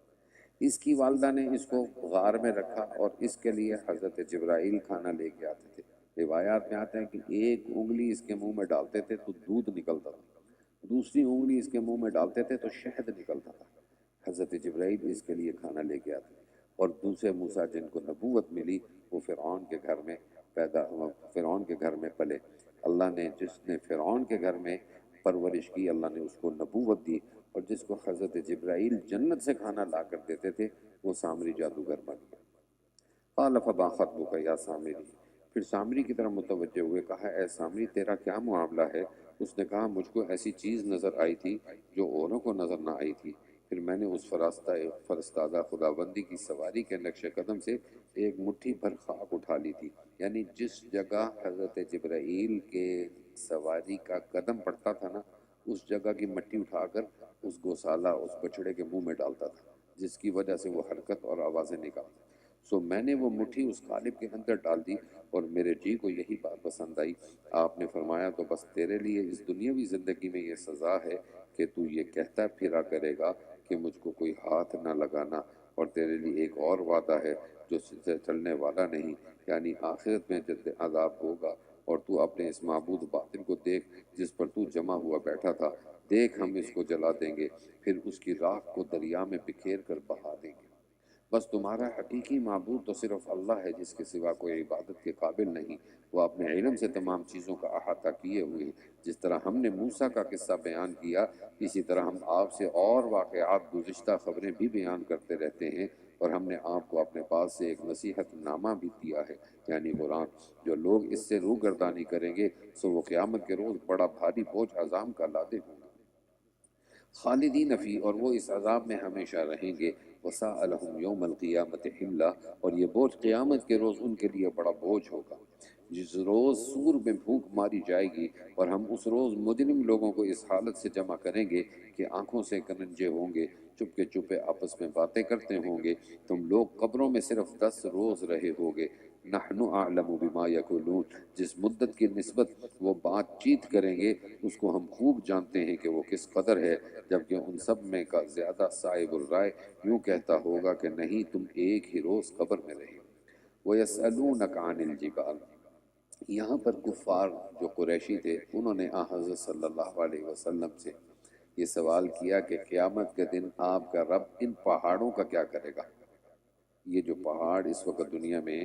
اس کی والدہ نے اس کو غار میں رکھا اور اس کے لیے حضرت جبرائیل کھانا لے کے آتے تھے۔ روایات میں آتا ہے کہ ایک انگلی اس کے منہ میں ڈالتے تھے تو دودھ نکلتا تھا، دوسری انگلی اس کے منہ میں ڈالتے تھے تو شہد نکلتا تھا۔ حضرت جبرائیل اس کے لیے کھانا لے کے آتے، اور دوسرے موسیٰ جن کو نبوت ملی وہ فرعون کے گھر میں پلے۔ اللہ نے جس نے فرعون کے گھر میں پرورش کی، اللہ نے اس کو نبوت دی، اور جس کو حضرت جبرائیل جنت سے کھانا لا کر دیتے تھے وہ سامری جادوگر بن گیا۔ قال فما خطبک یا سامری، پھر سامری کی طرف متوجہ ہوئے، کہا اے سامری تیرا کیا معاملہ ہے؟ اس نے کہا مجھ کو ایسی چیز نظر آئی تھی جو اوروں کو نظر نہ آئی تھی، پھر میں نے اس فرستادہ خداوندی کی سواری کے نقش قدم سے ایک مٹھی بھر خاک اٹھا لی تھی، یعنی جس جگہ حضرت جبرائیل کے سواری کا قدم پڑتا تھا نا، اس جگہ کی مٹی اٹھا کر اس گوسالہ اس بچڑے کے منہ میں ڈالتا تھا، جس کی وجہ سے وہ حرکت اور آوازیں نکالتا۔ سو میں نے وہ مٹھی اس قالب کے اندر ڈال دی، اور میرے جی کو یہی بات پسند آئی۔ آپ نے فرمایا تو بس تیرے لیے اس دنیاوی زندگی میں یہ سزا ہے کہ تو یہ کہتا پھرا کرے گا کہ مجھ کو کوئی ہاتھ نہ لگانا، اور تیرے لیے ایک اور وعدہ ہے جو سے چلنے والا نہیں، یعنی آخرت میں جد عذاب ہوگا، اور تو اپنے اس معبود باطل کو دیکھ جس پر تو جمع ہوا بیٹھا تھا، دیکھ ہم اس کو جلا دیں گے، پھر اس کی راکھ کو دریا میں بکھیر کر بہا دیں گے۔ بس تمہارا حقیقی معبود تو صرف اللہ ہے جس کے سوا کوئی عبادت کے قابل نہیں، وہ اپنے علم سے تمام چیزوں کا احاطہ کیے ہوئے۔ جس طرح ہم نے موسیٰ کا قصہ بیان کیا، اسی طرح ہم آپ سے اور واقعات گزشتہ خبریں بھی بیان کرتے رہتے ہیں، اور ہم نے آپ کو اپنے پاس سے ایک نصیحت نامہ بھی دیا ہے، یعنی قرآن۔ جو لوگ اس سے روگردانی کریں گے سو وہ قیامت کے روز بڑا بھاری بوجھ عذاب کا لادے ہوں گے، خالدین فی، اور وہ اس عذاب میں ہمیشہ رہیں گے، وساء لہم یوم القیامت حملا، اور یہ بوجھ قیامت کے روز ان کے لیے بڑا بوجھ ہوگا۔ جس روز سور میں پھونک ماری جائے گی اور ہم اس روز مجرم لوگوں کو اس حالت سے جمع کریں گے کہ آنکھوں سے کننجے ہوں گے، چپکے چپے آپس میں باتیں کرتے ہوں گے، تم لوگ قبروں میں صرف 10 روز رہے ہوگے، نحن اعلم بما یقولون، جس مدت کی نسبت وہ بات چیت کریں گے اس کو ہم خوب جانتے ہیں کہ وہ کس قدر ہے، جبکہ ان سب میں کا زیادہ صاحب الرائے یوں کہتا ہوگا کہ نہیں، تم ایک ہی روز قبر میں رہے۔ وَيَسْأَلُونَكَ عَنِ الْجِبَالِ، یہاں پر کفار جو قریشی تھے انہوں نے حضرت صلی اللہ علیہ وسلم سے یہ سوال کیا کہ قیامت کے دن آپ کا رب ان پہاڑوں کا کیا کرے گا؟ یہ جو پہاڑ اس وقت دنیا میں،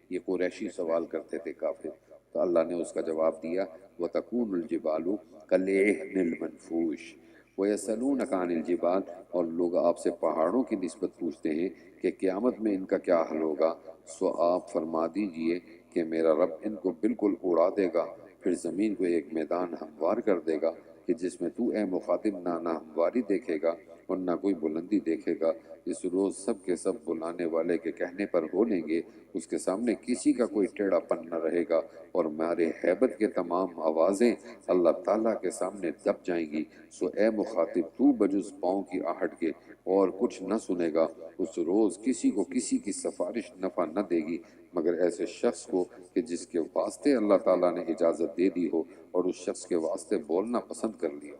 یہ قریشی سوال کرتے تھے کافر، تو اللہ نے اس کا جواب دیا، وَتَكُونُ الْجِبَالُ كَالْعِهْنِ الْمَنْفُوشِ وَيَسْأَلُونَكَ عَنِ الْجِبَالِ، اور لوگ آپ سے پہاڑوں کی نسبت پوچھتے ہیں کہ قیامت میں ان کا کیا حل ہوگا، سو آپ فرما دیجئے کہ میرا رب ان کو بالکل اڑا دے گا، پھر زمین کو ایک میدان ہموار کر دے گا کہ جس میں تو اے مخاطب نہ ہمواری دیکھے گا اور نہ کوئی بلندی دیکھے گا۔ اس روز سب کے سب بلانے والے کے کہنے پر ہو لیں گے، اس کے سامنے کسی کا کوئی ٹیڑھا پن نہ رہے گا، اور ہمارے ہیبت کے تمام آوازیں اللہ تعالیٰ کے سامنے دب جائیں گی، سو اے مخاطب تو بجز پاؤں کی آہٹ کے اور کچھ نہ سنے گا۔ اس روز کسی کو کسی کی سفارش نفع نہ دے گی مگر ایسے شخص کو کہ جس کے واسطے اللہ تعالیٰ نے اجازت دے دی ہو اور اس شخص کے واسطے بولنا پسند کر لیا۔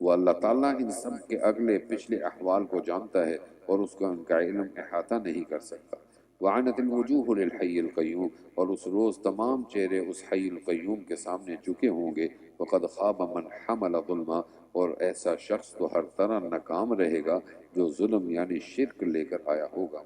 وہ اللہ تعالیٰ ان سب کے اگلے پچھلے احوال کو جانتا ہے اور اس کو ان کا علم احاطہ نہیں کر سکتا۔ وعنت الوجوہ للحی القیوم، اور اس روز تمام چہرے اس حی القیوم کے سامنے جھکے ہوں گے، وقد خاب من حمل ظلما، اور ایسا شخص تو ہر طرح ناکام رہے گا جو ظلم یعنی شرک لے کر آیا ہوگا۔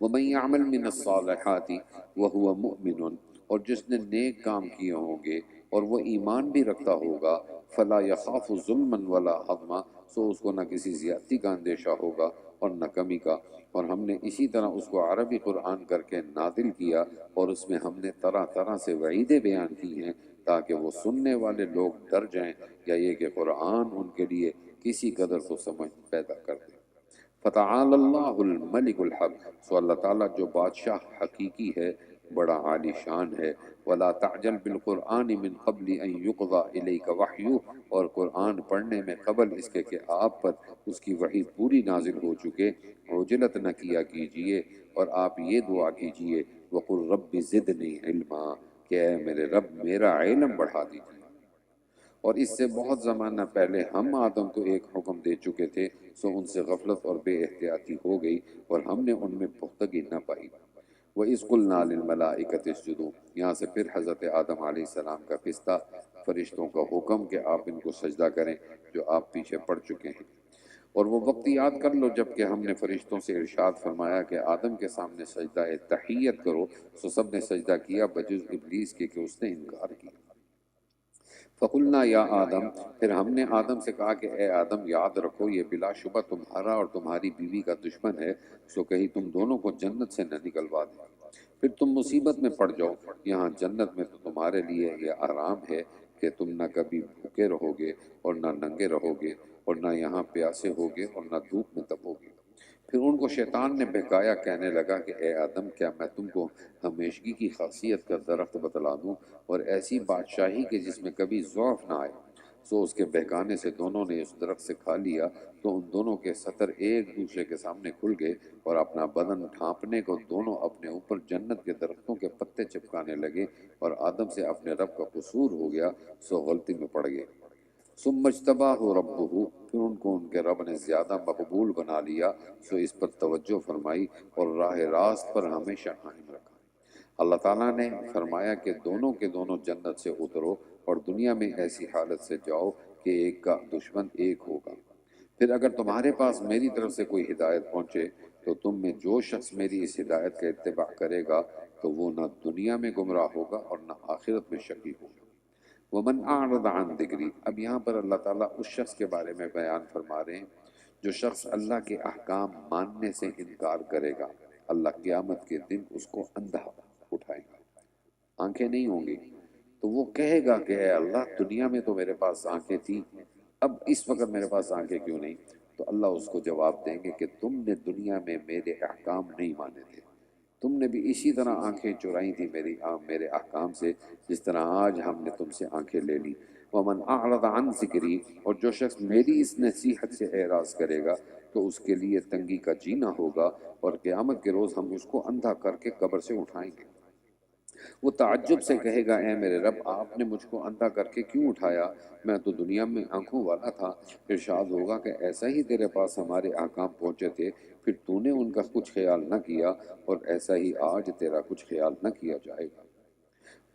وَمَن يَعْمَلْ مِنَ الصَّالِحَاتِ وَهُوَ مُؤْمِنٌ، اور جس نے نیک کام کیے ہوں گے اور وہ ایمان بھی رکھتا ہوگا، فلا یخاف ظلما ولا حظما، سو اس کو نہ کسی زیادتی کا اندیشہ ہوگا اور نہ کمی کا۔ اور ہم نے اسی طرح اس کو عربی قرآن کر کے نازل کیا، اور اس میں ہم نے طرح طرح سے وعیدیں بیان کی ہیں تاکہ وہ سننے والے لوگ ڈر جائیں، یا یہ کہ قرآن ان کے لیے کسی قدر تو سمجھ پیدا کر دے۔ فتعال اللہ الملک الحق، سو اللہ تعالیٰ جو بادشاہ حقیقی ہے بڑا عالی شان ہے۔ ولا تعجل بالقرآن من قبل ان یقضى الیک وحیہ، اور قرآن پڑھنے میں قبل اس کے کہ آپ پر اس کی وحی پوری نازل ہو چکے عجلت نہ کیا کیجئے، اور آپ یہ دعا کیجئے، وقل رب زدنی علما، کہ اے میرے رب میرا علم بڑھا دیجئے۔ اور اس سے بہت زمانہ پہلے ہم آدم کو ایک حکم دے چکے تھے، سو ان سے غفلت اور بے احتیاطی ہو گئی اور ہم نے ان میں پختگی نہ پائی۔ وَإِذْ قُلْنَا لِلْمَلَائِكَةِ اسْجُدُوا، یہاں سے پھر حضرت آدم علیہ السلام کا قصہ، فرشتوں کا حکم کہ آپ ان کو سجدہ کریں جو آپ پیچھے پڑ چکے ہیں۔ اور وہ وقت یاد کر لو جب کہ ہم نے فرشتوں سے ارشاد فرمایا کہ آدم کے سامنے سجدہ تحیت کرو، سو سب نے سجدہ کیا بجز ابلیس کے کہ اس نے انکار کیا۔ فقلنا یا آدم، پھر ہم نے آدم سے کہا کہ اے آدم یاد رکھو یہ بلا شبہ تمہارا اور تمہاری بیوی کا دشمن ہے، سو کہیں تم دونوں کو جنت سے نہ نکلوا دے، پھر تم مصیبت میں پڑ جاؤ۔ یہاں جنت میں تو تمہارے لیے یہ آرام ہے کہ تم نہ کبھی بھوکے رہو گے اور نہ ننگے رہو گے، اور نہ یہاں پیاسے ہوگے اور نہ دھوپ میں تپو گے۔ پھر ان کو شیطان نے بہکایا، کہنے لگا کہ اے آدم کیا میں تم کو ہمیشگی کی خاصیت کا درخت بتلا دوں اور ایسی بادشاہی کے جس میں کبھی ضعف نہ آئے؟ سو اس کے بہکانے سے دونوں نے اس درخت سے کھا لیا تو ان دونوں کے سطر ایک دوسرے کے سامنے کھل گئے، اور اپنا بدن ڈھانپنے کو دونوں اپنے اوپر جنت کے درختوں کے پتے چپکانے لگے، اور آدم سے اپنے رب کا قصور ہو گیا، سو غلطی میں پڑ گئے۔ ثم اجتباہ ربہ، پھر ان کو ان کے رب نے زیادہ مقبول بنا لیا، سو اس پر توجہ فرمائی اور راہ راست پر ہمیشہ قائم رکھا۔ اللہ تعالیٰ نے فرمایا کہ دونوں کے دونوں جنت سے اترو اور دنیا میں ایسی حالت سے جاؤ کہ ایک کا دشمن ایک ہوگا، پھر اگر تمہارے پاس میری طرف سے کوئی ہدایت پہنچے تو تم میں جو شخص میری اس ہدایت کا اتباع کرے گا تو وہ نہ دنیا میں گمراہ ہوگا اور نہ آخرت میں شقی ہوگا۔ وَمَنْ أَعْرَضَ عَنْ ذِكْرِي، اب یہاں پر اللہ تعالیٰ اس شخص کے بارے میں بیان فرما رہے ہیں جو شخص اللہ کے احکام ماننے سے انکار کرے گا، اللہ قیامت کے دن اس کو اندھا اٹھائے گا، آنکھیں نہیں ہوں گی، تو وہ کہے گا کہ اے اللہ دنیا میں تو میرے پاس آنکھیں تھیں، اب اس وقت میرے پاس آنکھیں کیوں نہیں؟ تو اللہ اس کو جواب دیں گے کہ تم نے دنیا میں میرے احکام نہیں مانے تھے، تم نے بھی اسی طرح آنکھیں چرائی تھی میرے احکام سے، جس طرح آج ہم نے تم سے آنکھیں لے لی۔ وَمَنْ أَعْرَضَ عَنْ ذِكْرِي، اور جو شخص میری اس نصیحت سے اعراض کرے گا تو اس کے لیے تنگی کا جینا ہوگا، اور قیامت کے روز ہم اس کو اندھا کر کے قبر سے اٹھائیں گے۔ وہ تعجب سے کہے گا اے میرے رب، آپ نے مجھ کو اندھا کر کے کیوں اٹھایا؟ میں تو دنیا میں آنکھوں والا تھا۔ ارشاد ہوگا کہ ایسا ہی تیرے پاس ہمارے احکام پہنچے تھے، پھر تو نے ان کا کچھ خیال نہ کیا، اور ایسا ہی آج تیرا کچھ خیال نہ کیا جائے گا۔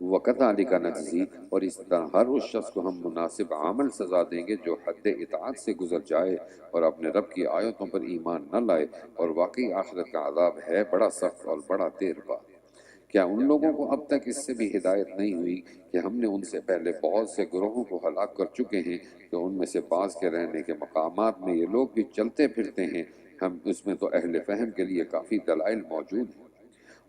وَكَذَلِكَ نَجْزِي، اور اس طرح ہر اس شخص کو ہم مناسب عمل سزا دیں گے جو حد اطاعت سے گزر جائے اور اپنے رب کی آیتوں پر ایمان نہ لائے، اور واقعی آخرت کا عذاب ہے بڑا سخت اور بڑا دیر بعد۔ کیا ان لوگوں کو اب تک اس سے بھی ہدایت نہیں ہوئی کہ ہم نے ان سے پہلے بہت سے گروہوں کو ہلاک کر چکے ہیں کہ ان میں سے بعض کے رہنے کے مقامات میں یہ لوگ بھی چلتے پھرتے ہیں، ہم اس میں تو اہل فہم کے لیے کافی دلائل موجود ہیں۔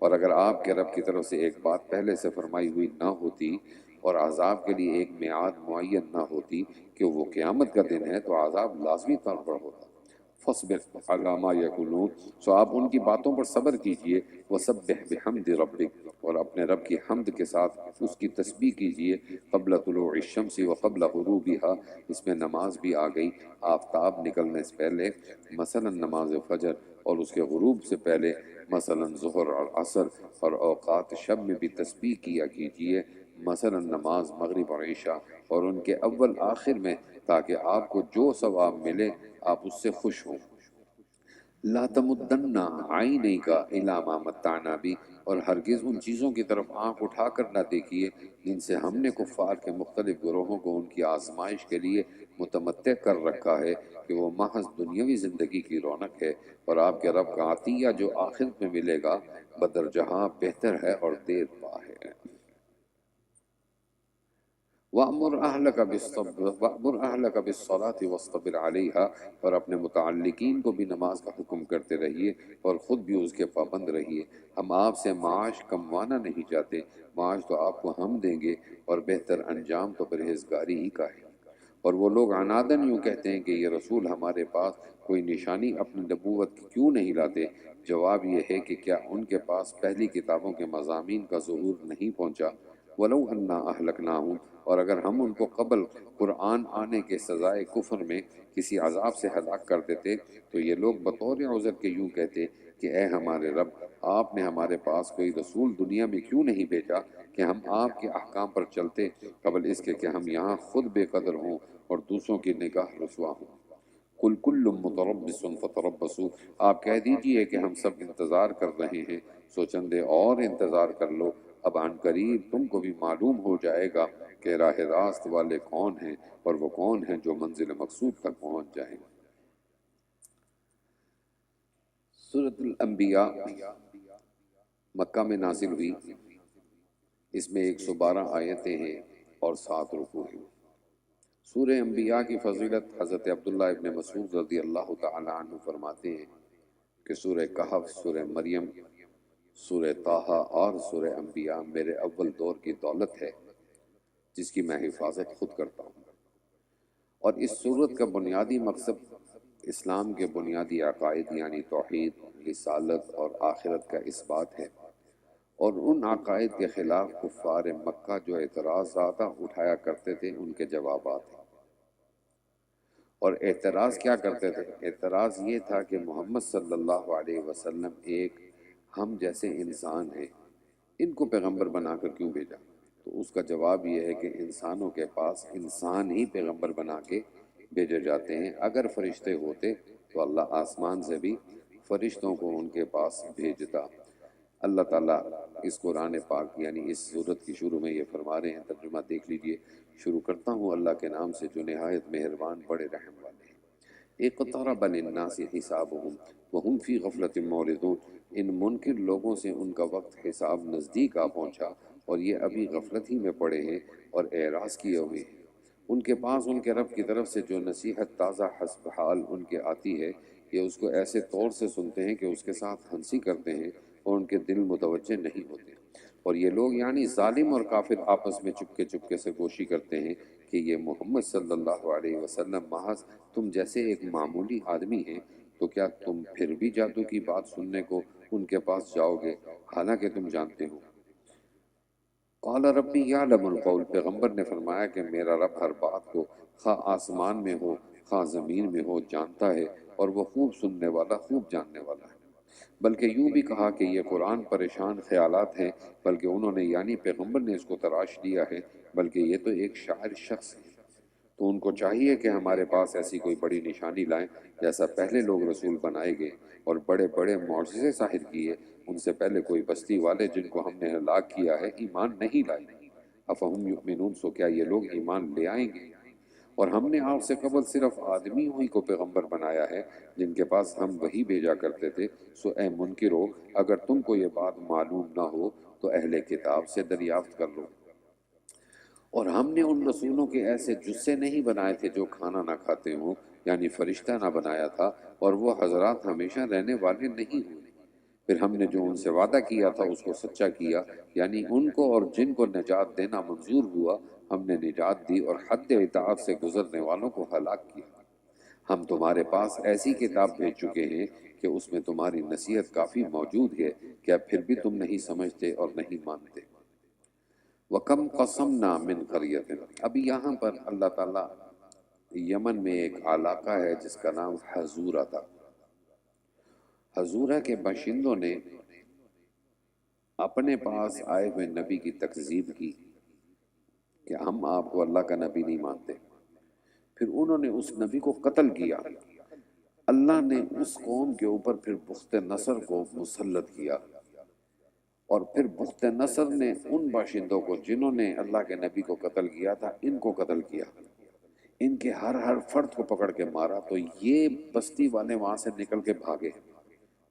اور اگر آپ کے رب کی طرف سے ایک بات پہلے سے فرمائی ہوئی نہ ہوتی اور عذاب کے لیے ایک میعاد معین نہ ہوتی کہ وہ قیامت کا دن ہے، تو عذاب لازمی طور پر ہوتا۔ فَاصْبِرْ عَلَىٰ مَا يَقُولُونَ، سو آپ ان کی باتوں پر صبر کیجئے، وَسَبِّحْ بِحَمْدِ رَبِّكَ، اور اپنے رب کی حمد کے ساتھ اس کی تسبیح کیجئے، قبل طلوع الشمس وقبل غروبها، اس میں نماز بھی آ گئی، آفتاب نکلنے سے پہلے مثلا نماز فجر، اور اس کے غروب سے پہلے مثلا ظہر اور عصر، اور اوقات شب میں بھی تسبیح کیا کیجئے، مثلا نماز مغرب اور عشاء، اور ان کے اول آخر میں، تاکہ آپ کو جو ثواب ملے آپ اس سے خوش ہوں۔ لا تمدن عینیک الی ما متعنا بی، اور ہرگز ان چیزوں کی طرف آنکھ اٹھا کر نہ دیکھیے جن سے ہم نے کفار کے مختلف گروہوں کو ان کی آزمائش کے لیے متمتع کر رکھا ہے کہ وہ محض دنیاوی زندگی کی رونق ہے، اور آپ کے رب کا عطیہ جو آخرت میں ملے گا بدرجہاں بہتر ہے اور دیر پا ہے۔ وَأْمُرْ أَهْلَكَ بِالصَّلَاةِ وَاصْطَبِرْ عَلَيْهَا، اور اپنے متعلقین کو بھی نماز کا حکم کرتے رہیے اور خود بھی اس کے پابند رہیے۔ ہم آپ سے معاش کموانا نہیں چاہتے، معاش تو آپ کو ہم دیں گے، اور بہتر انجام تو پرہیزگاری ہی کا ہے۔ اور وہ لوگ عناداً یوں کہتے ہیں کہ یہ رسول ہمارے پاس کوئی نشانی اپنی نبوت کی کیوں نہیں لاتے؟ جواب یہ ہے کہ کیا ان کے پاس پہلی کتابوں کے مضامین کا ظہور نہیں پہنچا؟ وَلَوْ أَنَّا أَهْلَكْنَاهُمْ، اور اگر ہم ان کو قبل قرآن آنے کے سزائے کفر میں کسی عذاب سے ہلاک کر دیتے تو یہ لوگ بطور عذر کے یوں کہتے کہ اے ہمارے رب، آپ نے ہمارے پاس کوئی رسول دنیا میں کیوں نہیں بھیجا کہ ہم آپ کے احکام پر چلتے قبل اس کے کہ ہم یہاں خود بے قدر ہوں اور دوسروں کی نگاہ رسوا ہوں۔ قُلْ كُلٌّ مُتَرَبِّصٌ فَتَرَبَّصُوا، آپ کہہ دیجئے کہ ہم سب انتظار کر رہے ہیں، سو چندے اور انتظار کر لو، اب عن قریب تم کو بھی معلوم ہو جائے گا کہ راہ راست والے کون ہیں، اور وہ کون ہیں جو منزل مقصود تک پہنچ جائیں۔ سورۃ الانبیاء مکہ میں نازل ہوئی، اس میں 112 آیتیں ہیں اور 7 رکوع ہیں۔ سورہ انبیاء کی فضیلت حضرت عبداللہ ابن مسعود رضی اللہ تعالی عنہ فرماتے ہیں کہ سورہ کہف، سورہ مریم، سورہ طٰہٰ اور سورہ انبیاء میرے اول دور کی دولت ہے جس کی میں حفاظت خود کرتا ہوں۔ اور اس سورت کا بنیادی مقصد اسلام کے بنیادی عقائد یعنی توحید، رسالت اور آخرت کا اثبات ہے، اور ان عقائد کے خلاف کفار مکہ جو اعتراضات اٹھایا کرتے تھے ان کے جوابات ہیں۔ اور اعتراض کیا کرتے تھے؟ اعتراض یہ تھا کہ محمد صلی اللہ علیہ وسلم ایک ہم جیسے انسان ہیں، ان کو پیغمبر بنا کر کیوں بھیجا؟ تو اس کا جواب یہ ہے کہ انسانوں کے پاس انسان ہی پیغمبر بنا کے بھیجے جاتے ہیں، اگر فرشتے ہوتے تو اللہ آسمان سے بھی فرشتوں کو ان کے پاس بھیجتا۔ اللہ تعالیٰ اس قرآن پاک یعنی اس سورت کی شروع میں یہ فرما رہے ہیں، ترجمہ دیکھ لیجئے۔ شروع کرتا ہوں اللہ کے نام سے جو نہایت مہربان بڑے رحم والے ہیں۔ اقترب للناس حسابهم وهم فی غفلت معرضون، ان منکر لوگوں سے ان کا وقت حساب نزدیک آ پہنچا اور یہ ابھی غفلت ہی میں پڑے ہیں اور اعراض کیے ہوئے ہیں۔ ان کے پاس ان کے رب کی طرف سے جو نصیحت تازہ حسب حال ان کے آتی ہے، یہ اس کو ایسے طور سے سنتے ہیں کہ اس کے ساتھ ہنسی کرتے ہیں اور ان کے دل متوجہ نہیں ہوتے۔ اور یہ لوگ یعنی ظالم اور کافر آپس میں چپکے سے کوشش کرتے ہیں کہ یہ محمد صلی اللہ علیہ وسلم محض تم جیسے ایک معمولی آدمی ہیں، تو کیا تم پھر بھی جادو کی بات سننے کو ان کے پاس جاؤ گے حالانکہ تم جانتے ہو؟ قال ربی یعلم القول، پیغمبر نے فرمایا کہ میرا رب ہر بات کو خواہ آسمان میں ہو خواہ زمین میں ہو جانتا ہے، اور وہ خوب سننے والا خوب جاننے والا ہے۔ بلکہ یوں بھی کہا کہ یہ قرآن پریشان خیالات ہیں، بلکہ انہوں نے یعنی پیغمبر نے اس کو تراش لیا ہے، بلکہ یہ تو ایک شاعر شخص ہے۔ تو ان کو چاہیے کہ ہمارے پاس ایسی کوئی بڑی نشانی لائیں جیسا پہلے لوگ رسول بنائے گئے اور بڑے بڑے معجزے ظاہر کیے، ان سے پہلے کوئی بستی والے جن کو ہم نے ہلاک کیا ہے ایمان نہیں لائے۔ افہم یؤمنون، سو کیا یہ لوگ ایمان لے آئیں گے؟ اور ہم نے آپ سے قبل صرف آدمیوں ہی کو پیغمبر بنایا ہے جن کے پاس ہم وہی بھیجا کرتے تھے، سو اے منکرو اگر تم کو یہ بات معلوم نہ ہو تو اہل کتاب سے دریافت کر لو۔ اور ہم نے ان رسولوں کے ایسے جسے نہیں بنائے تھے جو کھانا نہ کھاتے ہوں، یعنی فرشتہ نہ بنایا تھا، اور وہ حضرات ہمیشہ رہنے والے نہیں ہوئے۔ پھر ہم نے جو ان سے وعدہ کیا تھا اس کو سچا کیا، یعنی ان کو اور جن کو نجات دینا منظور ہوا ہم نے نجات دی، اور حد اطاعت سے گزرنے والوں کو ہلاک کیا۔ ہم تمہارے پاس ایسی کتاب بھیج چکے ہیں کہ اس میں تمہاری نصیحت کافی موجود ہے، کیا پھر بھی تم نہیں سمجھتے اور نہیں مانتے؟ وَكَمْ قَصَمْنَا مِنْ قَرْيَةٍ، ابھی یہاں پر اللہ تعالیٰ یمن میں ایک علاقہ ہے جس کا نام حضورہ تھا۔ حضورہ کے باشندوں نے اپنے پاس آئے ہوئے نبی کی تکذیب کی کہ ہم آپ کو اللہ کا نبی نہیں مانتے۔ پھر انہوں نے اس نبی کو قتل کیا۔ اللہ نے اس قوم کے اوپر پھر بخت نصر کو مسلط کیا، اور پھر بخت نصر نے ان باشندوں کو جنہوں نے اللہ کے نبی کو قتل کیا تھا ان کو قتل کیا، ان کے ہر فرد کو پکڑ کے مارا، تو یہ بستی والے وہاں سے نکل کے بھاگے۔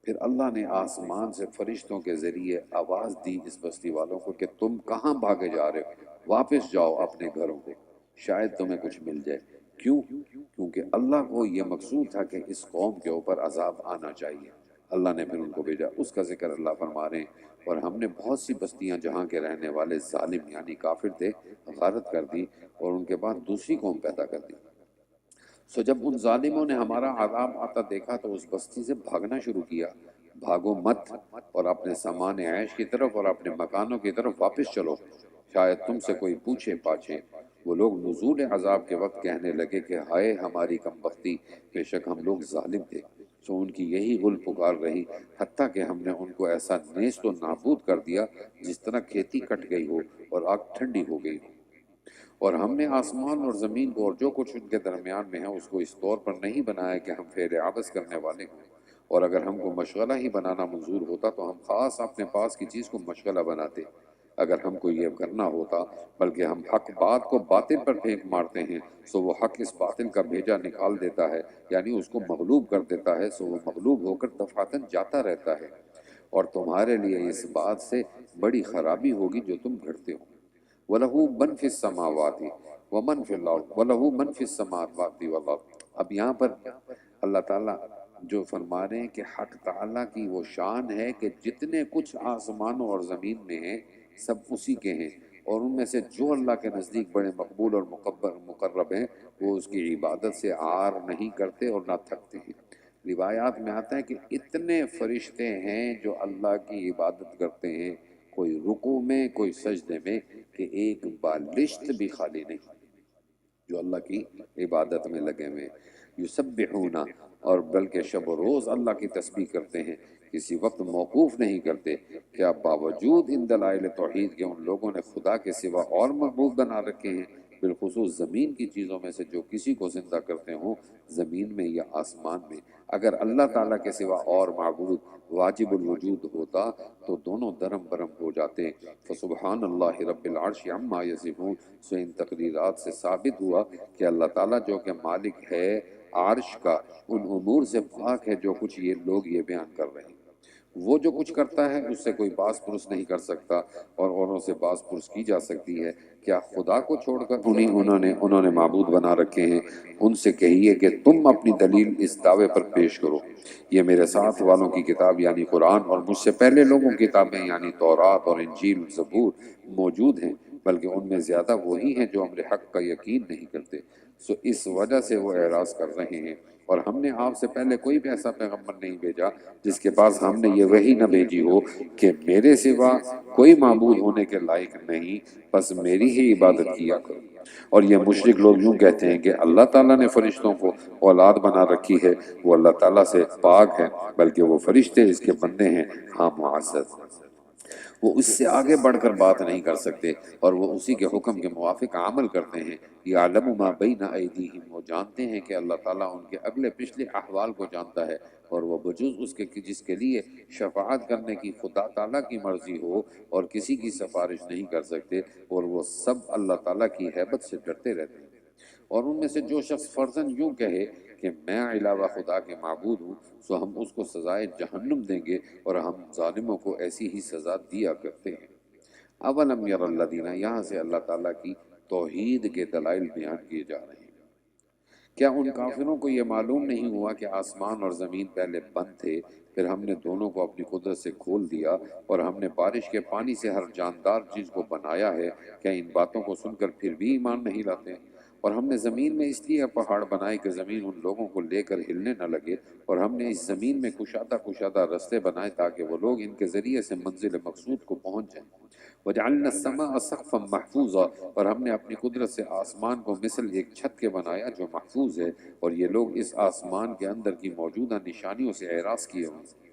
پھر اللہ نے آسمان سے فرشتوں کے ذریعے آواز دی اس بستی والوں کو کہ تم کہاں بھاگے جا رہے ہو، واپس جاؤ اپنے گھروں کو، شاید تمہیں کچھ مل جائے۔ کیوں؟ کیونکہ اللہ کو یہ مقصود تھا کہ اس قوم کے اوپر عذاب آنا چاہیے۔ اللہ نے پھر ان کو بھیجا۔ اس کا ذکر اللہ فرما رہے ہیں، اور ہم نے بہت سی بستیاں جہاں کے رہنے والے ظالم یعنی کافر تھے غارت کر دی، اور ان کے بعد دوسری قوم پیدا کر دی۔ سو جب ان ظالموں نے ہمارا عذاب آتا دیکھا تو اس بستی سے بھاگنا شروع کیا۔ بھاگو مت، اور اپنے سامان عیش کی طرف اور اپنے مکانوں کی طرف واپس چلو، شاید تم سے کوئی پوچھے پاچھے۔ وہ لوگ نزول عذاب کے وقت کہنے لگے کہ ہائے ہماری کم بختی، بے شک ہم لوگ ظالم تھے۔ سو ان کی یہی غل پکار رہی، حتیٰ کہ ہم نے ان کو ایسا نیست و نابود کر دیا جس طرح کھیتی کٹ گئی ہو اور آگ ٹھنڈی ہو گئی ہو۔ اور ہم نے آسمان اور زمین کو اور جو کچھ ان کے درمیان میں ہے اس کو اس طور پر نہیں بنایا کہ ہم فعل عبث کرنے والے ہوں، اور اگر ہم کو مشغلہ ہی بنانا منظور ہوتا تو ہم خاص اپنے پاس کی چیز کو مشغلہ بناتے۔ اگر ہم کو یہ کرنا ہوتا، بلکہ ہم حق بات کو باطل پر پھینک مارتے ہیں، سو وہ حق اس باطل کا بھیجا نکال دیتا ہے، یعنی اس کو مغلوب کر دیتا ہے، سو وہ مغلوب ہو کر دفعتاً جاتا رہتا ہے، اور تمہارے لیے اس بات سے بڑی خرابی ہوگی جو تم گھڑتے ہو۔ وَلَهُ مَنْ فِي السَّمَاوَاتِ وَمَنْ فِي الْأَرْضِ وَلَهُ مَنْ فِي السَّمَاوَاتِ وَالْأَرْضِ۔ اب یہاں پر اللہ تعالیٰ جو فرما رہے ہیں کہ حق تعالیٰ کی وہ شان ہے کہ جتنے کچھ آسمانوں اور زمین میں ہیں سب اسی کے ہیں، اور ان میں سے جو اللہ کے نزدیک بڑے مقبول اور مقرب ہیں وہ اس کی عبادت سے عار نہیں کرتے اور نہ تھکتے ہیں۔ روایات میں آتا ہے کہ اتنے فرشتے ہیں جو اللہ کی عبادت کرتے ہیں، کوئی رکوع میں کوئی سجدے میں، کہ ایک بالشت بھی خالی نہیں، جو اللہ کی عبادت میں لگے ہوئے یسبحون، اور بلکہ شب و روز اللہ کی تسبیح کرتے ہیں، کسی وقت موقوف نہیں کرتے۔ کیا باوجود ان دلائل توحید کے ان لوگوں نے خدا کے سوا اور معبود بنا رکھے ہیں، بالخصوص زمین کی چیزوں میں سے جو کسی کو زندہ کرتے ہوں، زمین میں یا آسمان میں۔ اگر اللہ تعالیٰ کے سوا اور معبود واجب الوجود ہوتا تو دونوں درم برم ہو جاتے۔ فسبحان اللہ رب العرش عما یصفون، سو ان تقریرات سے ثابت ہوا کہ اللہ تعالیٰ جو کہ مالک ہے عرش کا ان امور سے پاک ہے جو کچھ یہ لوگ یہ بیان کر رہے ہیں۔ وہ جو کچھ کرتا ہے اس سے کوئی باز پرس نہیں کر سکتا اور اوروں سے باز پرس کی جا سکتی ہے۔ کیا خدا کو چھوڑ کر انہوں نے معبود بنا رکھے ہیں؟ ان سے کہیے کہ تم اپنی دلیل اس دعوے پر پیش کرو۔ یہ میرے ساتھ والوں کی کتاب یعنی قرآن اور مجھ سے پہلے لوگوں کی کتابیں یعنی تورات اور انجیل زبور موجود ہیں، بلکہ ان میں زیادہ وہی ہیں جو امر حق کا یقین نہیں کرتے، سو اس وجہ سے وہ اعراض کر رہے ہیں۔ اور ہم نے آپ سے پہلے کوئی بھی ایسا پیغمبر نہیں بھیجا جس کے پاس ہم نے یہ وحی نہ بھیجی ہو کہ میرے سوا کوئی معبود ہونے کے لائق نہیں، بس میری ہی عبادت کیا کرو۔ اور یہ مشرک لوگ یوں کہتے ہیں کہ اللہ تعالیٰ نے فرشتوں کو اولاد بنا رکھی ہے، وہ اللہ تعالیٰ سے پاک ہے، بلکہ وہ فرشتے اس کے بندے ہیں، ہاں معزز۔ وہ اس سے آگے بڑھ کر بات نہیں کر سکتے اور وہ اسی کے حکم کے موافق عمل کرتے ہیں۔ یعلم ما بین ایدیہم، وہ جانتے ہیں کہ اللہ تعالیٰ ان کے اگلے پچھلے احوال کو جانتا ہے، اور وہ بجز اس کے جس کے لیے شفاعت کرنے کی خدا تعالیٰ کی مرضی ہو اور کسی کی سفارش نہیں کر سکتے، اور وہ سب اللہ تعالیٰ کی ہیبت سے ڈرتے رہتے ہیں۔ اور ان میں سے جو شخص فرضاً یوں کہے کہ میں علاوہ خدا کے معبود ہوں، سو ہم اس کو سزائے جہنم دیں گے، اور ہم ظالموں کو ایسی ہی سزا دیا کرتے ہیں۔ اولم یر الذین، یہاں سے اللہ تعالیٰ کی توحید کے دلائل بیان کیے جا رہے ہیں۔ کیا ان کافروں کو یہ معلوم نہیں ہوا کہ آسمان اور زمین پہلے بند تھے، پھر ہم نے دونوں کو اپنی قدرت سے کھول دیا، اور ہم نے بارش کے پانی سے ہر جاندار چیز کو بنایا ہے؟ کیا ان باتوں کو سن کر پھر بھی ایمان نہیں لاتے؟ اور ہم نے زمین میں اس لیے پہاڑ بنائے کہ زمین ان لوگوں کو لے کر ہلنے نہ لگے، اور ہم نے اس زمین میں کشادہ کشادہ رستے بنائے تاکہ وہ لوگ ان کے ذریعے سے منزل مقصود کو پہنچ جائیں۔ وَجَعَلْنَا السَّمَاءَ سَقْفًا مَحْفُوظًا، اور ہم نے اپنی قدرت سے آسمان کو مثل ایک چھت کے بنایا جو محفوظ ہے، اور یہ لوگ اس آسمان کے اندر کی موجودہ نشانیوں سے اعراض کیے ہوئے ہیں۔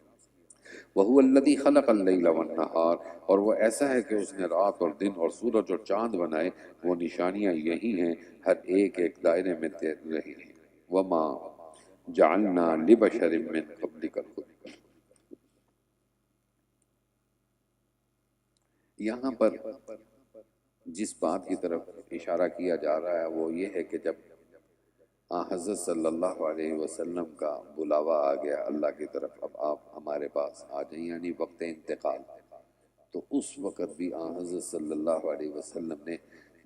وَهُوَ الَّذِي خَلَقَ اللَّيْلَ وَالنَّهَارَ، اور وہ ایسا ہے کہ اس نے رات اور دن اور سورج اور چاند بنائے، وہ نشانیاں یہی ہیں، ہر ایک ایک دائرے میں تیر رہی ہیں۔ وَمَا جَعَلْنَا لِبَشَرٍ مِّن قَبْلِكَ الْخُلْدَ۔ یہاں پر جس بات کی طرف اشارہ کیا جا رہا ہے وہ یہ ہے کہ جب حضرت صلی اللہ علیہ وسلم کا بلاوا آ گیا اللہ کی طرف، اب آپ ہمارے پاس آ جائیں، یعنی وقت انتقال، تو اس وقت بھی حضرت صلی اللہ علیہ وسلم نے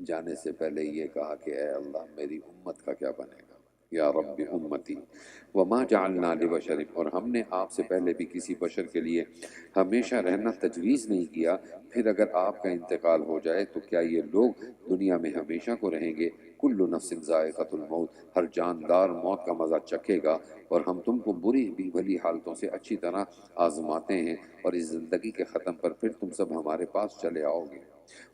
جانے سے پہلے یہ کہا کہ اے اللہ میری امت کا کیا بنے گا، یا رب امتی وما جعلنا لبشر، اور ہم نے آپ سے پہلے بھی کسی بشر کے لیے ہمیشہ رہنا تجویز نہیں کیا، پھر اگر آپ کا انتقال ہو جائے تو کیا یہ لوگ دنیا میں ہمیشہ کو رہیں گے؟ کل نفس ذائقۃ الموت، ہر جاندار موت کا مزہ چکھے گا، اور ہم تم کو بری بھی بھلی حالتوں سے اچھی طرح آزماتے ہیں، اور اس زندگی کے ختم پر پھر تم سب ہمارے پاس چلے آؤ گے۔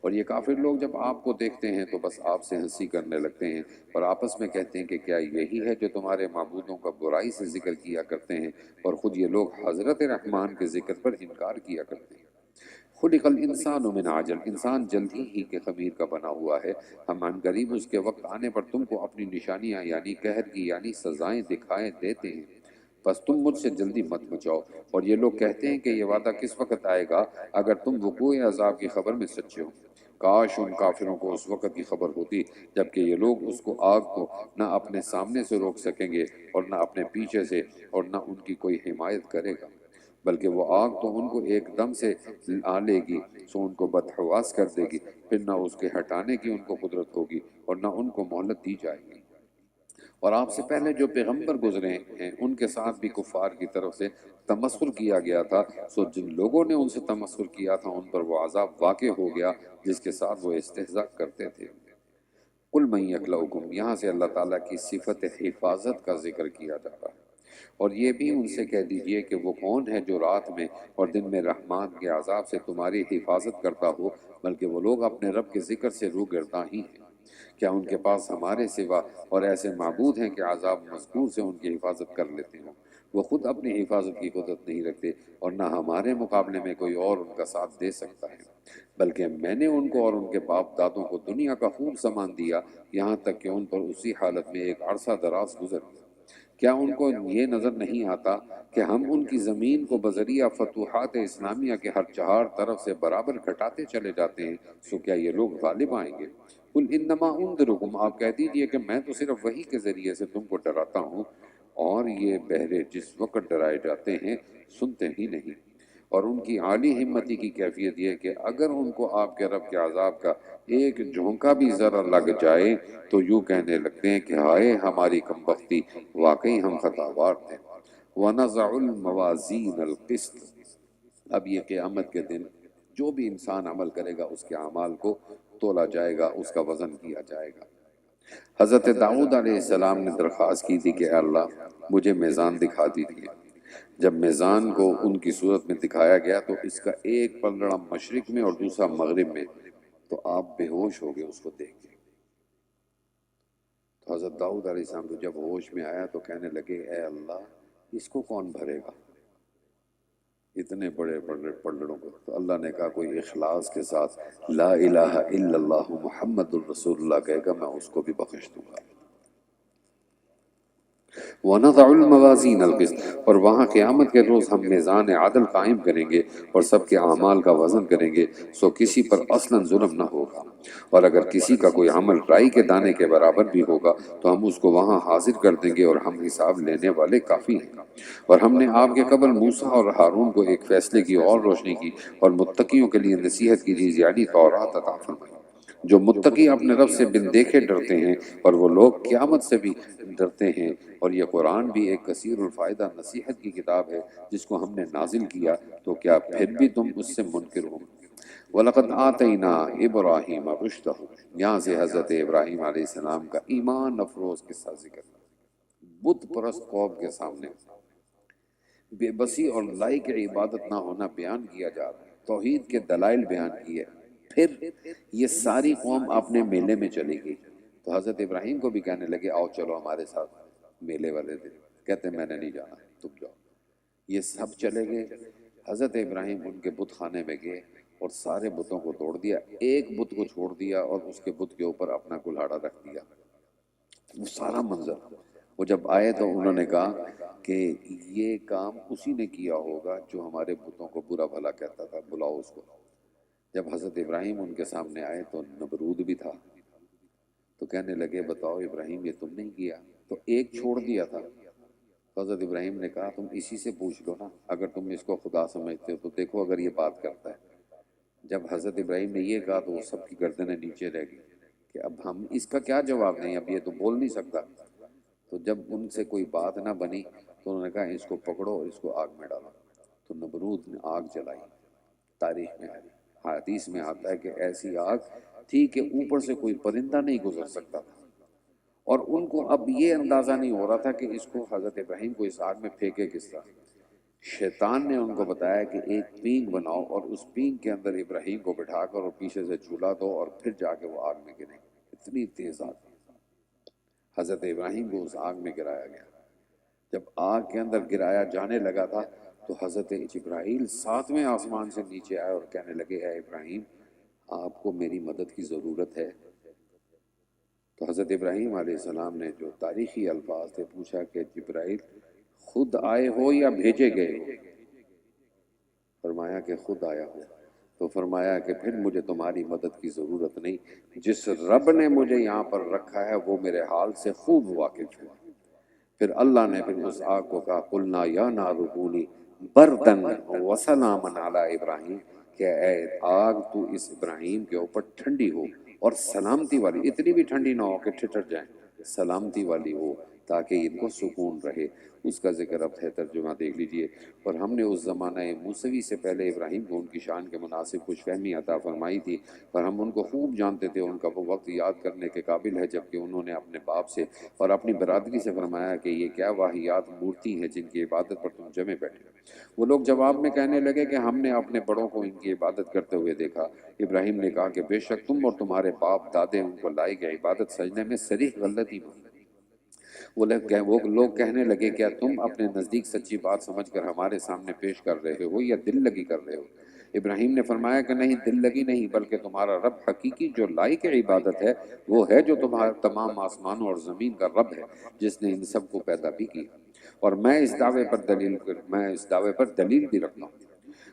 اور یہ کافر لوگ جب آپ کو دیکھتے ہیں تو بس آپ سے ہنسی کرنے لگتے ہیں، اور آپس میں کہتے ہیں کہ کیا یہی ہے جو تمہارے معبودوں کا برائی سے ذکر کیا کرتے ہیں، اور خود یہ لوگ حضرت رحمان کے ذکر پر انکار کیا کرتے ہیں۔ خلق الانسان من عجل، انسان جلدی ہی کے خمیر کا بنا ہوا ہے، ہم عن قریب اس کے وقت آنے پر تم کو اپنی نشانیاں یعنی قہر کی یعنی سزائیں دکھائے دیتے ہیں، بس تم مجھ سے جلدی مت بچاؤ۔ اور یہ لوگ کہتے ہیں کہ یہ وعدہ کس وقت آئے گا اگر تم وقوع عذاب کی خبر میں سچے ہو۔ کاش ان کافروں کو اس وقت کی خبر ہوتی جبکہ یہ لوگ اس کو آگ کو نہ اپنے سامنے سے روک سکیں گے اور نہ اپنے پیچھے سے، اور نہ ان کی کوئی حمایت کرے گا، بلکہ وہ آگ تو ان کو ایک دم سے آ لے گی، سو ان کو بدحواس کر دے گی، پھر نہ اس کے ہٹانے کی ان کو قدرت ہوگی اور نہ ان کو مہلت دی جائے گی۔ اور آپ سے پہلے جو پیغمبر گزرے ہیں ان کے ساتھ بھی کفار کی طرف سے تمسخر کیا گیا تھا، سو جن لوگوں نے ان سے تمسخر کیا تھا ان پر وہ عذاب واقع ہو گیا جس کے ساتھ وہ استہزاء کرتے تھے۔ قل من یکلؤکم، یہاں سے اللہ تعالیٰ کی صفت حفاظت کا ذکر کیا جا رہا ہے، اور یہ بھی ان سے کہہ دیجئے کہ وہ کون ہے جو رات میں اور دن میں رحمان کے عذاب سے تمہاری حفاظت کرتا ہو، بلکہ وہ لوگ اپنے رب کے ذکر سے روگرداں ہی ہیں۔ کیا ان کے پاس ہمارے سوا اور ایسے معبود ہیں کہ عذاب مذکور سے ان کی حفاظت کر لیتے ہوں؟ وہ خود اپنی حفاظت کی قدرت نہیں رکھتے اور نہ ہمارے مقابلے میں کوئی اور ان کا ساتھ دے سکتا ہے، بلکہ میں نے ان کو اور ان کے باپ دادوں کو دنیا کا خوب سامان دیا، یہاں تک کہ ان پر اسی حالت میں ایک عرصہ دراز گزر گیا۔ کیا ان کو یہ نظر نہیں آتا کہ ہم ان کی زمین کو بذریعہ فتوحات اسلامیہ کے ہر چہار طرف سے برابر گھٹاتے چلے جاتے ہیں؟ سو کیا یہ لوگ غالب آئیں گے؟ قل انما انذرکم، آپ کہہ دیجئے کہ میں تو صرف وحی کے ذریعے سے تم کو ڈراتا ہوں، اور یہ بہرے جس وقت ڈرائے جاتے ہیں سنتے ہی نہیں۔ اور ان کی عالی ہمتی کی کیفیت یہ کہ اگر ان کو آپ کے رب کے عذاب کا ایک جھونکا بھی ذرا لگ جائے تو یوں کہنے لگتے ہیں کہ ہائے ہماری کم بختی، واقعی ہم خطاوار تھے۔ وَنَضَعُ الْمَوَازِينَ الْقِسْطَ، اب یہ قیامت کے دن جو بھی انسان عمل کرے گا اس کے اعمال کو تولا جائے گا، اس کا وزن کیا جائے گا۔ حضرت داؤد علیہ السلام نے درخواست کی تھی کہ اے اللہ مجھے میزان دکھا دیجیے۔ جب میزان کو ان کی صورت میں دکھایا گیا تو اس کا ایک پلڑا مشرق میں اور دوسرا مغرب میں، تو آپ بے ہوش ہو گئے اس کو دیکھ کے۔ تو حضرت داؤد علیہ السلام کو جب ہوش میں آیا تو کہنے لگے اے اللہ اس کو کون بھرے گا، اتنے بڑے بڑے پلڑوں کو؟ تو اللہ نے کہا کوئی اخلاص کے ساتھ لا الہ الا اللہ محمد الرسول اللہ کہے گا میں اس کو بھی بخش دوں گا۔ وَنَضَعُ الْمَوَازِينَ الْقِسْطَ، اور وہاں قیامت کے روز ہم میزان عدل قائم کریں گے اور سب کے اعمال کا وزن کریں گے، سو کسی پر اصلاً ظلم نہ ہوگا، اور اگر کسی کا کوئی عمل رائی کے دانے کے برابر بھی ہوگا تو ہم اس کو وہاں حاضر کر دیں گے اور ہم حساب لینے والے کافی ہیں۔ اور ہم نے آپ کے قبل موسیٰ اور ہارون کو ایک فیصلے کی اور روشنی کی اور متقیوں کے لیے نصیحت کی چیز یعنی تورات عطا فرمائی۔ جو متقی اپنے رب سے بن دیکھے ڈرتے ہیں اور وہ لوگ قیامت سے بھی ڈرتے ہیں، اور یہ قرآن بھی ایک کثیر الفائدہ نصیحت کی کتاب ہے جس کو ہم نے نازل کیا، تو کیا پھر بھی تم اس سے منکر ہو؟ وَلَقَدْ آتَيْنَا إِبْرَاهِيمَ رُشْدَهُ، یہاں سے حضرت ابراہیم علیہ السلام کا ایمان افروز قصہ ذکر، بت پرست قوم کے سامنے بے بسی اور لائق عبادت نہ ہونا بیان کیا جا رہا ہے، توحید کے دلائل بیان کیے، پھر یہ ساری قوم اپنے میلے میں چلی گئی تو حضرت ابراہیم کو بھی کہنے لگے آؤ چلو ہمارے ساتھ میلے والے دن، کہتے میں نے نہیں جانا تم جاؤ۔ یہ سب چلے گئے، حضرت ابراہیم ان کے بت خانے میں گئے اور سارے بتوں کو توڑ دیا، ایک بت کو چھوڑ دیا اور اس کے بت کے اوپر اپنا کلہاڑا رکھ دیا۔ وہ سارا منظر، وہ جب آئے تو انہوں نے کہا کہ یہ کام اسی نے کیا ہوگا جو ہمارے بتوں کو برا بھلا کہتا تھا، بلاؤ اس کو۔ جب حضرت ابراہیم ان کے سامنے آئے تو نمرود بھی تھا، تو کہنے لگے بتاؤ ابراہیم یہ تم نے کیا؟ تو ایک چھوڑ دیا تھا۔ تو حضرت ابراہیم نے کہا تم اسی سے پوچھ لو نا، اگر تم اس کو خدا سمجھتے ہو تو دیکھو اگر یہ بات کرتا ہے۔ جب حضرت ابراہیم نے یہ کہا تو وہ سب کی گردنیں نیچے رہ گئی کہ اب ہم اس کا کیا جواب دیں، اب یہ تو بول نہیں سکتا۔ تو جب ان سے کوئی بات نہ بنی تو انہوں نے کہا اس کو پکڑو اور اس کو آگ میں ڈالو۔ تو نمرود نے آگ جلائی، تاریخ میں آئی، حدیث میں آتا ہے کہ ایسی آگ تھی کہ اوپر سے کوئی پرندہ نہیں گزر سکتا تھا، اور ان کو اب یہ اندازہ نہیں ہو رہا تھا کہ اس کو حضرت ابراہیم کو اس آگ میں پھینکے کس طرح۔ شیطان نے ان کو بتایا کہ ایک پینگ بناؤ اور اس پینگ کے اندر ابراہیم کو بٹھا کر اور پیچھے سے جھولا دو اور پھر جا کے وہ آگ میں گریں۔ اتنی تیز آگ، حضرت ابراہیم کو اس آگ میں گرایا گیا۔ جب آگ کے اندر گرایا جانے لگا تھا تو حضرت جبرائیل 7ویں آسمان سے نیچے آئے اور کہنے لگے اے ابراہیم آپ کو میری مدد کی ضرورت ہے؟ تو حضرت ابراہیم علیہ السلام نے جو تاریخی الفاظ تھے پوچھا کہ جبرائیل خود آئے ہو یا بھیجے گئے ہو؟ فرمایا کہ خود آیا ہو۔ تو فرمایا کہ پھر مجھے تمہاری مدد کی ضرورت نہیں، جس رب نے مجھے یہاں پر رکھا ہے وہ میرے حال سے خوب واقف ہوا۔ پھر اللہ نے پھر اس آگ کو کہا قلنا یا نار کونی بردن وسلاما علی ابراہیم، کہ اے آگ تو اس ابراہیم کے اوپر ٹھنڈی ہو اور سلامتی والی، اتنی بھی ٹھنڈی نہ ہو کہ ٹھٹر جائیں، سلامتی والی ہو تاکہ ان کو سکون رہے۔ اس کا ذکر اب ہے، ترجمہ دیکھ لیجئے۔ اور ہم نے اس زمانہ موسوی سے پہلے ابراہیم کو ان کی شان کے مناسب خوش فہمی عطا فرمائی تھی، اور ہم ان کو خوب جانتے تھے۔ ان کا وہ وقت یاد کرنے کے قابل ہے جبکہ انہوں نے اپنے باپ سے اور اپنی برادری سے فرمایا کہ یہ کیا واہیات مورتی ہیں جن کی عبادت پر تم جمے بیٹھے۔ وہ لوگ جواب میں کہنے لگے کہ ہم نے اپنے بڑوں کو ان کی عبادت کرتے ہوئے دیکھا۔ ابراہیم نے کہا کہ بے شک تم اور تمہارے باپ دادے ان کو لائی گئی عبادت سجنے میں صریح غلطی میں۔ وہ لوگ کہنے لگے کیا تم اپنے نزدیک سچی بات سمجھ کر ہمارے سامنے پیش کر رہے ہو یا دل لگی کر رہے ہو؟ ابراہیم نے فرمایا کہ نہیں، دل لگی نہیں، بلکہ تمہارا رب حقیقی جو لائق عبادت ہے وہ ہے جو تمہارا تمام آسمانوں اور زمین کا رب ہے، جس نے ان سب کو پیدا بھی کیا، اور میں اس دعوے پر دلیل بھی رکھتا ہوں۔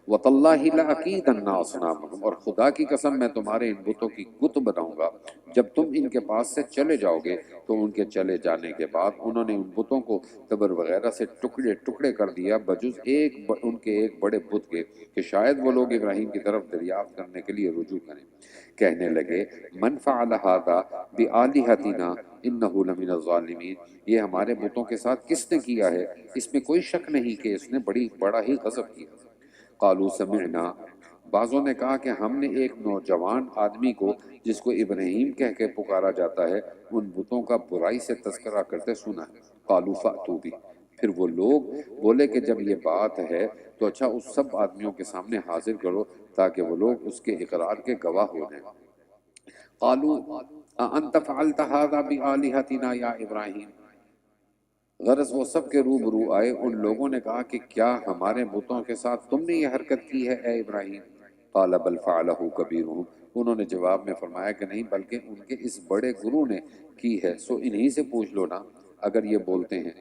وَتَاللَّهِ لَأَكِيدَنَّ أَصْنَامَكُمْ، اور خدا کی قسم میں تمہارے ان بتوں کی بت بناؤں گا۔ جب تم ان کے پاس سے چلے جاؤ گے تو ان کے چلے جانے کے بعد انہوں نے ان بتوں کو قبر وغیرہ سے ٹکڑے ٹکڑے کر دیا، بجز ان کے ایک بڑے بت کے، کہ شاید وہ لوگ ابراہیم کی طرف دریافت کرنے کے لیے رجوع کریں۔ کہنے لگے من فعل هذا بآلہتنا انہ لمن الظالمین، یہ ہمارے بتوں کے ساتھ کس نے کیا ہے، اس میں کوئی شک نہیں کہ اس نے بڑا ہی غضب کیا۔ قالوا سمعنا، بعضوں نے کہا کہ ہم نے ایک نوجوان آدمی کو جس کو ابراہیم کہہ کے پکارا جاتا ہے ان بتوں کا برائی سے تذکرہ کرتے سنا ہے۔ قالوا فأتوا بہ، پھر وہ لوگ بولے کہ جب یہ بات ہے تو اچھا اس سب آدمیوں کے سامنے حاضر کرو تاکہ وہ لوگ اس کے اقرار کے گواہ ہو جائیں۔ قالوا اانت فعلت هذا بآلہتنا یا ابراہیم، غرض وہ سب کے روبرو آئے، ان لوگوں نے کہا کہ کیا ہمارے بتوں کے ساتھ تم نے یہ حرکت کی ہے اے ابراہیم؟ قال بل فعلہ کبیرہم، انہوں نے جواب میں فرمایا کہ نہیں، بلکہ ان کے اس بڑے گروہ نے کی ہے، سو انہی سے پوچھ لو نا اگر یہ بولتے ہیں۔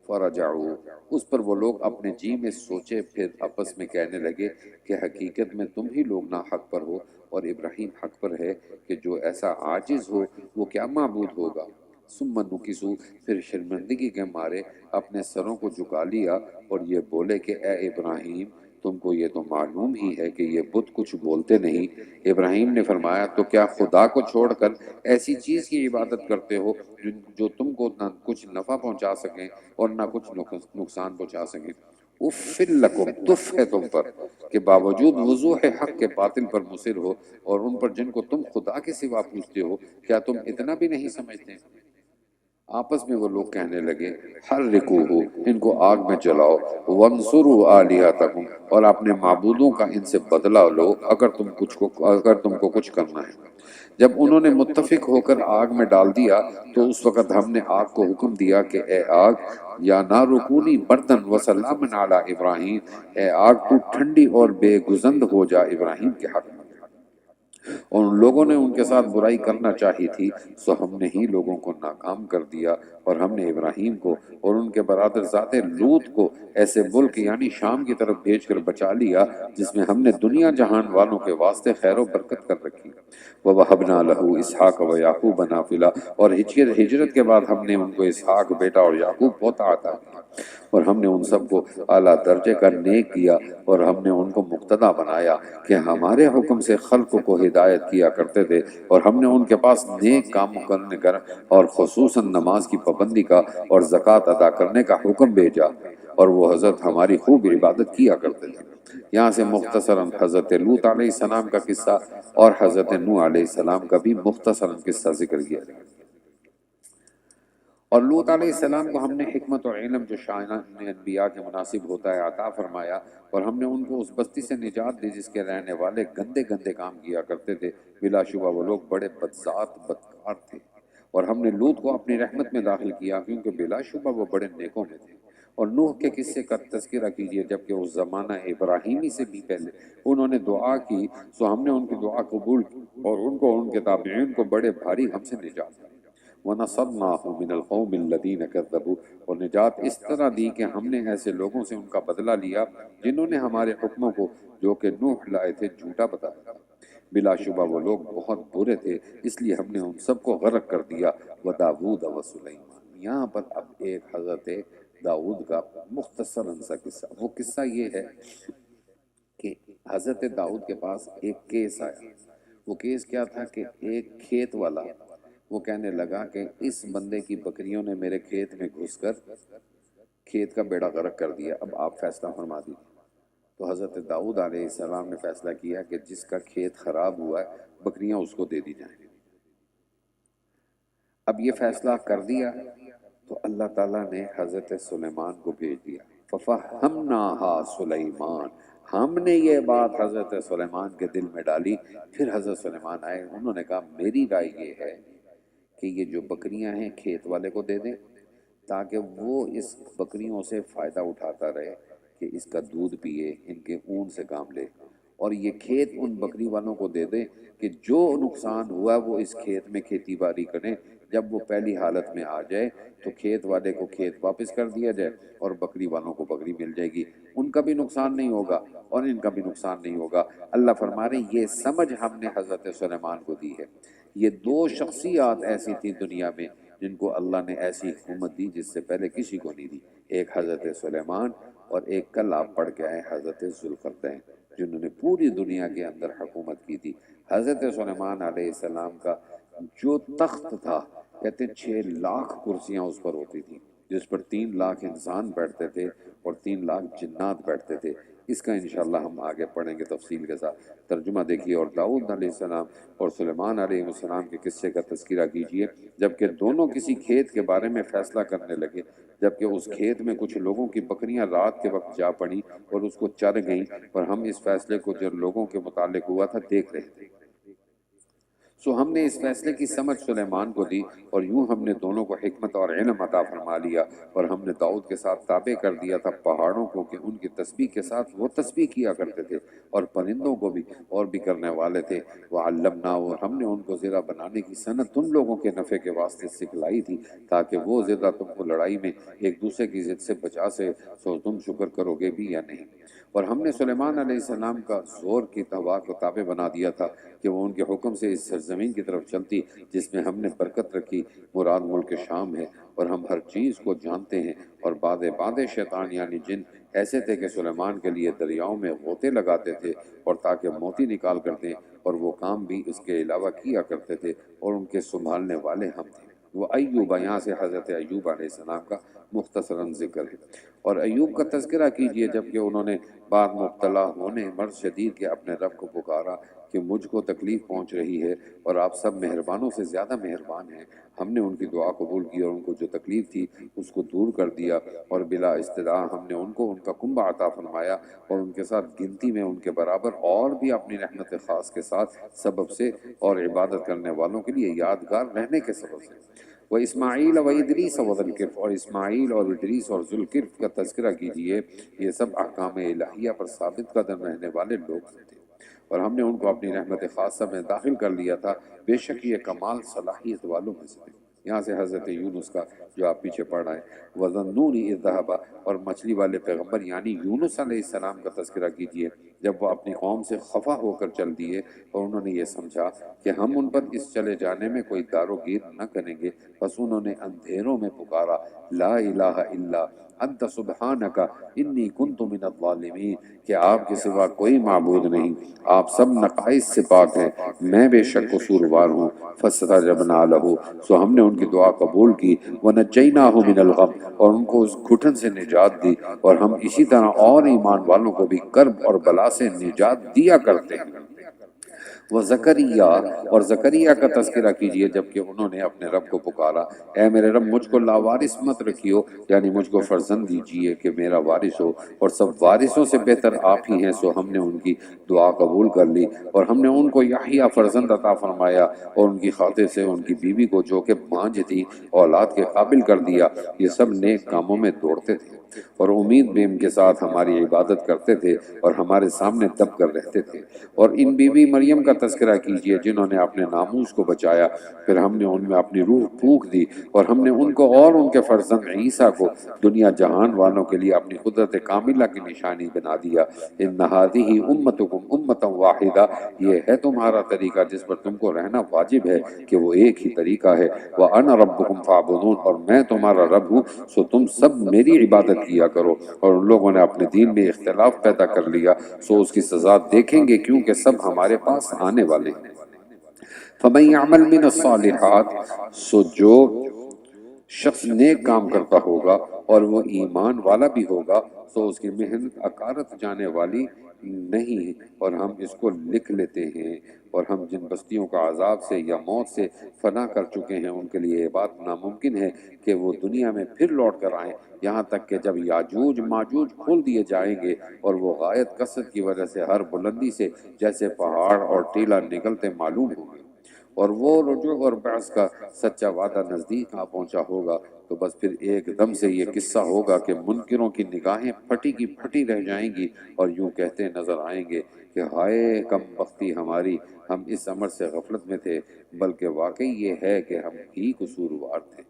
فرجعوا، اس پر وہ لوگ اپنے جی میں سوچے، پھر آپس میں کہنے لگے کہ حقیقت میں تم ہی لوگ نا حق پر ہو اور ابراہیم حق پر ہے، کہ جو ایسا عاجز ہو وہ کیا معبود ہوگا۔ ثم نکسوا، پھر شرمندگی کے مارے اپنے سروں کو جھکا لیا اور یہ بولے کہ اے ابراہیم، تم کو یہ تو معلوم ہی ہے کہ یہ بت کچھ بولتے نہیں۔ ابراہیم نے فرمایا تو کیا خدا کو چھوڑ کر ایسی چیز کی عبادت کرتے ہو جو تم کو نہ کچھ نفع پہنچا سکیں اور نہ کچھ نقصان پہنچا سکیں؟ اف لکم، تف ہے تم پر کہ باوجود وضوح حق کے باطل پر مصر ہو، اور ان پر جن کو تم خدا کے سوا پوچھتے ہو، کیا تم اتنا بھی نہیں سمجھتے؟ آپس میں وہ لوگ کہنے لگے حرکوہ، ان کو آگ میں جلاؤ، وانصروا آلہتکم، اور اپنے معبودوں کا ان سے بدلہ لو اگر تم کو کچھ کرنا ہے۔ جب انہوں نے متفق ہو کر آگ میں ڈال دیا تو اس وقت ہم نے آگ کو حکم دیا کہ اے آگ یا نار کونی بردن وسلاما علی ابراہیم، اے آگ تو ٹھنڈی اور بے گزند ہو جا ابراہیم کے حق میں۔ اور ان لوگوں نے ان کے ساتھ برائی کرنا چاہی تھی، سو ہم نے ہی لوگوں کو ناکام کر دیا، اور ہم نے ابراہیم کو اور ان کے برادر ذات لوط کو ایسے ملک یعنی شام کی طرف بھیج کر بچا لیا جس میں ہم نے دنیا جہان والوں کے واسطے خیر و برکت کر رکھی۔ وَوَهَبْنَا لَهُ إِسْحَاقَ وَيَعْقُوبَ نَافِلَةً، اور ہجرت کے بعد ہم نے ان کو اسحاق بیٹا اور یعقوب پوتا عطا کیا، اور ہم نے ان سب کو اعلیٰ درجے کا نیک کیا، اور ہم نے ان کو مقتدی بنایا کہ ہمارے حکم سے خلق کو ہدایت کیا کرتے تھے، اور ہم نے ان کے پاس نیک کام کرنے کا اور خصوصاً نماز کی پابندی کا اور زکوٰۃ ادا کرنے کا حکم بھیجا، اور وہ حضرت ہماری خوب عبادت کیا کرتے تھے۔ یہاں سے مختصراً حضرت لوط علیہ السلام کا قصہ اور حضرت نوح علیہ السلام کا بھی مختصراً قصہ ذکر کیا گیا۔ اور لوط علیہ السلام کو ہم نے حکمت و علم جو شائنہ انبیاء کے مناسب ہوتا ہے عطا فرمایا، اور ہم نے ان کو اس بستی سے نجات دی جس کے رہنے والے گندے گندے کام کیا کرتے تھے، بلا شبہ وہ لوگ بڑے بدذات بدکار تھے۔ اور ہم نے لوط کو اپنی رحمت میں داخل کیا کیونکہ بلا شبہ وہ بڑے نیکوں میں تھے۔ اور نوح کے قصے کا تذکرہ کیجئے، جبکہ اس زمانہ ابراہیمی سے بھی پہلے انہوں نے دعا کی، سو ہم نے ان کی دعا قبول کی اور ان کو اور ان کے تابعین کو بڑے بھاری غم سے نجات دی۔ وَنَصَرْنَاهُ مِنَ الْقَوْمِ الَّذِينَ كَذَّبُوا، اور نجات اس طرح دی کہ ہم نے ایسے لوگوں سے ان کا بدلہ لیا جنہوں نے ہمارے حکموں کو جو کہ نوح لائے تھے جھوٹا بتایا تھا۔ بلا شبہ وہ لوگ بہت برے تھے، اس لیے ہم نے ان سب کو غرق کر دیا۔ وَدَاوُودَ وَسُلَيْمَانَ، یہاں پر اب ایک حضرت داؤد کا مختصراً سا قصہ، وہ قصہ یہ ہے کہ حضرت داؤد کے پاس ایک کیس آیا۔ وہ کیس کیا تھا کہ ایک کھیت والا وہ کہنے لگا کہ اس بندے کی بکریوں نے میرے کھیت میں گھس کر کھیت کا بیڑا غرق کر دیا، اب آپ فیصلہ فرما دیجیے۔ تو حضرت داؤد علیہ السلام نے فیصلہ کیا کہ جس کا کھیت خراب ہوا ہے بکریاں اس کو دے دی جائیں۔ اب یہ فیصلہ کر دیا تو اللہ تعالیٰ نے حضرت سلیمان کو بھیج دیا۔ فَفَهَّمْنَاهَا سُلَيْمَانَ، ہم نے یہ بات حضرت سلیمان کے دل میں ڈالی۔ پھر حضرت سلیمان آئے، انہوں نے کہا میری رائے یہ ہے کہ یہ جو بکریاں ہیں کھیت والے کو دے دیں، تاکہ وہ اس بکریوں سے فائدہ اٹھاتا رہے کہ اس کا دودھ پیے، ان کے اون سے کام لے، اور یہ کھیت ان بکری والوں کو دے دے کہ جو نقصان ہوا وہ اس کھیت میں کھیتی باڑی کریں، جب وہ پہلی حالت میں آ جائے تو کھیت والے کو کھیت واپس کر دیا جائے اور بکری والوں کو بکری مل جائے گی، ان کا بھی نقصان نہیں ہوگا اور ان کا بھی نقصان نہیں ہوگا۔ اللہ فرما رہے ہیں یہ سمجھ ہم نے حضرت سلیمان کو دی ہے۔ یہ دو شخصیات ایسی تھی دنیا میں جن کو اللہ نے ایسی حکومت دی جس سے پہلے کسی کو نہیں دی، ایک حضرت سلیمان اور ایک کل آپ پڑھ کے آئے حضرت ذوالقرنین، جنہوں نے پوری دنیا کے اندر حکومت کی تھی۔ حضرت سلیمان علیہ السلام کا جو تخت تھا، کہتے 6 لاکھ کرسیاں اس پر ہوتی تھیں، جس پر 3 لاکھ انسان بیٹھتے تھے اور 3 لاکھ جنات بیٹھتے تھے۔ اس کا انشاءاللہ ہم آگے پڑھیں گے تفصیل کے ساتھ۔ ترجمہ دیکھیے، اور داؤد علیہ السلام اور سلیمان علیہ السلام کے قصے کا تذکرہ کیجیے، جبکہ دونوں کسی کھیت کے بارے میں فیصلہ کرنے لگے، جبکہ اس کھیت میں کچھ لوگوں کی بکریاں رات کے وقت جا پڑیں اور اس کو چر گئیں، اور ہم اس فیصلے کو جو لوگوں کے متعلق ہوا تھا دیکھ رہے تھے۔ سو ہم نے اس فیصلے کی سمجھ سلیمان کو دی، اور یوں ہم نے دونوں کو حکمت اور علم عطا فرما لیا، اور ہم نے داؤد کے ساتھ تابع کر دیا تھا پہاڑوں کو کہ ان کی تسبیح کے ساتھ وہ تسبیح کیا کرتے تھے، اور پرندوں کو بھی اور بھی کرنے والے تھے۔ وَعَلَّمْنَاهُ، اور ہم نے ان کو زرہ بنانے کی صنعت تم لوگوں کے نفع کے واسطے سکھلائی تھی، تاکہ وہ زرہ تم کو لڑائی میں ایک دوسرے کی ضد سے بچا سے، سو تم شکر کرو گے بھی یا نہیں۔ اور ہم نے سلیمان علیہ السلام کا زور کی ہوا کو تابع بنا دیا تھا کہ وہ ان کے حکم سے اس سرزمین کی طرف چلتی جس میں ہم نے برکت رکھی، مراد ملک شام ہے، اور ہم ہر چیز کو جانتے ہیں۔ اور بعد شیطان یعنی جن ایسے تھے کہ سلیمان کے لیے دریاؤں میں غوطے لگاتے تھے اور تاکہ موتی نکال کر دیں، اور وہ کام بھی اس کے علاوہ کیا کرتے تھے، اور ان کے سنبھالنے والے ہم تھے۔ وہ ایوب، یہاں سے حضرت ایوب علیہ السلام کا مختصراً ذکر ہے۔ اور ایوب کا تذکرہ کیجئے، جبکہ انہوں نے بعد مبتلا ہونے مرض شدید کے اپنے رب کو پکارا کہ مجھ کو تکلیف پہنچ رہی ہے اور آپ سب مہربانوں سے زیادہ مہربان ہیں۔ ہم نے ان کی دعا قبول کی اور ان کو جو تکلیف تھی اس کو دور کر دیا، اور بلا استدعا ہم نے ان کو ان کا کنبہ عطا فرمایا، اور ان کے ساتھ گنتی میں ان کے برابر اور بھی اپنی رحمت خاص کے ساتھ سبب سے، اور عبادت کرنے والوں کے لیے یادگار رہنے کے سبب سے۔ وہ اسماعیل و ادریس و ذوالکفل، اور اسماعیل اور ادریس اور ذوالکفل کا تذکرہ کیجئے، یہ سب احکام الہیہ پر ثابت قدم رہنے والے لوگ تھے، اور ہم نے ان کو اپنی رحمت خاصہ میں داخل کر لیا تھا، بے شک یہ کمال صلاحیت والوں میں سے تھے۔ یہاں سے حضرت یونس کا جو آپ پیچھے پڑھ رہے ہیں، وَظَنُّونِ إِذْ ذَهَبَ، اور مچھلی والے پیغمبر یعنی یونس علیہ السلام کا تذکرہ کیجئے، جب وہ اپنی قوم سے خفا ہو کر چل دیے اور انہوں نے یہ سمجھا کہ ہم ان پر اس چلے جانے میں کوئی دار و گیر نہ کریں گے، بس انہوں نے اندھیروں میں پکارا، لا الہ الا انت سبحانک انی کنت من الظالمین، کہ آپ کے سوا کوئی معبود نہیں، آپ سب نقائص سے پاک ہیں، میں بے شک قصوروار ہوں۔ فاستجبنا لہ، سو ہم نے ان کی دعا قبول کی، ونجیناہ من الغم، اور ان کو اس گھٹن سے نجات دی، اور ہم اسی طرح اور ایمان والوں کو بھی کرب اور بلا سے نجات دیا کرتے ہیں۔ وہ زکریا، اور زکریا کا تذکرہ کیجئے، جبکہ انہوں نے اپنے رب کو پکارا، اے میرے رب مجھ کو لاوارث مت رکھیو، یعنی مجھ کو فرزند دیجئے کہ میرا وارث ہو، اور سب وارثوں سے بہتر آپ ہی ہیں۔ سو ہم نے ان کی دعا قبول کر لی، اور ہم نے ان کو یحییٰ فرزند عطا فرمایا، اور ان کی خاطر سے ان کی بیوی کو جو کہ بانجھ تھی اولاد کے قابل کر دیا۔ یہ سب نیک کاموں میں دوڑتے تھے اور امید بیم کے ساتھ ہماری عبادت کرتے تھے، اور ہمارے سامنے دب کر رہتے تھے۔ اور ان بی بی مریم کا تذکرہ کیجئے، جنہوں نے اپنے ناموس کو بچایا، پھر ہم نے ان میں اپنی روح پھونک دی، اور ہم نے ان کو اور ان کے فرزند عیسیٰ کو دنیا جہان والوں کے لیے اپنی قدرت کاملہ کی نشانی بنا دیا۔ ان ھذہ امتکم امۃ واحدہ، یہ ہے تمہارا طریقہ جس پر تم کو رہنا واجب ہے کہ وہ ایک ہی طریقہ ہے۔ وانا ربکم فاعبدون، اور میں تمہارا رب ہوں، سو تم سب میری عبادت کیا کرو۔ اور ان لوگوں نے اپنے دین میں اختلاف پیدا کر لیا، سو اس کی سزا دیکھیں گے، کیونکہ سب ہمارے پاس آنے والے ہیں۔ فَمَن يَعْمَلْ مِنَ الصَّالِحَاتِ، سو جو شخص نیک کام کرتا ہوگا اور وہ ایمان والا بھی ہوگا، تو اس کی محنت اکارت جانے والی نہیں، اور ہم اس کو لکھ لیتے ہیں۔ اور ہم جن بستیوں کا عذاب سے یا موت سے فنا کر چکے ہیں، ان کے لیے یہ بات ناممکن ہے کہ وہ دنیا میں پھر لوٹ کر آئیں، یہاں تک کہ جب یاجوج ماجوج کھول دیے جائیں گے، اور وہ غائط کثرت کی وجہ سے ہر بلندی سے جیسے پہاڑ اور ٹیلا نکلتے معلوم ہوں گے۔ اور وہ رجوع اور بعث کا سچا وعدہ نزدیک آ پہنچا ہوگا تو بس پھر ایک دم سے یہ قصہ ہوگا کہ منکروں کی نگاہیں پھٹی کی پھٹی رہ جائیں گی اور یوں کہتے نظر آئیں گے کہ ہائے کم بختی ہماری، ہم اس امر سے غفلت میں تھے، بلکہ واقعی یہ ہے کہ ہم ہی قصوروار تھے۔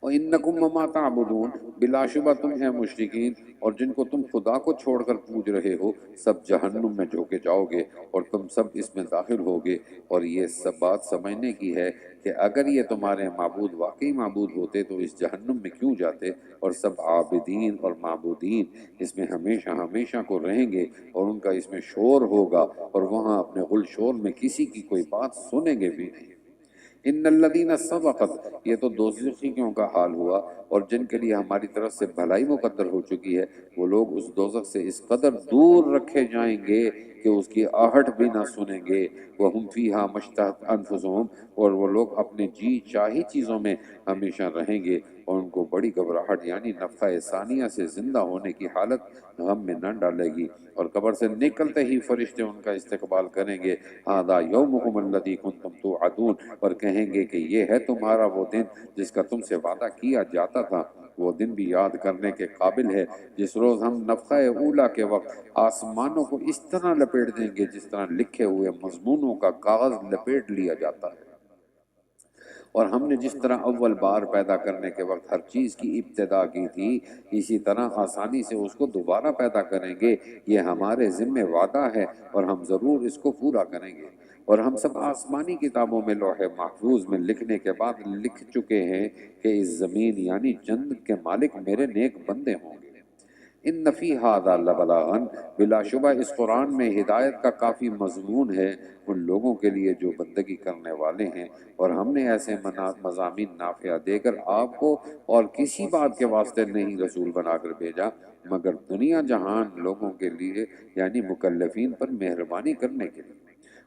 وَإِنَّكُمْ وَمَا تَعْبُدُونَ، بلا شبہ تم ہیں مشرکین اور جن کو تم خدا کو چھوڑ کر پوج رہے ہو سب جہنم میں جھونکے جاؤ گے اور تم سب اس میں داخل ہوگے۔ اور یہ سب بات سمجھنے کی ہے کہ اگر یہ تمہارے معبود واقعی معبود ہوتے تو اس جہنم میں کیوں جاتے، اور سب عابدین اور معبودین اس میں ہمیشہ ہمیشہ کو رہیں گے اور ان کا اس میں شور ہوگا اور وہاں اپنے غل شور میں کسی کی کوئی بات سنیں گے بھی نہیں۔ ان الذین سبقت، یہ تو دوزخیوں کا حال ہوا، اور جن کے لیے ہماری طرف سے بھلائی مقدر ہو چکی ہے وہ لوگ اس دوزخ سے اس قدر دور رکھے جائیں گے کہ اس کی آہٹ بھی نہ سنیں گے۔ وہم فیہا مشتہت انفسہم، اور وہ لوگ اپنے جی چاہی چیزوں میں ہمیشہ رہیں گے اور ان کو بڑی گھبراہٹ یعنی نفخہ ثانیہ سے زندہ ہونے کی حالت غم میں نہ ڈالے گی، اور قبر سے نکلتے ہی فرشتے ان کا استقبال کریں گے، ھذا یومکم الذی کنتم توعدون، اور کہیں گے کہ یہ ہے تمہارا وہ دن جس کا تم سے وعدہ کیا جاتا تھا۔ وہ دن بھی یاد کرنے کے قابل ہے جس روز ہم نفخہ اولا کے وقت آسمانوں کو اس طرح لپیٹ دیں گے جس طرح لکھے ہوئے مضمونوں کا کاغذ لپیٹ لیا جاتا ہے، اور ہم نے جس طرح اول بار پیدا کرنے کے وقت ہر چیز کی ابتدا کی تھی اسی طرح آسانی سے اس کو دوبارہ پیدا کریں گے۔ یہ ہمارے ذمہ وعدہ ہے اور ہم ضرور اس کو پورا کریں گے۔ اور ہم سب آسمانی کتابوں میں لوح محفوظ میں لکھنے کے بعد لکھ چکے ہیں کہ اس زمین یعنی جنت کے مالک میرے نیک بندے ہوں گے۔ ان فی ھذا لبلاغا، بلا شبہ اس قرآن میں ہدایت کا کافی مضمون ہے ان لوگوں کے لیے جو بندگی کرنے والے ہیں، اور ہم نے ایسے مضامین نافع دے کر آپ کو اور کسی بات کے واسطے نہیں رسول بنا کر بھیجا مگر دنیا جہان لوگوں کے لیے یعنی مکلفین پر مہربانی کرنے کے لیے۔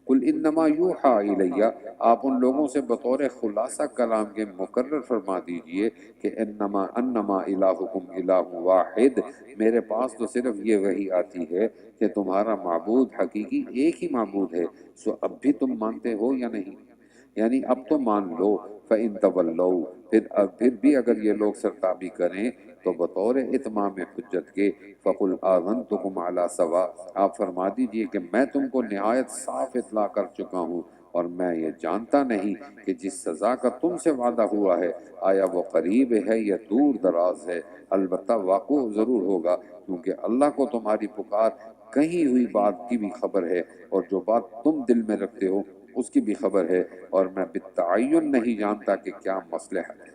قل انما یوحی الیہ، آپ ان لوگوں سے بطور خلاصہ کلام کے مقرر فرما دیجئے کہ انما الہکم الہ واحد، میرے پاس تو صرف یہ وحی آتی ہے کہ تمہارا معبود حقیقی ایک ہی معبود ہے، سو اب بھی تم مانتے ہو یا نہیں؟ یعنی اب تو مان لو، فَإِن تَوَلَّوْا، پھر بھی اگر یہ لوگ سرتابی کریں تو بطور اتمام حجت کے فَقُلْ آذَنْتُكُمْ عَلَى سَوَاءٍ، آپ فرما دیجئے کہ میں تم کو نہایت صاف اطلاع کر چکا ہوں، اور میں یہ جانتا نہیں کہ جس سزا کا تم سے وعدہ ہوا ہے آیا وہ قریب ہے یا دور دراز ہے، البتہ واقع ضرور ہوگا، کیونکہ اللہ کو تمہاری پکار کہیں ہوئی بات کی بھی خبر ہے اور جو بات تم دل میں رکھتے ہو اس کی بھی خبر ہے، اور میں بالتعین نہیں جانتا کہ کیا مصلحت ہے۔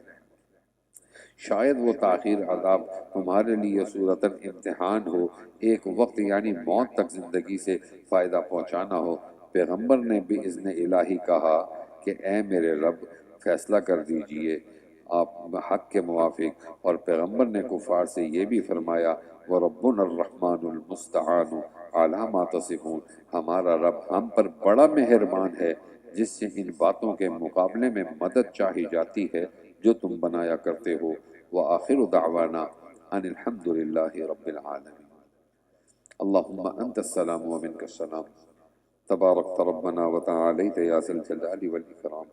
شاید وہ تاخیر عذاب تمہارے لیے صورتاً امتحان ہو، ایک وقت یعنی موت تک زندگی سے فائدہ پہنچانا ہو۔ پیغمبر نے بھی اذن الہی کہا کہ اے میرے رب فیصلہ کر دیجئے آپ حق کے موافق، اور پیغمبر نے کفار سے یہ بھی فرمایا وَرَبُّنَا الرَّحْمَنُ الْمُسْتَعَانُ عَلَىٰ مَا تَصِفُونَ، ہمارا رب ہم پر بڑا مہربان ہے جس سے ان باتوں کے مقابلے میں مدد چاہی جاتی ہے جو تم بنایا کرتے ہو۔ وآخر دعوانا ان الحمد للہ رب العالمین۔ اللہم انت السلام ومنک السلام، تبارکت ربنا وتعالیت یا ذا الجلال والاکرام۔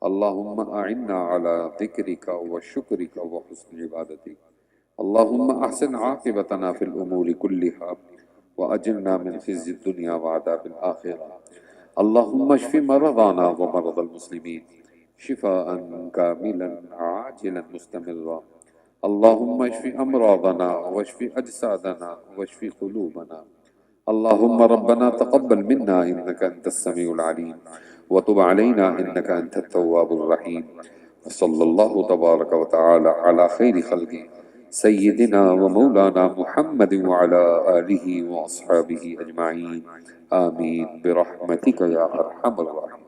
اللہم اعنا علی ذکرک وشکرک وحسن عبادتک۔ اللہم احسن عاقبتنا فی الامور کلہا واجرنا من خزي الدنيا وعذاب الآخرة۔ اللهم اشف مرضانا ومرضى المسلمين شفاء كاملا عاجلا مستمرا۔ اللهم اشف أمراضنا واشف أجسادنا واشف قلوبنا۔ اللهم ربنا تقبل منا إنك أنت السميع العليم وتب علينا إنك أنت التواب الرحيم۔ وصلى الله تبارك وتعالى على خير خلقه سيدنا ومولانا محمد وعلى آله وأصحابه أجمعين، آمين برحمتك يا أرحم الراحمين۔